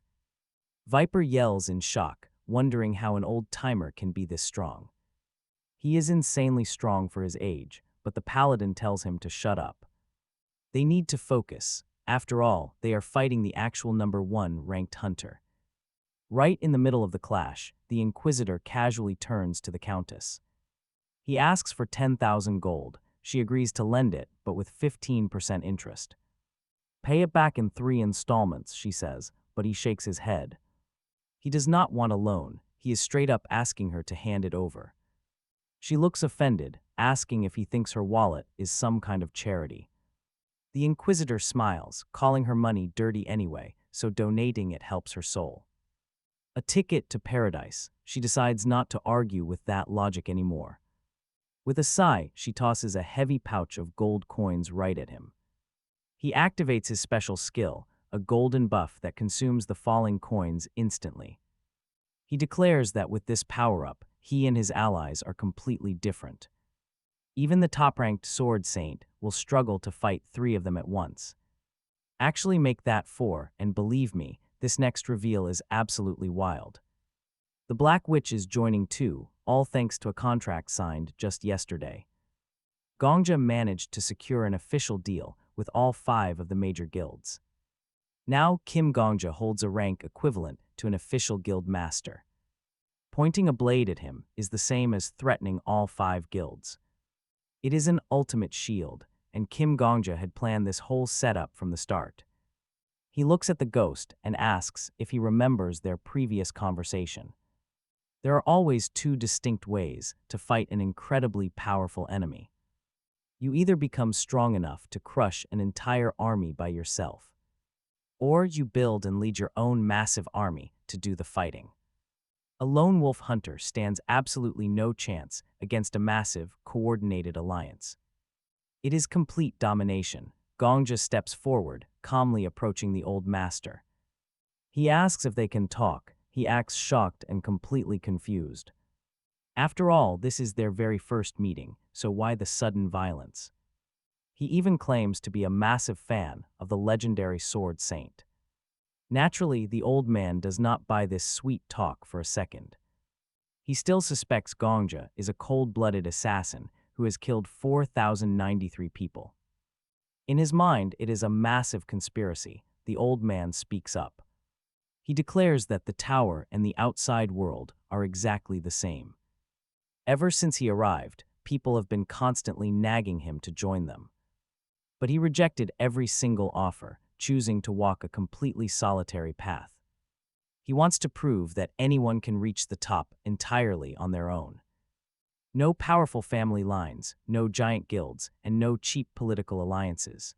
Viper yells in shock, wondering how an old-timer can be this strong. He is insanely strong for his age, but the Paladin tells him to shut up. They need to focus. After all, they are fighting the actual #1 ranked hunter. Right in the middle of the clash, the Inquisitor casually turns to the Countess. He asks for 10,000 gold. She agrees to lend it, but with 15% interest. Pay it back in 3 installments, she says, but he shakes his head. He does not want a loan. He is straight up asking her to hand it over. She looks offended, asking if he thinks her wallet is some kind of charity. The Inquisitor smiles, calling her money dirty anyway, so donating it helps her soul. A ticket to paradise. She decides not to argue with that logic anymore. With a sigh, she tosses a heavy pouch of gold coins right at him. He activates his special skill, a golden buff that consumes the falling coins instantly. He declares that with this power-up, he and his allies are completely different. Even the top-ranked Sword Saint will struggle to fight 3 of them at once. Actually make that 4, and believe me, this next reveal is absolutely wild. The Black Witch is joining too, all thanks to a contract signed just yesterday. Gongja managed to secure an official deal with all 5 of the major guilds. Now Kim Gongja holds a rank equivalent to an official guild master. Pointing a blade at him is the same as threatening all 5 guilds. It is an ultimate shield, and Kim Gongja had planned this whole setup from the start. He looks at the ghost and asks if he remembers their previous conversation. There are always 2 distinct ways to fight an incredibly powerful enemy. You either become strong enough to crush an entire army by yourself, or you build and lead your own massive army to do the fighting. A lone wolf hunter stands absolutely no chance against a massive, coordinated alliance. It is complete domination. Gongja steps forward, calmly approaching the old master. He asks if they can talk. He acts shocked and completely confused. After all, this is their very first meeting, so why the sudden violence? He even claims to be a massive fan of the legendary Sword Saint. Naturally, the old man does not buy this sweet talk for a second. He still suspects Gongja is a cold-blooded assassin who has killed 4,093 people. In his mind, it is a massive conspiracy. The old man speaks up. He declares that the tower and the outside world are exactly the same. Ever since he arrived, people have been constantly nagging him to join them. But he rejected every single offer, choosing to walk a completely solitary path. He wants to prove that anyone can reach the top entirely on their own. No powerful family lines, no giant guilds, and no cheap political alliances.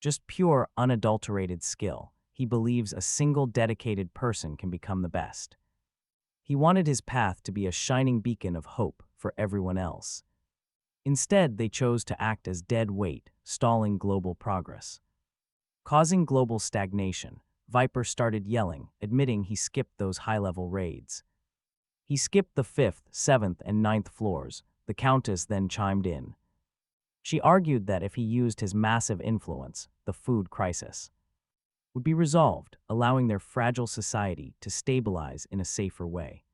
Just pure, unadulterated skill. He believes a single dedicated person can become the best. He wanted his path to be a shining beacon of hope for everyone else. Instead, they chose to act as dead weight, stalling global progress. Causing global stagnation, Viper started yelling, admitting he skipped those high-level raids. He skipped the 5th, 7th, and 9th floors. The Countess then chimed in. She argued that if he used his massive influence, the food crisis would be resolved, allowing their fragile society to stabilize in a safer way.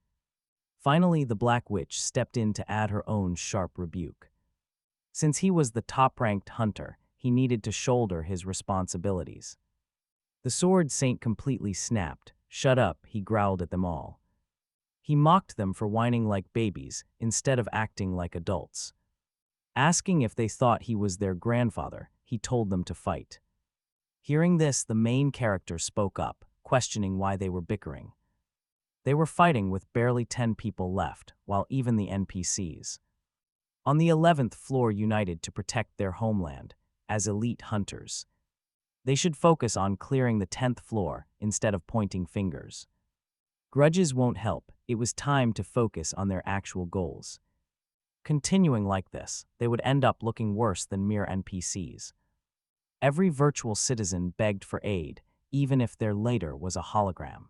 Finally, the Black Witch stepped in to add her own sharp rebuke. Since he was the top-ranked hunter, he needed to shoulder his responsibilities. The Sword Saint completely snapped. "Shut up," he growled at them all. He mocked them for whining like babies instead of acting like adults. Asking if they thought he was their grandfather, he told them to fight. Hearing this, the main character spoke up, questioning why they were bickering. They were fighting with barely 10 people left, while even the NPCs on the 11th floor united to protect their homeland as elite hunters. They should focus on clearing the 10th floor instead of pointing fingers. Grudges won't help. It was time to focus on their actual goals. Continuing like this, they would end up looking worse than mere NPCs. Every virtual citizen begged for aid, even if their leader was a hologram.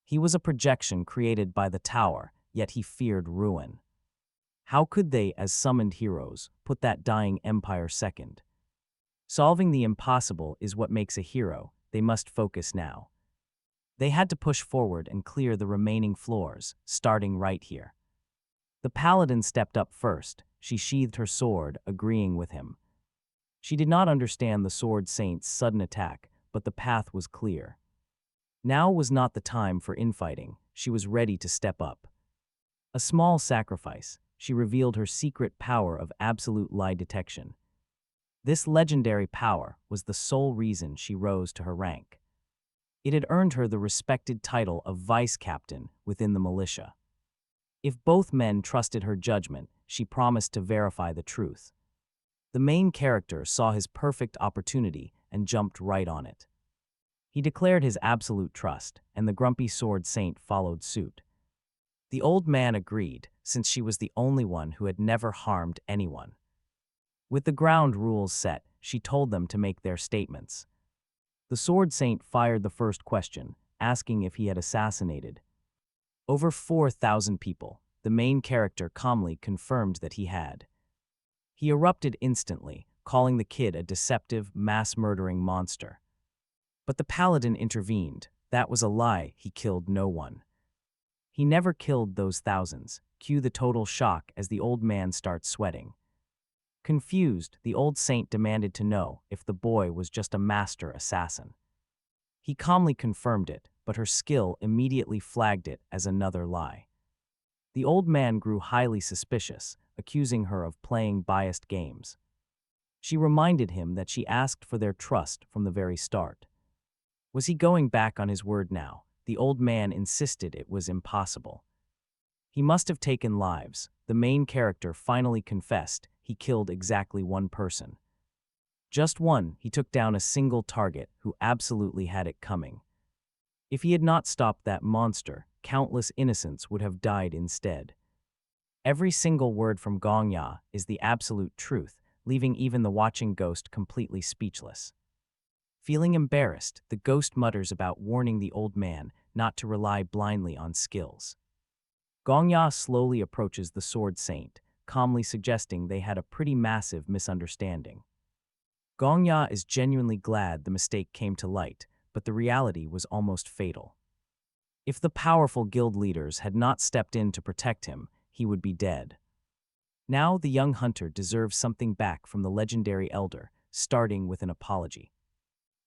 He was a projection created by the tower, yet he feared ruin. How could they, as summoned heroes, put that dying empire second? Solving the impossible is what makes a hero. They must focus now. They had to push forward and clear the remaining floors, starting right here. The paladin stepped up first. She sheathed her sword, agreeing with him. She did not understand the sword saint's sudden attack, but the path was clear. Now was not the time for infighting. She was ready to step up. A small sacrifice. She revealed her secret power of absolute lie detection. This legendary power was the sole reason she rose to her rank. It had earned her the respected title of vice captain within the militia. If both men trusted her judgment, she promised to verify the truth. The main character saw his perfect opportunity and jumped right on it. He declared his absolute trust, and the grumpy sword saint followed suit. The old man agreed, since she was the only one who had never harmed anyone. With the ground rules set, she told them to make their statements. The sword saint fired the first question, asking if he had assassinated over 4,000 people. The main character calmly confirmed that he had. He erupted instantly, calling the kid a deceptive, mass-murdering monster. But the paladin intervened. That was a lie. He killed no one. He never killed those thousands. Cue the total shock as the old man starts sweating. Confused, the old saint demanded to know if the boy was just a master assassin. He calmly confirmed it, but her skill immediately flagged it as another lie. The old man grew highly suspicious, accusing her of playing biased games. She reminded him that she asked for their trust from the very start. Was he going back on his word now? The old man insisted it was impossible. He must have taken lives. The main character finally confessed he killed exactly one person. Just one. He took down a single target who absolutely had it coming. If he had not stopped that monster, countless innocents would have died instead. Every single word from Gongja is the absolute truth, leaving even the watching ghost completely speechless. Feeling embarrassed, the ghost mutters about warning the old man not to rely blindly on skills. Gongja slowly approaches the sword saint, calmly suggesting they had a pretty massive misunderstanding. Gongja is genuinely glad the mistake came to light, but the reality was almost fatal. If the powerful guild leaders had not stepped in to protect him, he would be dead. Now the young hunter deserves something back from the legendary elder, starting with an apology.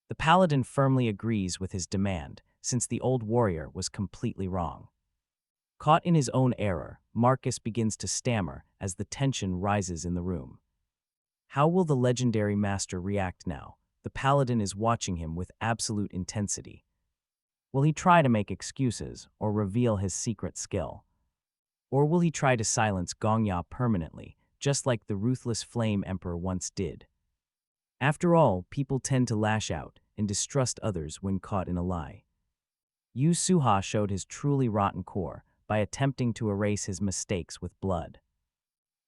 The paladin firmly agrees with his demand, since the old warrior was completely wrong. Caught in his own error, Marcus begins to stammer as the tension rises in the room. How will the legendary master react now? The paladin is watching him with absolute intensity. Will he try to make excuses or reveal his secret skill? Or will he try to silence Gongja permanently, just like the ruthless Flame Emperor once did? After all, people tend to lash out and distrust others when caught in a lie. Yu Suha showed his truly rotten core by attempting to erase his mistakes with blood.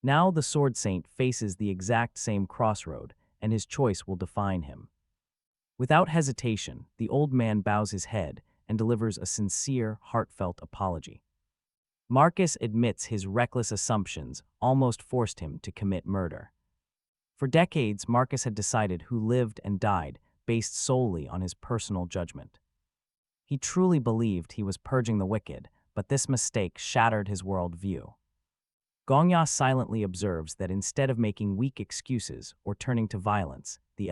Now the Sword Saint faces the exact same crossroad, and his choice will define him. Without hesitation, the old man bows his head and delivers a sincere, heartfelt apology. Marcus admits his reckless assumptions almost forced him to commit murder. For decades, Marcus had decided who lived and died based solely on his personal judgment. He truly believed he was purging the wicked, but this mistake shattered his worldview. Gongja silently observes that instead of making weak excuses or turning to violence, the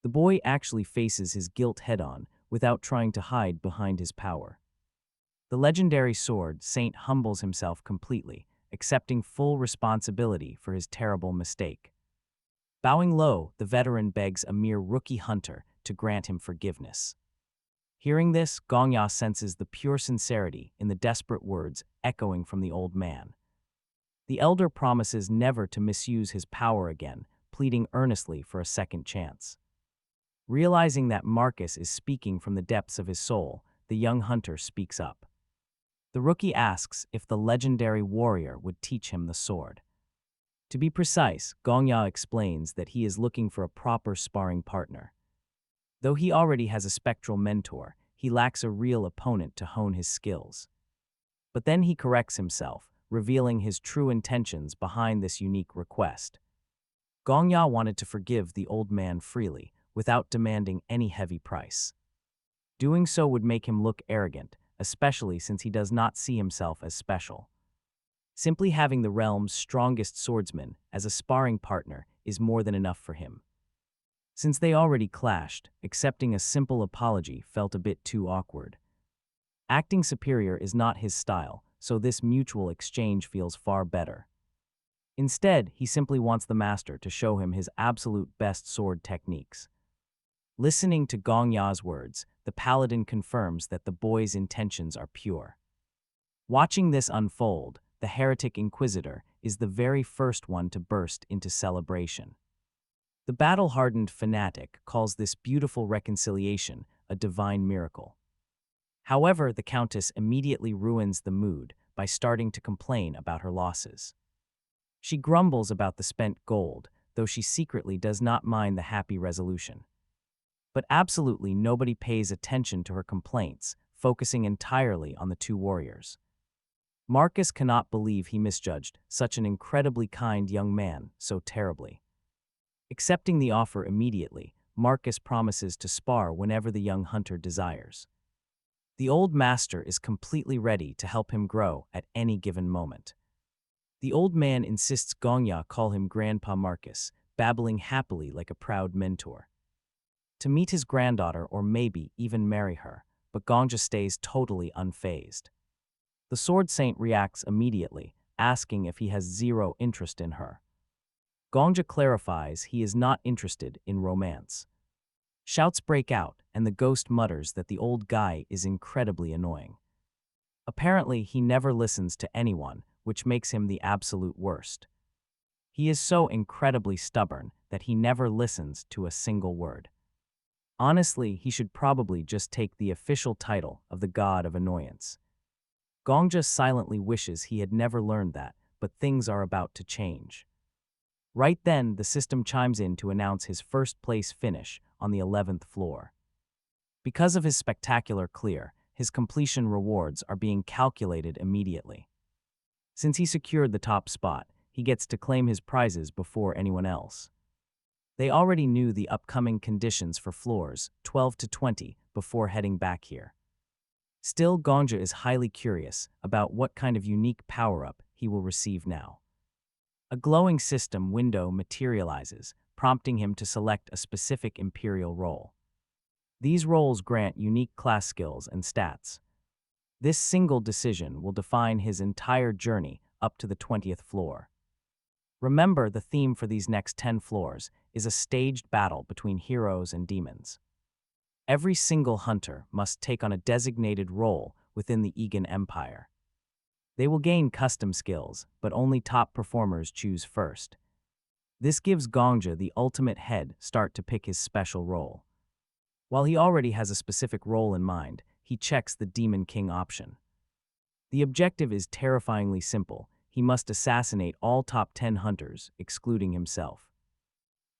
boy actually faces his guilt head-on without trying to hide behind his power. The legendary sword saint humbles himself completely, accepting full responsibility for his terrible mistake. Bowing low, the veteran begs a mere rookie hunter to grant him forgiveness. Hearing this, Gongja senses the pure sincerity in the desperate words echoing from the old man. The elder promises never to misuse his power again, pleading earnestly for a second chance. Realizing that Marcus is speaking from the depths of his soul, the young hunter speaks up. The rookie asks if the legendary warrior would teach him the sword. To be precise, Gongja explains that he is looking for a proper sparring partner. Though he already has a spectral mentor, he lacks a real opponent to hone his skills. But then he corrects himself, revealing his true intentions behind this unique request. Gongja wanted to forgive the old man freely, without demanding any heavy price. Doing so would make him look arrogant, especially since he does not see himself as special. Simply having the realm's strongest swordsman as a sparring partner is more than enough for him. Since they already clashed, accepting a simple apology felt a bit too awkward. Acting superior is not his style, so this mutual exchange feels far better. Instead, he simply wants the master to show him his absolute best sword techniques. Listening to Gongja's words, the paladin confirms that the boy's intentions are pure. Watching this unfold, the heretic inquisitor is the very first one to burst into celebration. The battle-hardened fanatic calls this beautiful reconciliation a divine miracle. However, the countess immediately ruins the mood by starting to complain about her losses. She grumbles about the spent gold, though she secretly does not mind the happy resolution. But absolutely nobody pays attention to her complaints, focusing entirely on the two warriors. Marcus cannot believe he misjudged such an incredibly kind young man so terribly. Accepting the offer immediately, Marcus promises to spar whenever the young hunter desires. The old master is completely ready to help him grow at any given moment. The old man insists Gongja call him Grandpa Marcus, babbling happily like a proud mentor. To meet his granddaughter or maybe even marry her, but Gongja stays totally unfazed. The sword saint reacts immediately, asking if he has zero interest in her. Gongja clarifies he is not interested in romance. Shouts break out, and the ghost mutters that the old guy is incredibly annoying. Apparently, he never listens to anyone, which makes him the absolute worst. He is so incredibly stubborn that he never listens to a single word. Honestly, he should probably just take the official title of the God of Annoyance. Gongja silently wishes he had never learned that, but things are about to change. Right then, the system chimes in to announce his first-place finish on the 11th floor. Because of his spectacular clear, his completion rewards are being calculated immediately. Since he secured the top spot, he gets to claim his prizes before anyone else. They already knew the upcoming conditions for floors 12 to 20 before heading back here. Still, Gongja is highly curious about what kind of unique power-up he will receive now. A glowing system window materializes, prompting him to select a specific imperial role. These roles grant unique class skills and stats. This single decision will define his entire journey up to the 20th floor. Remember, the theme for these next 10 floors is a staged battle between heroes and demons. Every single hunter must take on a designated role within the Egan Empire. They will gain custom skills, but only top performers choose first. This gives Gongja the ultimate head start to pick his special role. While he already has a specific role in mind, he checks the Demon King option. The objective is terrifyingly simple. He must assassinate all top 10 hunters, excluding himself.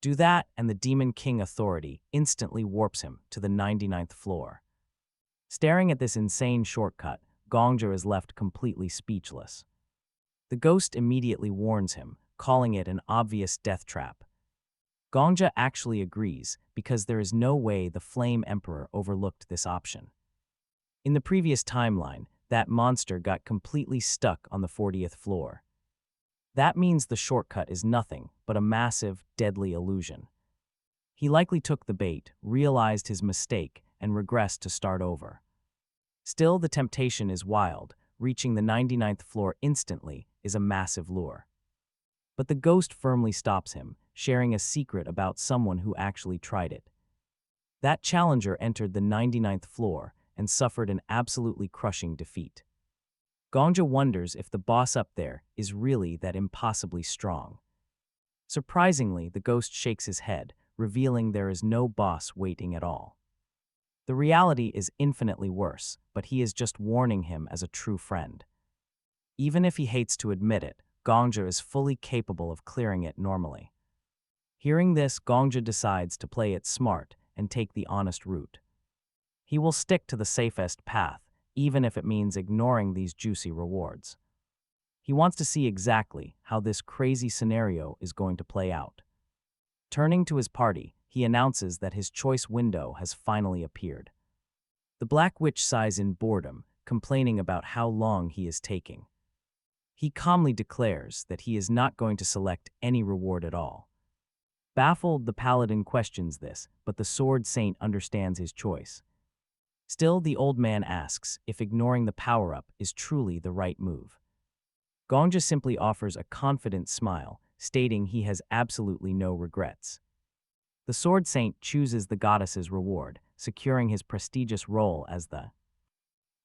Do that, and the Demon King authority instantly warps him to the 99th floor. Staring at this insane shortcut, Gongja is left completely speechless. The ghost immediately warns him, calling it an obvious death trap. Gongja actually agrees because there is no way the Flame Emperor overlooked this option. In the previous timeline, that monster got completely stuck on the 40th floor. That means the shortcut is nothing but a massive, deadly illusion. He likely took the bait, realized his mistake, and regressed to start over. Still, the temptation is wild. Reaching the 99th floor instantly is a massive lure. But the ghost firmly stops him, sharing a secret about someone who actually tried it. That challenger entered the 99th floor and suffered an absolutely crushing defeat. Gongja wonders if the boss up there is really that impossibly strong. Surprisingly, the ghost shakes his head, revealing there is no boss waiting at all. The reality is infinitely worse, but he is just warning him as a true friend. Even if he hates to admit it, Gongja is fully capable of clearing it normally. Hearing this, Gongja decides to play it smart and take the honest route. He will stick to the safest path, even if it means ignoring these juicy rewards. He wants to see exactly how this crazy scenario is going to play out. Turning to his party, he announces that his choice window has finally appeared. The Black Witch sighs in boredom, complaining about how long he is taking. He calmly declares that he is not going to select any reward at all. Baffled, the paladin questions this, but the Sword Saint understands his choice. Still, the old man asks if ignoring the power-up is truly the right move. Gongja simply offers a confident smile, stating he has absolutely no regrets. The Sword Saint chooses the goddess's reward, securing his prestigious role as the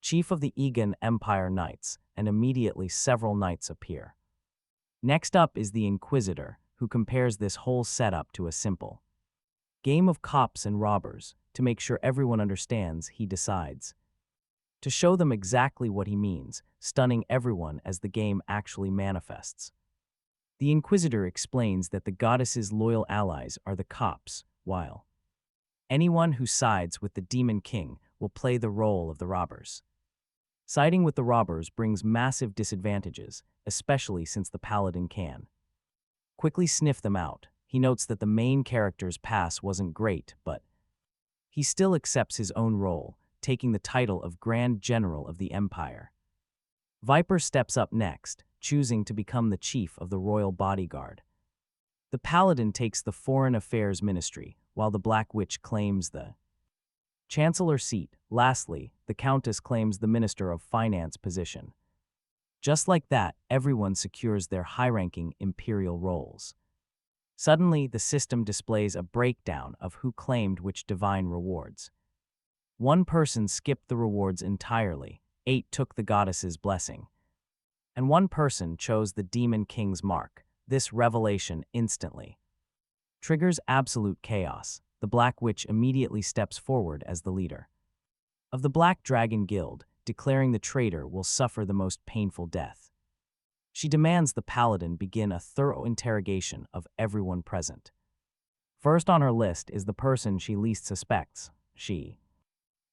chief of the Egan Empire Knights, and immediately several knights appear. Next up is the Inquisitor, who compares this whole setup to a simple game of cops and robbers. To make sure everyone understands, he decides to show them exactly what he means, stunning everyone as the game actually manifests. The Inquisitor explains that the goddess's loyal allies are the cops, while anyone who sides with the Demon King will play the role of the robbers. Siding with the robbers brings massive disadvantages, especially since the paladin can quickly sniff them out. He notes that the main character's past wasn't great, but he still accepts his own role, taking the title of Grand General of the Empire. Viper steps up next, choosing to become the chief of the royal bodyguard. The paladin takes the Foreign Affairs Ministry, while the Black Witch claims the Chancellor seat. Lastly, the Countess claims the Minister of Finance position. Just like that, everyone secures their high-ranking imperial roles. Suddenly, the system displays a breakdown of who claimed which divine rewards. One person skipped the rewards entirely, 8 took the goddess's blessing, and one person chose the Demon King's mark. This revelation instantly triggers absolute chaos. The Black Witch immediately steps forward as the leader of the Black Dragon Guild, declaring the traitor will suffer the most painful death. She demands the paladin begin a thorough interrogation of everyone present. First on her list is the person she least suspects. She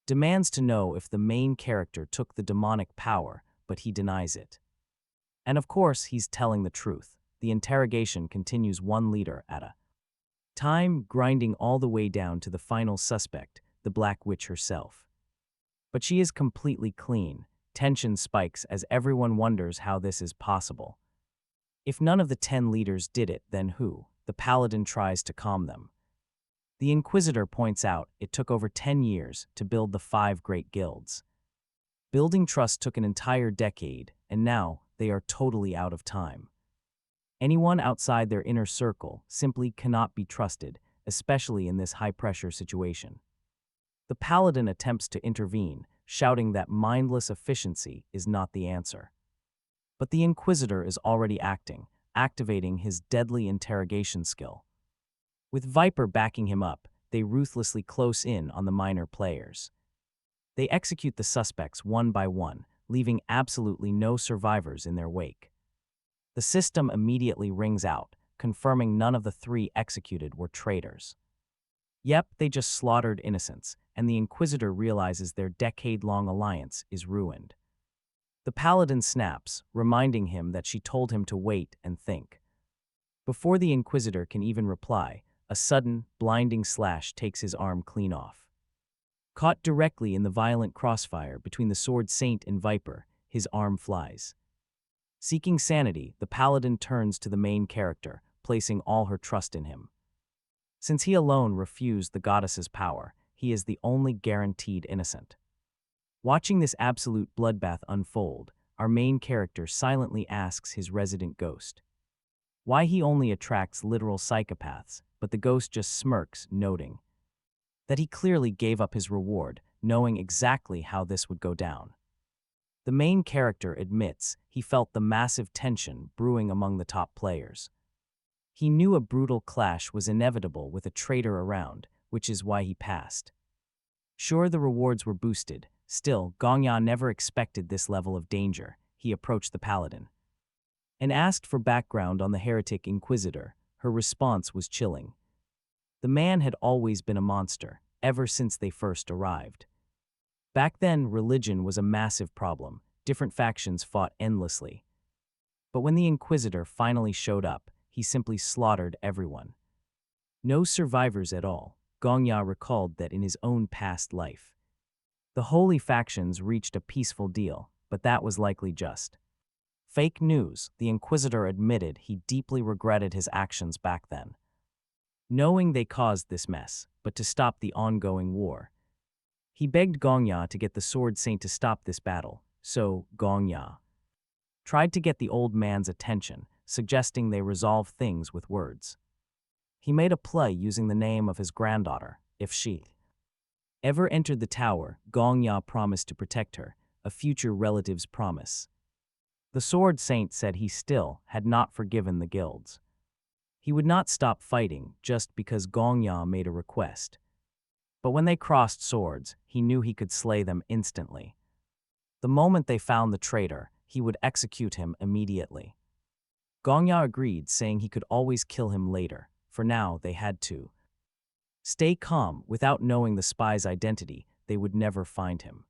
demands to know if the main character took the demonic power, but he denies it. And of course, he's telling the truth. The interrogation continues one leader at a time, grinding all the way down to the final suspect, the Black Witch herself. But she is completely clean. Tension spikes as everyone wonders how this is possible. If none of the 10 leaders did it, then who? The paladin tries to calm them. The Inquisitor points out it took over 10 years to build the 5 great guilds. Building trust took an entire decade, and now they are totally out of time. Anyone outside their inner circle simply cannot be trusted, especially in this high-pressure situation. The paladin attempts to intervene, shouting that mindless efficiency is not the answer. But the Inquisitor is already activating his deadly interrogation skill. With Viper backing him up, they ruthlessly close in on the minor players. They execute the suspects one by one, leaving absolutely no survivors in their wake. The system immediately rings out, confirming none of the 3 executed were traitors. Yep, they just slaughtered innocents, and the Inquisitor realizes their decade-long alliance is ruined. The paladin snaps, reminding him that she told him to wait and think. Before the Inquisitor can even reply, a sudden, blinding slash takes his arm clean off. Caught directly in the violent crossfire between the Sword Saint and Viper, his arm flies. Seeking sanity, the paladin turns to the main character, placing all her trust in him. Since he alone refused the goddess's power, he is the only guaranteed innocent. Watching this absolute bloodbath unfold, our main character silently asks his resident ghost, Why he only attracts literal psychopaths, but the ghost just smirks, noting that he clearly gave up his reward, knowing exactly how this would go down. The main character admits he felt the massive tension brewing among the top players. He knew a brutal clash was inevitable with a traitor around, which is why he passed. Sure, the rewards were boosted. Still, Gongya never expected this level of danger. He approached the paladin and asked for background on the heretic inquisitor. Her response was chilling. The man had always been a monster, ever since they first arrived. Back then, religion was a massive problem. Different factions fought endlessly. But when the inquisitor finally showed up, he simply slaughtered everyone. No survivors at all. Gongya recalled that in his own past life. The holy factions reached a peaceful deal, but that was likely just fake news. The inquisitor admitted he deeply regretted his actions back then, knowing they caused this mess, but to stop the ongoing war. He begged Gongya to get the Sword Saint to stop this battle, so Gongya tried to get the old man's attention, suggesting they resolve things with words. He made a play using the name of his granddaughter. If she ever entered the tower, Gongya promised to protect her, a future relative's promise. The Sword Saint said he still had not forgiven the guilds. He would not stop fighting just because Gongya made a request. But when they crossed swords, he knew he could slay them instantly. The moment they found the traitor, he would execute him immediately. Gongya agreed, saying he could always kill him later. For now, they had to stay calm. Without knowing the spy's identity, they would never find him.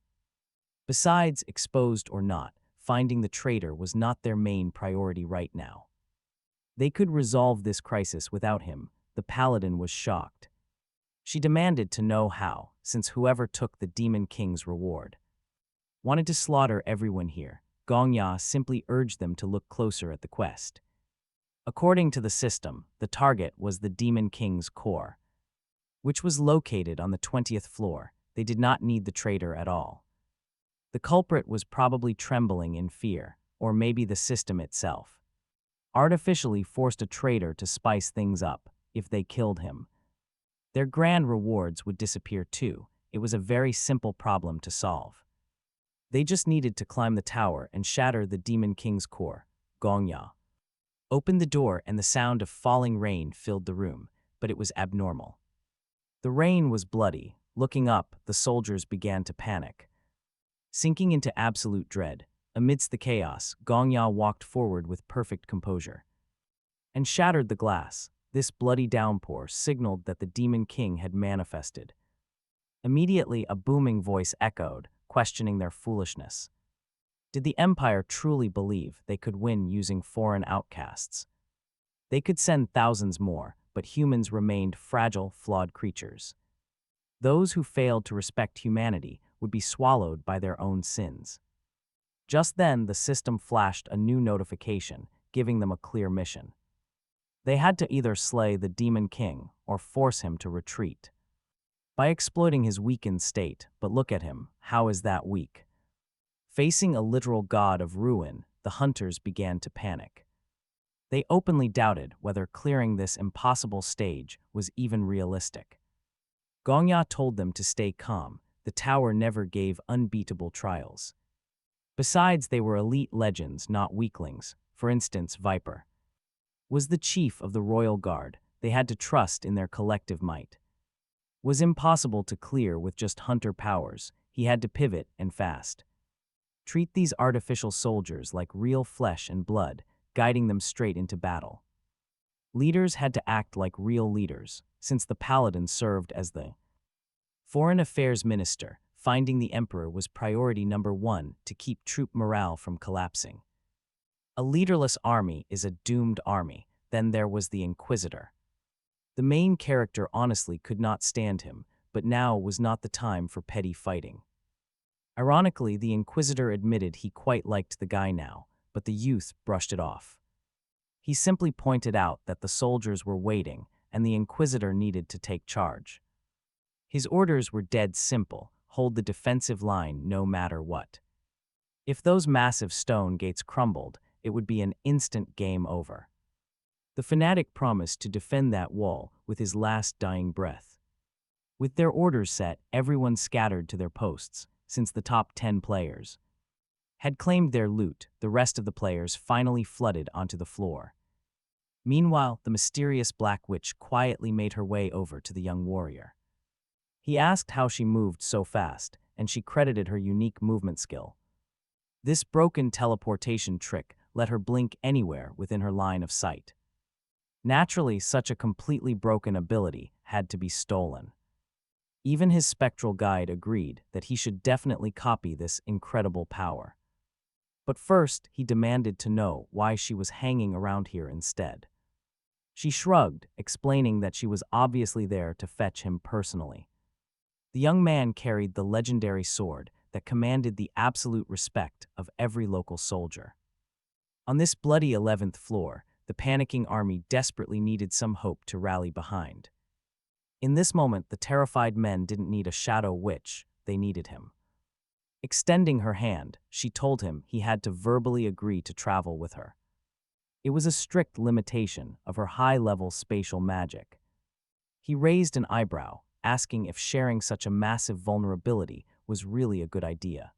Besides, exposed or not, finding the traitor was not their main priority right now. They could resolve this crisis without him. The paladin was shocked. She demanded to know how, since whoever took the Demon King's reward wanted to slaughter everyone here. Gongya simply urged them to look closer at the quest. According to the system, the target was the Demon King's core, which was located on the 20th floor. They did not need the traitor at all. The culprit was probably trembling in fear, or maybe the system itself artificially forced a traitor to spice things up. If they killed him, their grand rewards would disappear too. It was a very simple problem to solve. They just needed to climb the tower and shatter the Demon King's core. Gongya opened the door and the sound of falling rain filled the room, but it was abnormal. The rain was bloody. Looking up, the soldiers began to panic, sinking into absolute dread. Amidst the chaos, Gongya walked forward with perfect composure and shattered the glass. This bloody downpour signaled that the Demon King had manifested. Immediately, a booming voice echoed, questioning their foolishness. Did the Empire truly believe they could win using foreign outcasts? They could send thousands more, but humans remained fragile, flawed creatures. Those who failed to respect humanity would be swallowed by their own sins. Just then, the system flashed a new notification, giving them a clear mission. They had to either slay the Demon King or force him to retreat by exploiting his weakened state. But look at him, how is that weak? Facing a literal god of ruin, the hunters began to panic. They openly doubted whether clearing this impossible stage was even realistic. Gongya told them to stay calm. The tower never gave unbeatable trials. Besides, they were elite legends, not weaklings. For instance, Viper was the chief of the royal guard. They had to trust in their collective might. Was impossible to clear with just hunter powers. He had to pivot and fast. Treat these artificial soldiers like real flesh and blood, guiding them straight into battle. Leaders had to act like real leaders, since the paladin served as the foreign affairs minister. Finding the emperor was priority number one to keep troop morale from collapsing. A leaderless army is a doomed army. Then there was the inquisitor. The main character honestly could not stand him, but now was not the time for petty fighting. Ironically, the inquisitor admitted he quite liked the guy now, but the youth brushed it off. He simply pointed out that the soldiers were waiting, and the inquisitor needed to take charge. His orders were dead simple: hold the defensive line no matter what. If those massive stone gates crumbled, it would be an instant game over. The fanatic promised to defend that wall with his last dying breath. With their orders set, everyone scattered to their posts, since the top 10 players had claimed their loot. The rest of the players finally flooded onto the floor. Meanwhile, the mysterious Black Witch quietly made her way over to the young warrior. He asked how she moved so fast, and she credited her unique movement skill. This broken teleportation trick let her blink anywhere within her line of sight. Naturally, such a completely broken ability had to be stolen. Even his spectral guide agreed that he should definitely copy this incredible power. But first, he demanded to know why she was hanging around here instead. She shrugged, explaining that she was obviously there to fetch him personally. The young man carried the legendary sword that commanded the absolute respect of every local soldier. On this bloody 11th floor, the panicking army desperately needed some hope to rally behind. In this moment, the terrified men didn't need a shadow witch, they needed him. Extending her hand, she told him he had to verbally agree to travel with her. It was a strict limitation of her high-level spatial magic. He raised an eyebrow, asking if sharing such a massive vulnerability was really a good idea.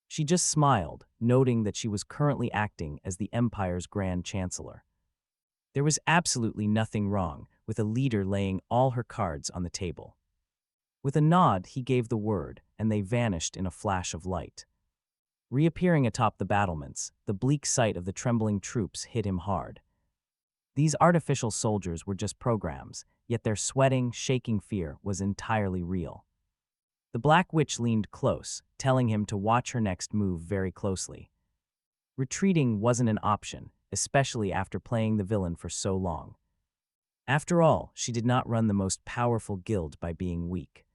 She just smiled, noting that she was currently acting as the Empire's Grand Chancellor. There was absolutely nothing wrong with a leader laying all her cards on the table. With a nod, he gave the word, and they vanished in a flash of light. Reappearing atop the battlements, the bleak sight of the trembling troops hit him hard. These artificial soldiers were just programs, yet their sweating, shaking fear was entirely real. The Black Witch leaned close, telling him to watch her next move very closely. Retreating wasn't an option, especially after playing the villain for so long. After all, she did not run the most powerful guild by being weak.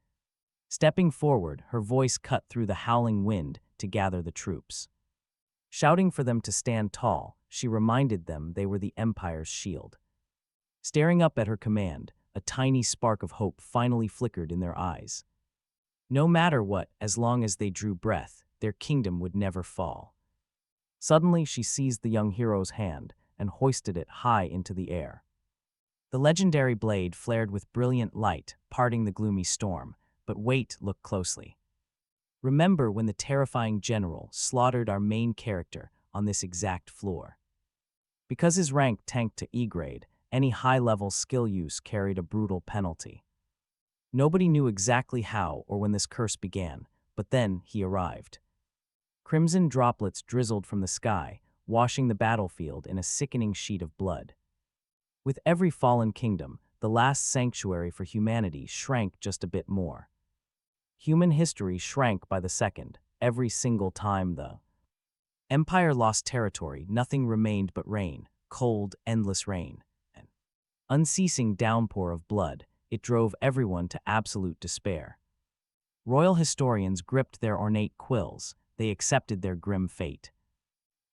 Stepping forward, her voice cut through the howling wind to gather the troops. Shouting for them to stand tall, she reminded them they were the Empire's shield. Staring up at her command, a tiny spark of hope finally flickered in their eyes. No matter what, as long as they drew breath, their kingdom would never fall. Suddenly, she seized the young hero's hand and hoisted it high into the air. The legendary blade flared with brilliant light, parting the gloomy storm, but wait, look closely. Remember when the terrifying general slaughtered our main character on this exact floor. Because his rank tanked to E grade, any high-level skill use carried a brutal penalty. Nobody knew exactly how or when this curse began, but then he arrived. Crimson droplets drizzled from the sky, washing the battlefield in a sickening sheet of blood. With every fallen kingdom, the last sanctuary for humanity shrank just a bit more. Human history shrank by the second, every single time the Empire lost territory. Nothing remained but rain, cold, endless rain. An unceasing downpour of blood. It drove everyone to absolute despair. Royal historians gripped their ornate quills. They accepted their grim fate.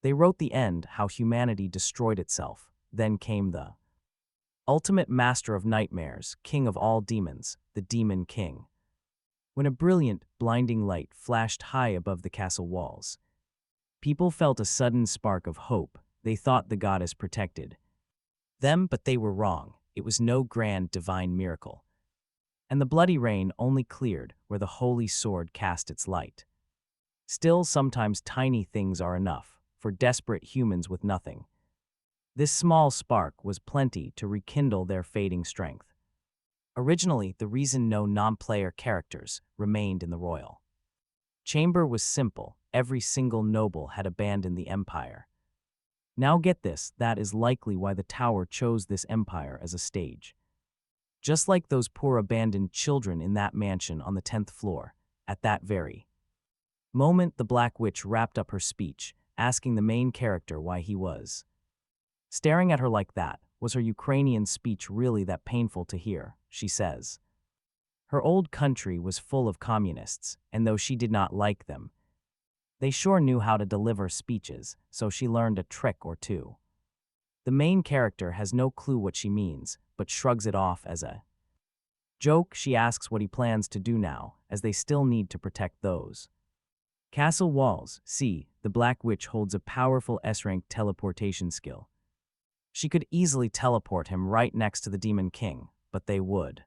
They wrote the end, how humanity destroyed itself. Then came the ultimate master of nightmares, king of all demons, the Demon King. When a brilliant, blinding light flashed high above the castle walls, people felt a sudden spark of hope. They thought the goddess protected them, but they were wrong. It was no grand divine miracle. And the bloody rain only cleared where the holy sword cast its light. Still, sometimes tiny things are enough for desperate humans with nothing. This small spark was plenty to rekindle their fading strength. Originally, the reason no non-player characters remained in the royal chamber was simple. Every single noble had abandoned the Empire. Now get this, that is likely why the tower chose this empire as a stage. Just like those poor abandoned children in that mansion on the 10th floor, at that very moment the Black Witch wrapped up her speech, asking the main character why he was staring at her like that. Was her Ukrainian speech really that painful to hear? She says. Her old country was full of communists, and though she did not like them, they sure knew how to deliver speeches, so she learned a trick or two. The main character has no clue what she means, but shrugs it off as a joke. She asks what he plans to do now, as they still need to protect those castle walls. See, the Black Witch holds a powerful S-rank teleportation skill. She could easily teleport him right next to the Demon King, but they would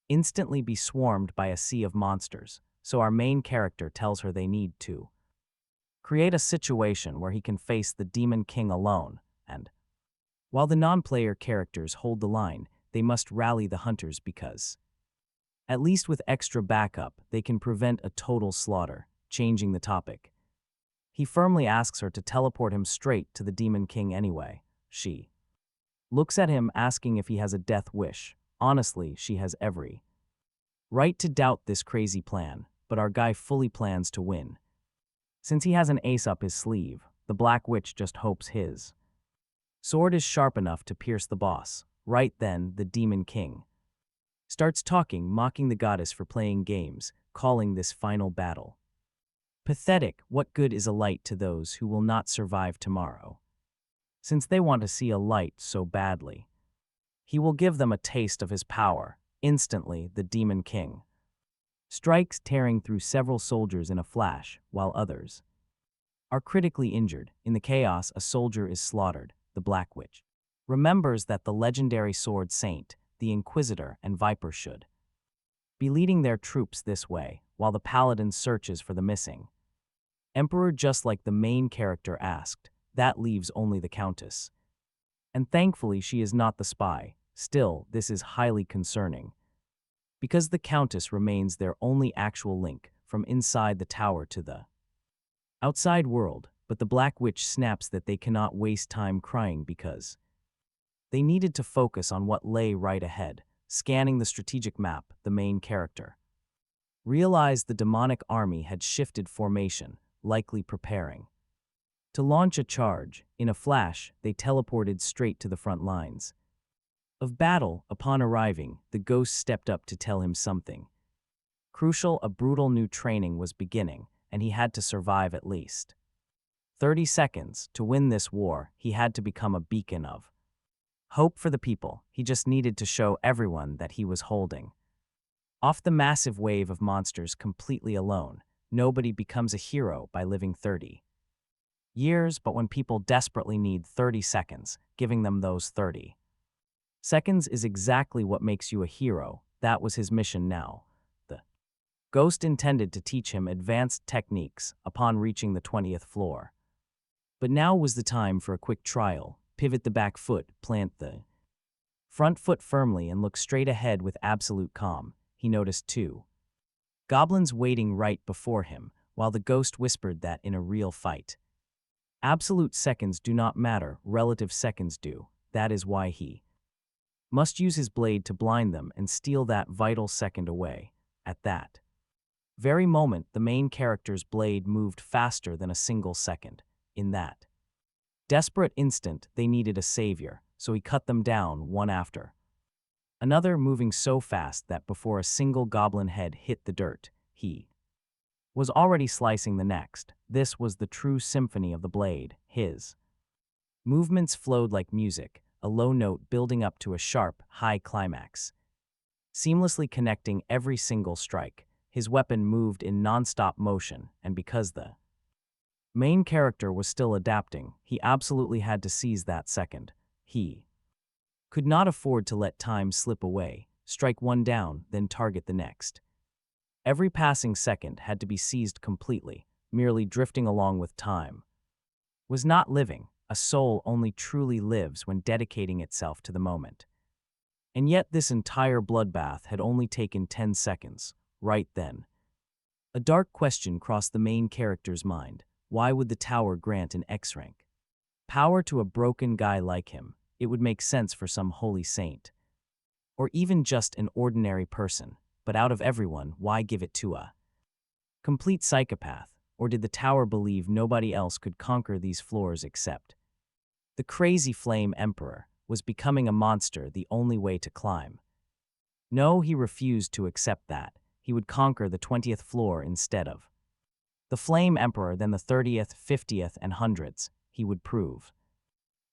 instantly be swarmed by a sea of monsters, so our main character tells her they need to create a situation where he can face the Demon King alone, and while the non-player characters hold the line, they must rally the hunters because, at least with extra backup, they can prevent a total slaughter. Changing the topic, he firmly asks her to teleport him straight to the Demon King anyway. She looks at him asking if he has a death wish. Honestly, she has every right to doubt this crazy plan, but our guy fully plans to win. Since he has an ace up his sleeve, the Black Witch just hopes his sword is sharp enough to pierce the boss. Right then, the Demon King starts talking, mocking the goddess for playing games, calling this final battle pathetic. What good is a light to those who will not survive tomorrow? Since they want to see a light so badly, he will give them a taste of his power. Instantly, the Demon King strikes, tearing through several soldiers in a flash, while others are critically injured. In the chaos, a soldier is slaughtered. The Black Witch remembers that the legendary sword saint, the Inquisitor and Viper should be leading their troops this way, while the paladin searches for the missing emperor, just like the main character asked. That leaves only the Countess. And thankfully she is not the spy. Still, this is highly concerning, because the Countess remains their only actual link from inside the tower to the outside world. But the Black Witch snaps that they cannot waste time crying because they needed to focus on what lay right ahead. Scanning the strategic map, the main character realized the demonic army had shifted formation, likely preparing to launch a charge. In a flash, they teleported straight to the front lines of battle. Upon arriving, the ghost stepped up to tell him something crucial. A brutal new training was beginning, and he had to survive at least 30 seconds. To win this war, he had to become a beacon of hope for the people. He just needed to show everyone that he was holding off the massive wave of monsters completely alone. Nobody becomes a hero by living 30 years, but when people desperately need 30 seconds, giving them those 30 seconds is exactly what makes you a hero. That was his mission now. The ghost intended to teach him advanced techniques upon reaching the 20th floor. But now was the time for a quick trial. Pivot the back foot, plant the front foot firmly, and look straight ahead with absolute calm. He noticed two goblins waiting right before him, while the ghost whispered that in a real fight, absolute seconds do not matter, relative seconds do. That is why he must use his blade to blind them and steal that vital second away. At that very moment, the main character's blade moved faster than a single second. In that desperate instant, they needed a savior, so he cut them down one after another, moving so fast that before a single goblin head hit the dirt, he was already slicing the next. This was the true symphony of the blade. His movements flowed like music, a low note building up to a sharp, high climax, seamlessly connecting every single strike. His weapon moved in non-stop motion, and because the main character was still adapting, he absolutely had to seize that second. He could not afford to let time slip away. Strike one down, then target the next. Every passing second had to be seized completely. Merely drifting along with time was not living. A soul only truly lives when dedicating itself to the moment. And yet this entire bloodbath had only taken 10 seconds. Right then, a dark question crossed the main character's mind. Why would the tower grant an X-rank power to a broken guy like him? It would make sense for some holy saint, or even just an ordinary person. But out of everyone, why give it to a complete psychopath? Or did the tower believe nobody else could conquer these floors except the crazy Flame Emperor? Was becoming a monster the only way to climb? No, he refused to accept that. He would conquer the 20th floor instead of the Flame Emperor, then the 30th, 50th, and hundreds. He would prove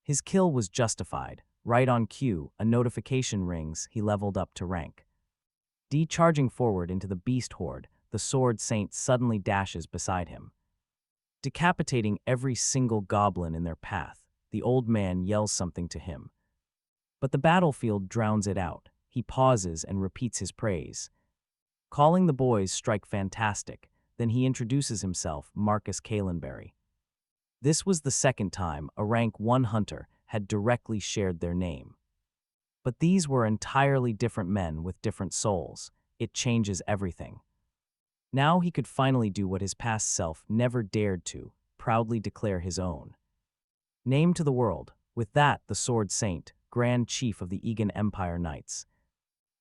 his kill was justified. Right on cue, a notification rings. He leveled up to rank D. Charging forward into the beast horde, the sword saint suddenly dashes beside him, decapitating every single goblin in their path. the old man yells something to him. But the battlefield drowns it out. He pauses and repeats his praise. Calling the boys strike fantastic, then he introduces himself, Marcus Kalenberry. This was the second time a rank 1 hunter had directly shared their name. But these were entirely different men with different souls. It changes everything. Now he could finally do what his past self never dared to, proudly declare his own name to the world. With that, the Sword Saint, Grand Chief of the Egan Empire Knights,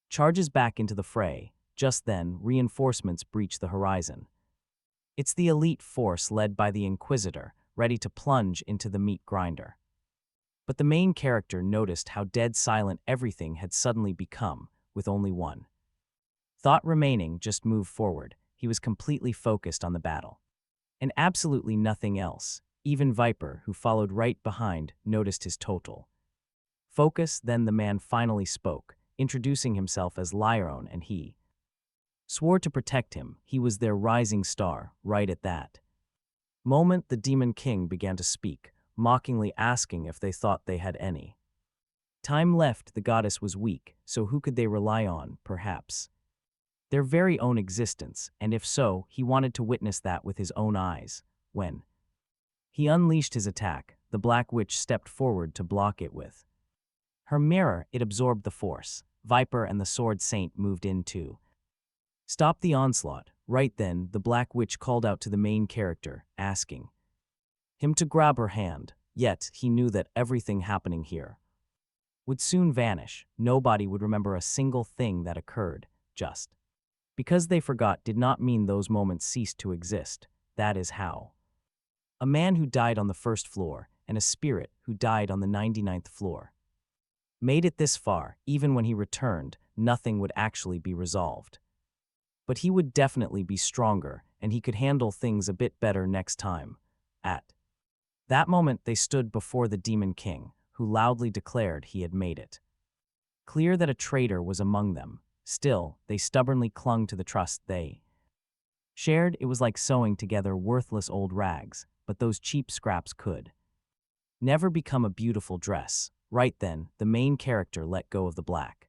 charges back into the fray. Just then, reinforcements breach the horizon. It's the elite force led by the Inquisitor, ready to plunge into the meat grinder. But the main character noticed how dead silent everything had suddenly become, with only one thought remaining: just move forward. He was completely focused on the battle. And absolutely nothing else. Even Viper, who followed right behind, noticed his total focus. Then the man finally spoke, introducing himself as Lyron, and he swore to protect him. He was their rising star. Right at that moment, the Demon King began to speak, mockingly asking if they thought they had any time left. The goddess was weak, so who could they rely on? Perhaps their very own existence, and if so, he wanted to witness that with his own eyes. When he unleashed his attack, the Black Witch stepped forward to block it with her mirror. It absorbed the force. Viper and the Sword Saint moved in to stop the onslaught. Right then, the Black Witch called out to the main character, asking him to grab her hand. Yet, he knew that everything happening here would soon vanish. Nobody would remember a single thing that occurred. Just because they forgot did not mean those moments ceased to exist. That is how a man who died on the first floor and a spirit who died on the 99th floor made it this far. Even when he returned, nothing would actually be resolved. But he would definitely be stronger, and he could handle things a bit better next time. At that moment, they stood before the Demon King, who loudly declared he had made it clear that a traitor was among them. Still, they stubbornly clung to the trust they shared. It was like sewing together worthless old rags, but those cheap scraps could never become a beautiful dress. Right then, the main character let go of the Black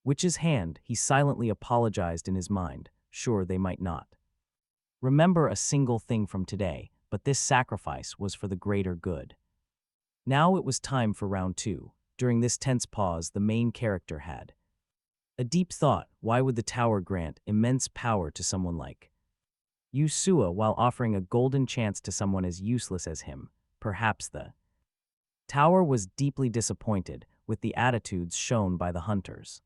Witch's hand. He silently apologized in his mind, sure they might not remember a single thing from today, but this sacrifice was for the greater good. Now it was time for round 2. During this tense pause, the main character had a deep thought. Why would the tower grant immense power to someone like Yusua while offering a golden chance to someone as useless as him? Perhaps the tower was deeply disappointed with the attitudes shown by the hunters.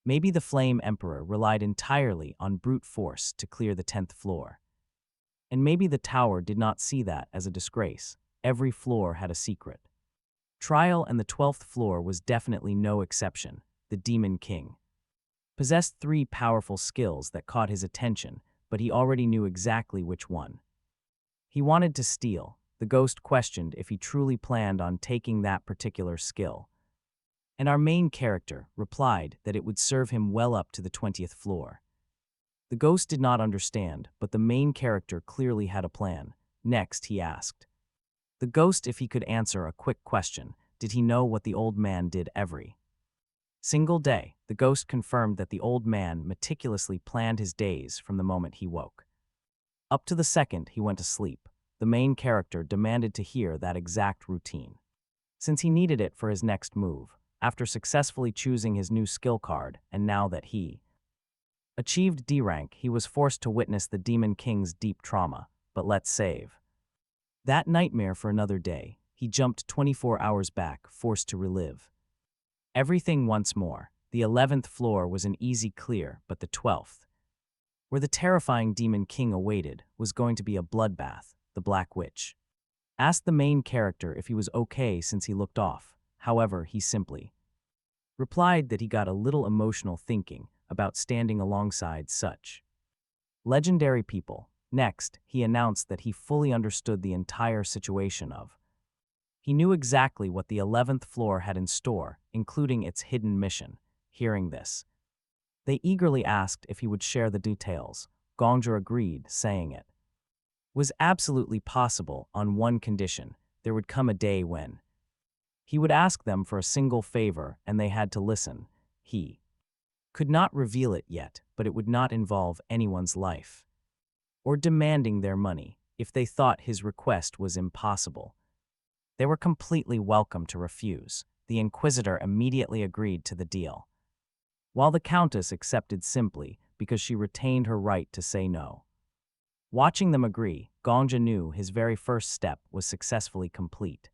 Maybe the Flame Emperor relied entirely on brute force to clear the 10th floor. And maybe the tower did not see that as a disgrace. Every floor had a secret trial, and the 12th floor was definitely no exception. The Demon King possessed 3 powerful skills that caught his attention, but he already knew exactly which one he wanted to steal. The ghost questioned if he truly planned on taking that particular skill, and our main character replied that it would serve him well up to the 20th floor. The ghost did not understand, but the main character clearly had a plan. Next, he asked the ghost if he could answer a quick question. Did he know what the old man did every single day? The ghost confirmed that the old man meticulously planned his days from the moment he woke up to the second he went to sleep. The main character demanded to hear that exact routine, since he needed it for his next move. After successfully choosing his new skill card, and now that he achieved D rank, he was forced to witness the Demon King's deep trauma. But let's save that nightmare for another day. He jumped 24 hours back, forced to relive everything once more. The 11th floor was an easy clear, but the 12th, where the terrifying Demon King awaited, was going to be a bloodbath. The Black Witch asked the main character if he was okay since he looked off. However, he simply replied that he got a little emotional thinking about standing alongside such legendary people. Next, he announced that he fully understood the entire situation of he knew exactly what the 11th floor had in store, including its hidden mission. Hearing this, they eagerly asked if he would share the details. Gongja agreed, saying it was absolutely possible on one condition: there would come a day when He would ask them for a single favor, and they had to listen. He could not reveal it yet, but it would not involve anyone's life or demanding their money if they thought his request was impossible. They were completely welcome to refuse. The Inquisitor immediately agreed to the deal, while the Countess accepted simply because she retained her right to say no. Watching them agree, Gongja knew his very first step was successfully complete.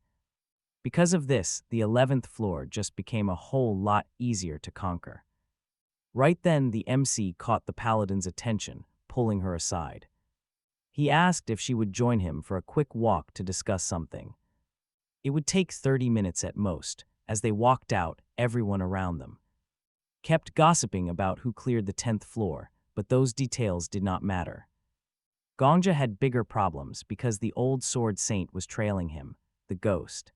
Because of this, the 11th floor just became a whole lot easier to conquer. Right then, the MC caught the Paladin's attention, pulling her aside. He asked if she would join him for a quick walk to discuss something. It would take 30 minutes at most. As they walked out, everyone around them kept gossiping about who cleared the 10th floor, but those details did not matter. Gongja had bigger problems because the old sword saint was trailing him. The ghost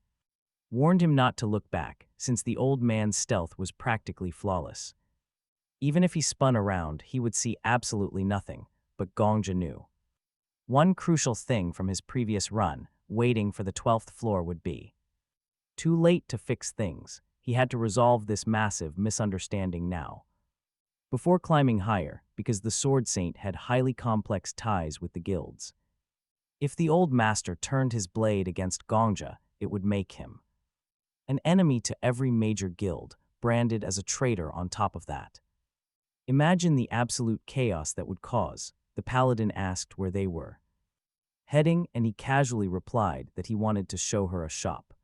warned him not to look back, since the old man's stealth was practically flawless. Even if he spun around, he would see absolutely nothing, but Gongja knew one crucial thing from his previous run: waiting for the 12th floor would be too late to fix things. He had to resolve this massive misunderstanding now, before climbing higher, because the Sword Saint had highly complex ties with the guilds. If the old master turned his blade against Gongja, it would make him an enemy to every major guild, branded as a traitor on top of that. Imagine the absolute chaos that would cause. The Paladin asked where they were heading, and he casually replied that he wanted to show her a shop.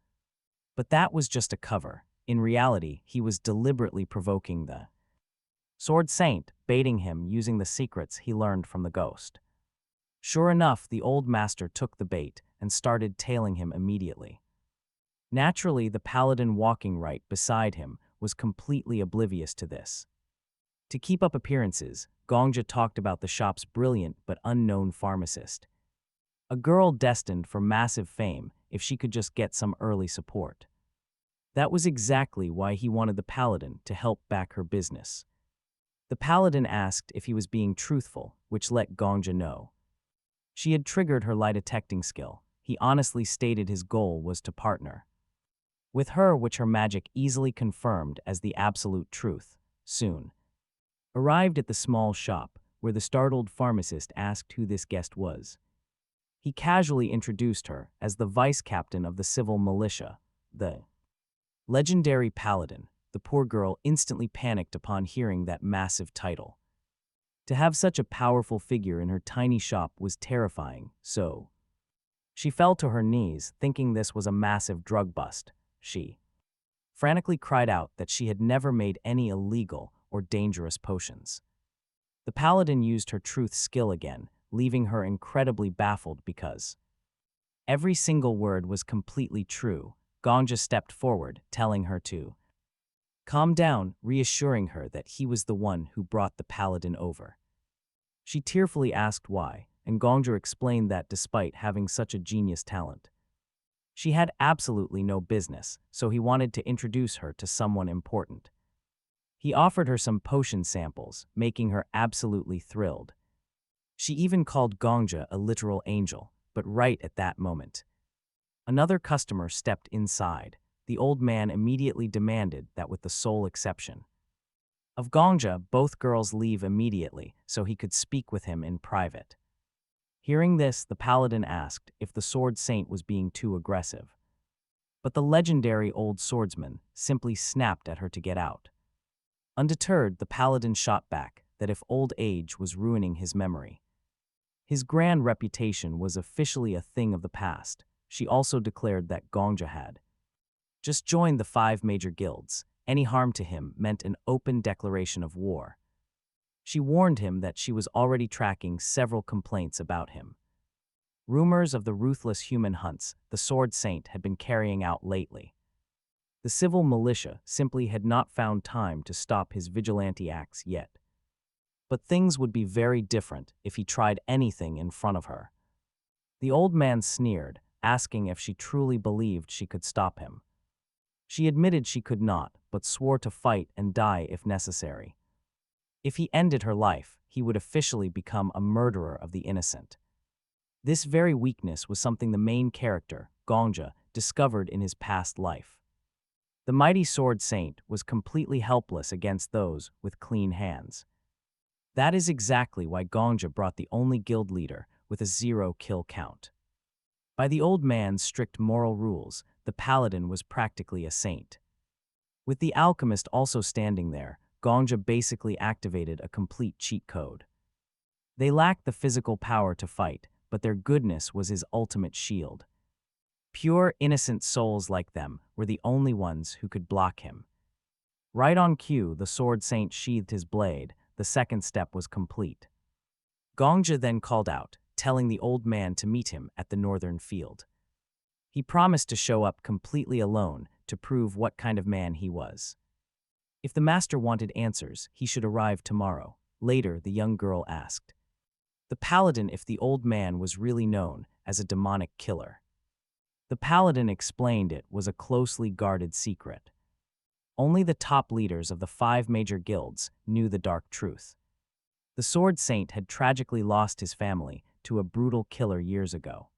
But that was just a cover. In reality, he was deliberately provoking the Sword Saint, baiting him using the secrets he learned from the ghost. Sure enough, the old master took the bait and started tailing him immediately. Naturally, the Paladin walking right beside him was completely oblivious to this. To keep up appearances, Gongja talked about the shop's brilliant but unknown pharmacist, a girl destined for massive fame if she could just get some early support. That was exactly why he wanted the Paladin to help back her business. The Paladin asked if he was being truthful, which let Gongja know she had triggered her lie detecting skill. He honestly stated his goal was to partner with her, which her magic easily confirmed as the absolute truth. Soon arrived at the small shop, where the startled pharmacist asked who this guest was. He casually introduced her as the vice captain of the civil militia, the legendary Paladin. The poor girl instantly panicked upon hearing that massive title. To have such a powerful figure in her tiny shop was terrifying, so she fell to her knees, thinking this was a massive drug bust. She frantically cried out that she had never made any illegal or dangerous potions. The Paladin used her truth skill again, leaving her incredibly baffled because every single word was completely true. Gongja stepped forward, telling her to calm down, reassuring her that he was the one who brought the Paladin over. She tearfully asked why, and Gongja explained that despite having such a genius talent, she had absolutely no business, so he wanted to introduce her to someone important. He offered her some potion samples, making her absolutely thrilled. She even called Gongja a literal angel, but right at that moment, another customer stepped inside. The old man immediately demanded that, with the sole exception of Gongja, both girls leave immediately so he could speak with him in private. Hearing this, the Paladin asked if the Sword Saint was being too aggressive. But the legendary old swordsman simply snapped at her to get out. Undeterred, the Paladin shot back that if old age was ruining his memory, his grand reputation was officially a thing of the past. She also declared that Gongja had just joined the 5 major guilds. Any harm to him meant an open declaration of war. She warned him that she was already tracking several complaints about him. Rumors of the ruthless human hunts the Sword Saint had been carrying out lately. The civil militia simply had not found time to stop his vigilante acts yet. But things would be very different if he tried anything in front of her. The old man sneered, asking if she truly believed she could stop him. She admitted she could not, but swore to fight and die if necessary. If he ended her life, he would officially become a murderer of the innocent. This very weakness was something the main character, Gongja, discovered in his past life. The mighty sword saint was completely helpless against those with clean hands. That is exactly why Gongja brought the only guild leader with a 0-kill count. By the old man's strict moral rules, the paladin was practically a saint. With the alchemist also standing there, Gongja basically activated a complete cheat code. They lacked the physical power to fight, but their goodness was his ultimate shield. Pure, innocent souls like them were the only ones who could block him. Right on cue, the sword saint sheathed his blade. The second step was complete. Gongja then called out, telling the old man to meet him at the northern field. He promised to show up completely alone to prove what kind of man he was. If the master wanted answers, he should arrive tomorrow. Later, the young girl asked the paladin if the old man was really known as a demonic killer. The paladin explained it was a closely guarded secret. Only the top leaders of the 5 major guilds knew the dark truth. The sword saint had tragically lost his family to a brutal killer years ago.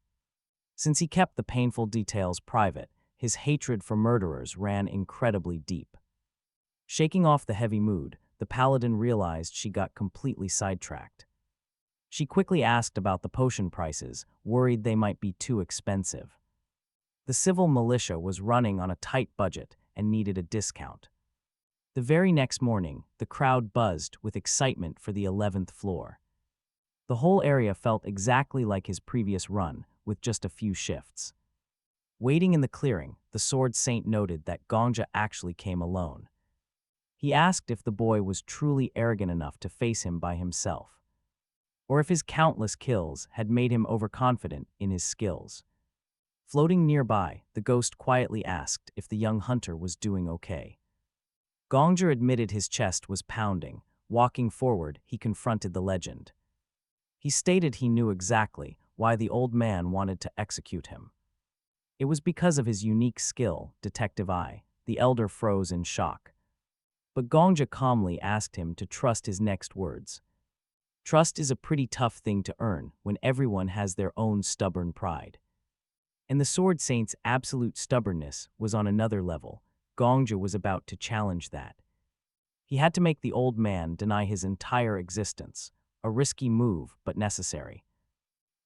Since he kept the painful details private, his hatred for murderers ran incredibly deep. Shaking off the heavy mood, the paladin realized she got completely sidetracked. She quickly asked about the potion prices, worried they might be too expensive. The civil militia was running on a tight budget and needed a discount. The very next morning, the crowd buzzed with excitement for the 11th floor. The whole area felt exactly like his previous run, with just a few shifts. Waiting in the clearing, the sword saint noted that Gongja actually came alone. He asked if the boy was truly arrogant enough to face him by himself, or if his countless kills had made him overconfident in his skills. Floating nearby, the ghost quietly asked if the young hunter was doing okay. Gongja admitted his chest was pounding. Walking forward, he confronted the legend. He stated he knew exactly why the old man wanted to execute him. It was because of his unique skill, detective eye. The elder froze in shock. But Gongja calmly asked him to trust his next words. Trust is a pretty tough thing to earn when everyone has their own stubborn pride. And the sword saint's absolute stubbornness was on another level. Gongja was about to challenge that. He had to make the old man deny his entire existence, a risky move but necessary.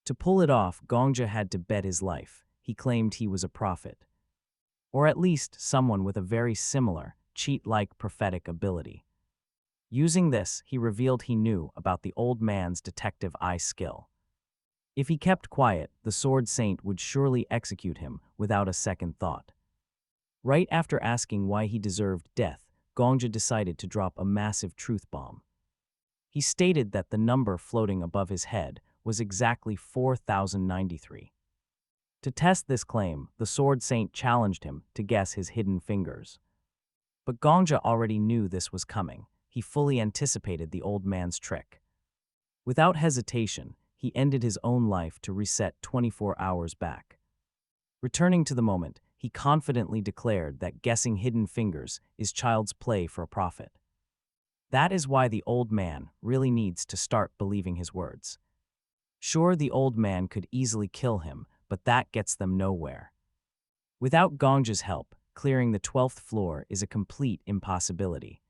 To pull it off, Gongja had to bet his life. He claimed he was a prophet, or at least someone with a very similar, cheat-like prophetic ability. Using this, he revealed he knew about the old man's detective eye skill. If he kept quiet, the sword saint would surely execute him without a second thought. Right after asking why he deserved death, Gongja decided to drop a massive truth bomb. He stated that the number floating above his head was exactly 4093. To test this claim, the sword saint challenged him to guess his hidden fingers. But Gongja already knew this was coming. He fully anticipated the old man's trick. Without hesitation, he ended his own life to reset 24 hours back. Returning to the moment, he confidently declared that guessing hidden fingers is child's play for a prophet. That is why the old man really needs to start believing his words. Sure, the old man could easily kill him, but that gets them nowhere. Without Gongja's help, clearing the 12th floor is a complete impossibility.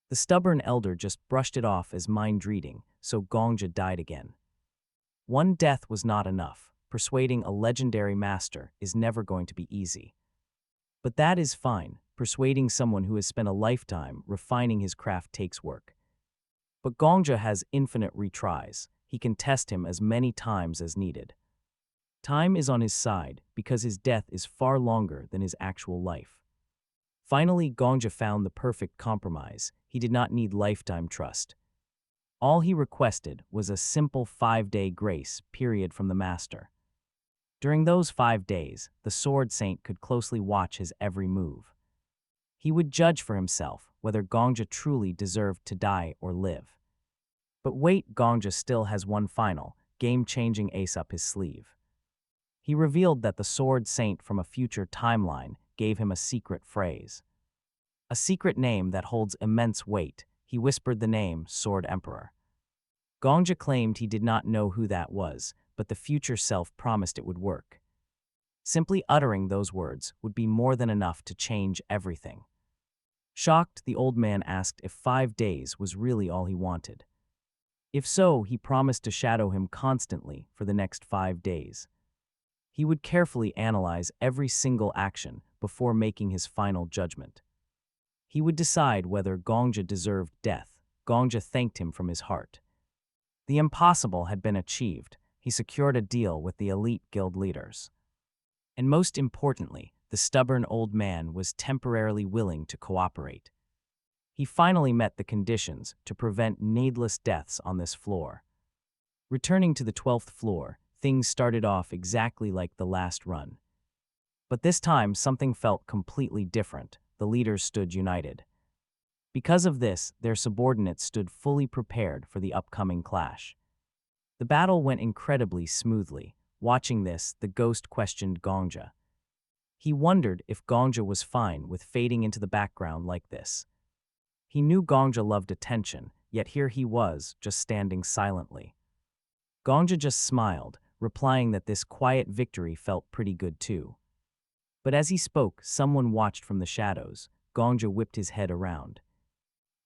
The stubborn elder just brushed it off as mind-reading, so Gongja died again. One death was not enough. Persuading a legendary master is never going to be easy. But that is fine. Persuading someone who has spent a lifetime refining his craft takes work. But Gongja has infinite retries. He can test him as many times as needed. Time is on his side because his death is far longer than his actual life. Finally, Gongja found the perfect compromise. He did not need lifetime trust. All he requested was a simple 5-day grace period from the master. During those 5 days, the sword saint could closely watch his every move. He would judge for himself whether Gongja truly deserved to die or live. But wait, Gongja still has one final, game-changing ace up his sleeve. He revealed that the sword saint from a future timeline gave him a secret phrase. A secret name that holds immense weight. He whispered the name Sword Emperor. Gongja claimed he did not know who that was, but the future self promised it would work. Simply uttering those words would be more than enough to change everything. Shocked, the old man asked if 5 days was really all he wanted. If so, he promised to shadow him constantly for the next 5 days. He would carefully analyze every single action before making his final judgment. He would decide whether Gongja deserved death. Gongja thanked him from his heart. The impossible had been achieved. He secured a deal with the elite guild leaders. And most importantly, the stubborn old man was temporarily willing to cooperate. He finally met the conditions to prevent needless deaths on this floor. Returning to the 12th floor, things started off exactly like the last run. But this time, something felt completely different. The leaders stood united. Because of this, their subordinates stood fully prepared for the upcoming clash. The battle went incredibly smoothly. Watching this, the ghost questioned Gongja. He wondered if Gongja was fine with fading into the background like this. He knew Gongja loved attention, yet here he was, just standing silently. Gongja just smiled, replying that this quiet victory felt pretty good too. But as he spoke, someone watched from the shadows. Gongja whipped his head around.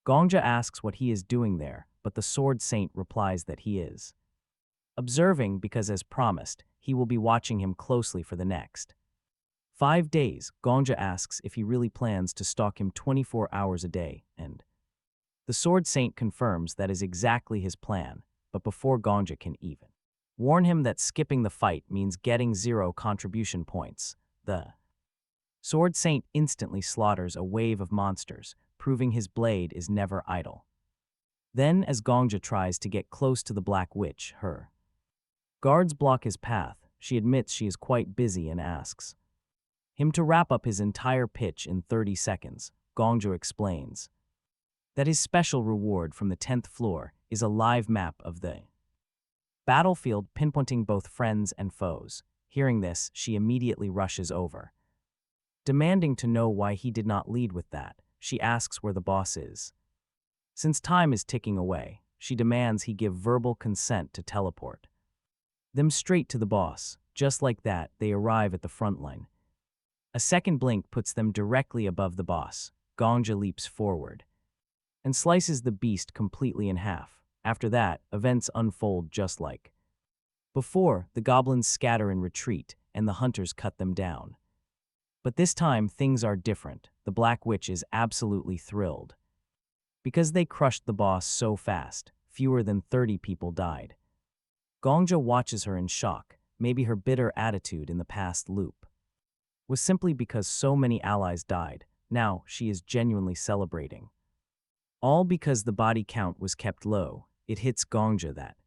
Gongja asks what he is doing there, but the sword saint replies that he is observing because, as promised, he will be watching him closely for the next 5 days. Gongja asks if he really plans to stalk him 24 hours a day, and the sword saint confirms that is exactly his plan, but before Gongja can even warn him that skipping the fight means getting 0 contribution points, the sword saint instantly slaughters a wave of monsters, proving his blade is never idle. Then, as Gongja tries to get close to the Black Witch, her guards block his path. She admits she is quite busy and asks him to wrap up his entire pitch in 30 seconds. Gongja explains that his special reward from the 10th floor is a live map of the battlefield, pinpointing both friends and foes. Hearing this, she immediately rushes over. Demanding to know why he did not lead with that, she asks where the boss is. Since time is ticking away, she demands he give verbal consent to teleport them straight to the boss. Just like that, they arrive at the front line. A second blink puts them directly above the boss. Gongja leaps forward and slices the beast completely in half. After that, events unfold just like before. The goblins scatter in retreat, and the hunters cut them down. But this time, things are different. The Black Witch is absolutely thrilled. Because they crushed the boss so fast, fewer than 30 people died. Gongja watches her in shock. Maybe her bitter attitude in the past loop was simply because so many allies died. Now she is genuinely celebrating. All because the body count was kept low. It hits Gongja that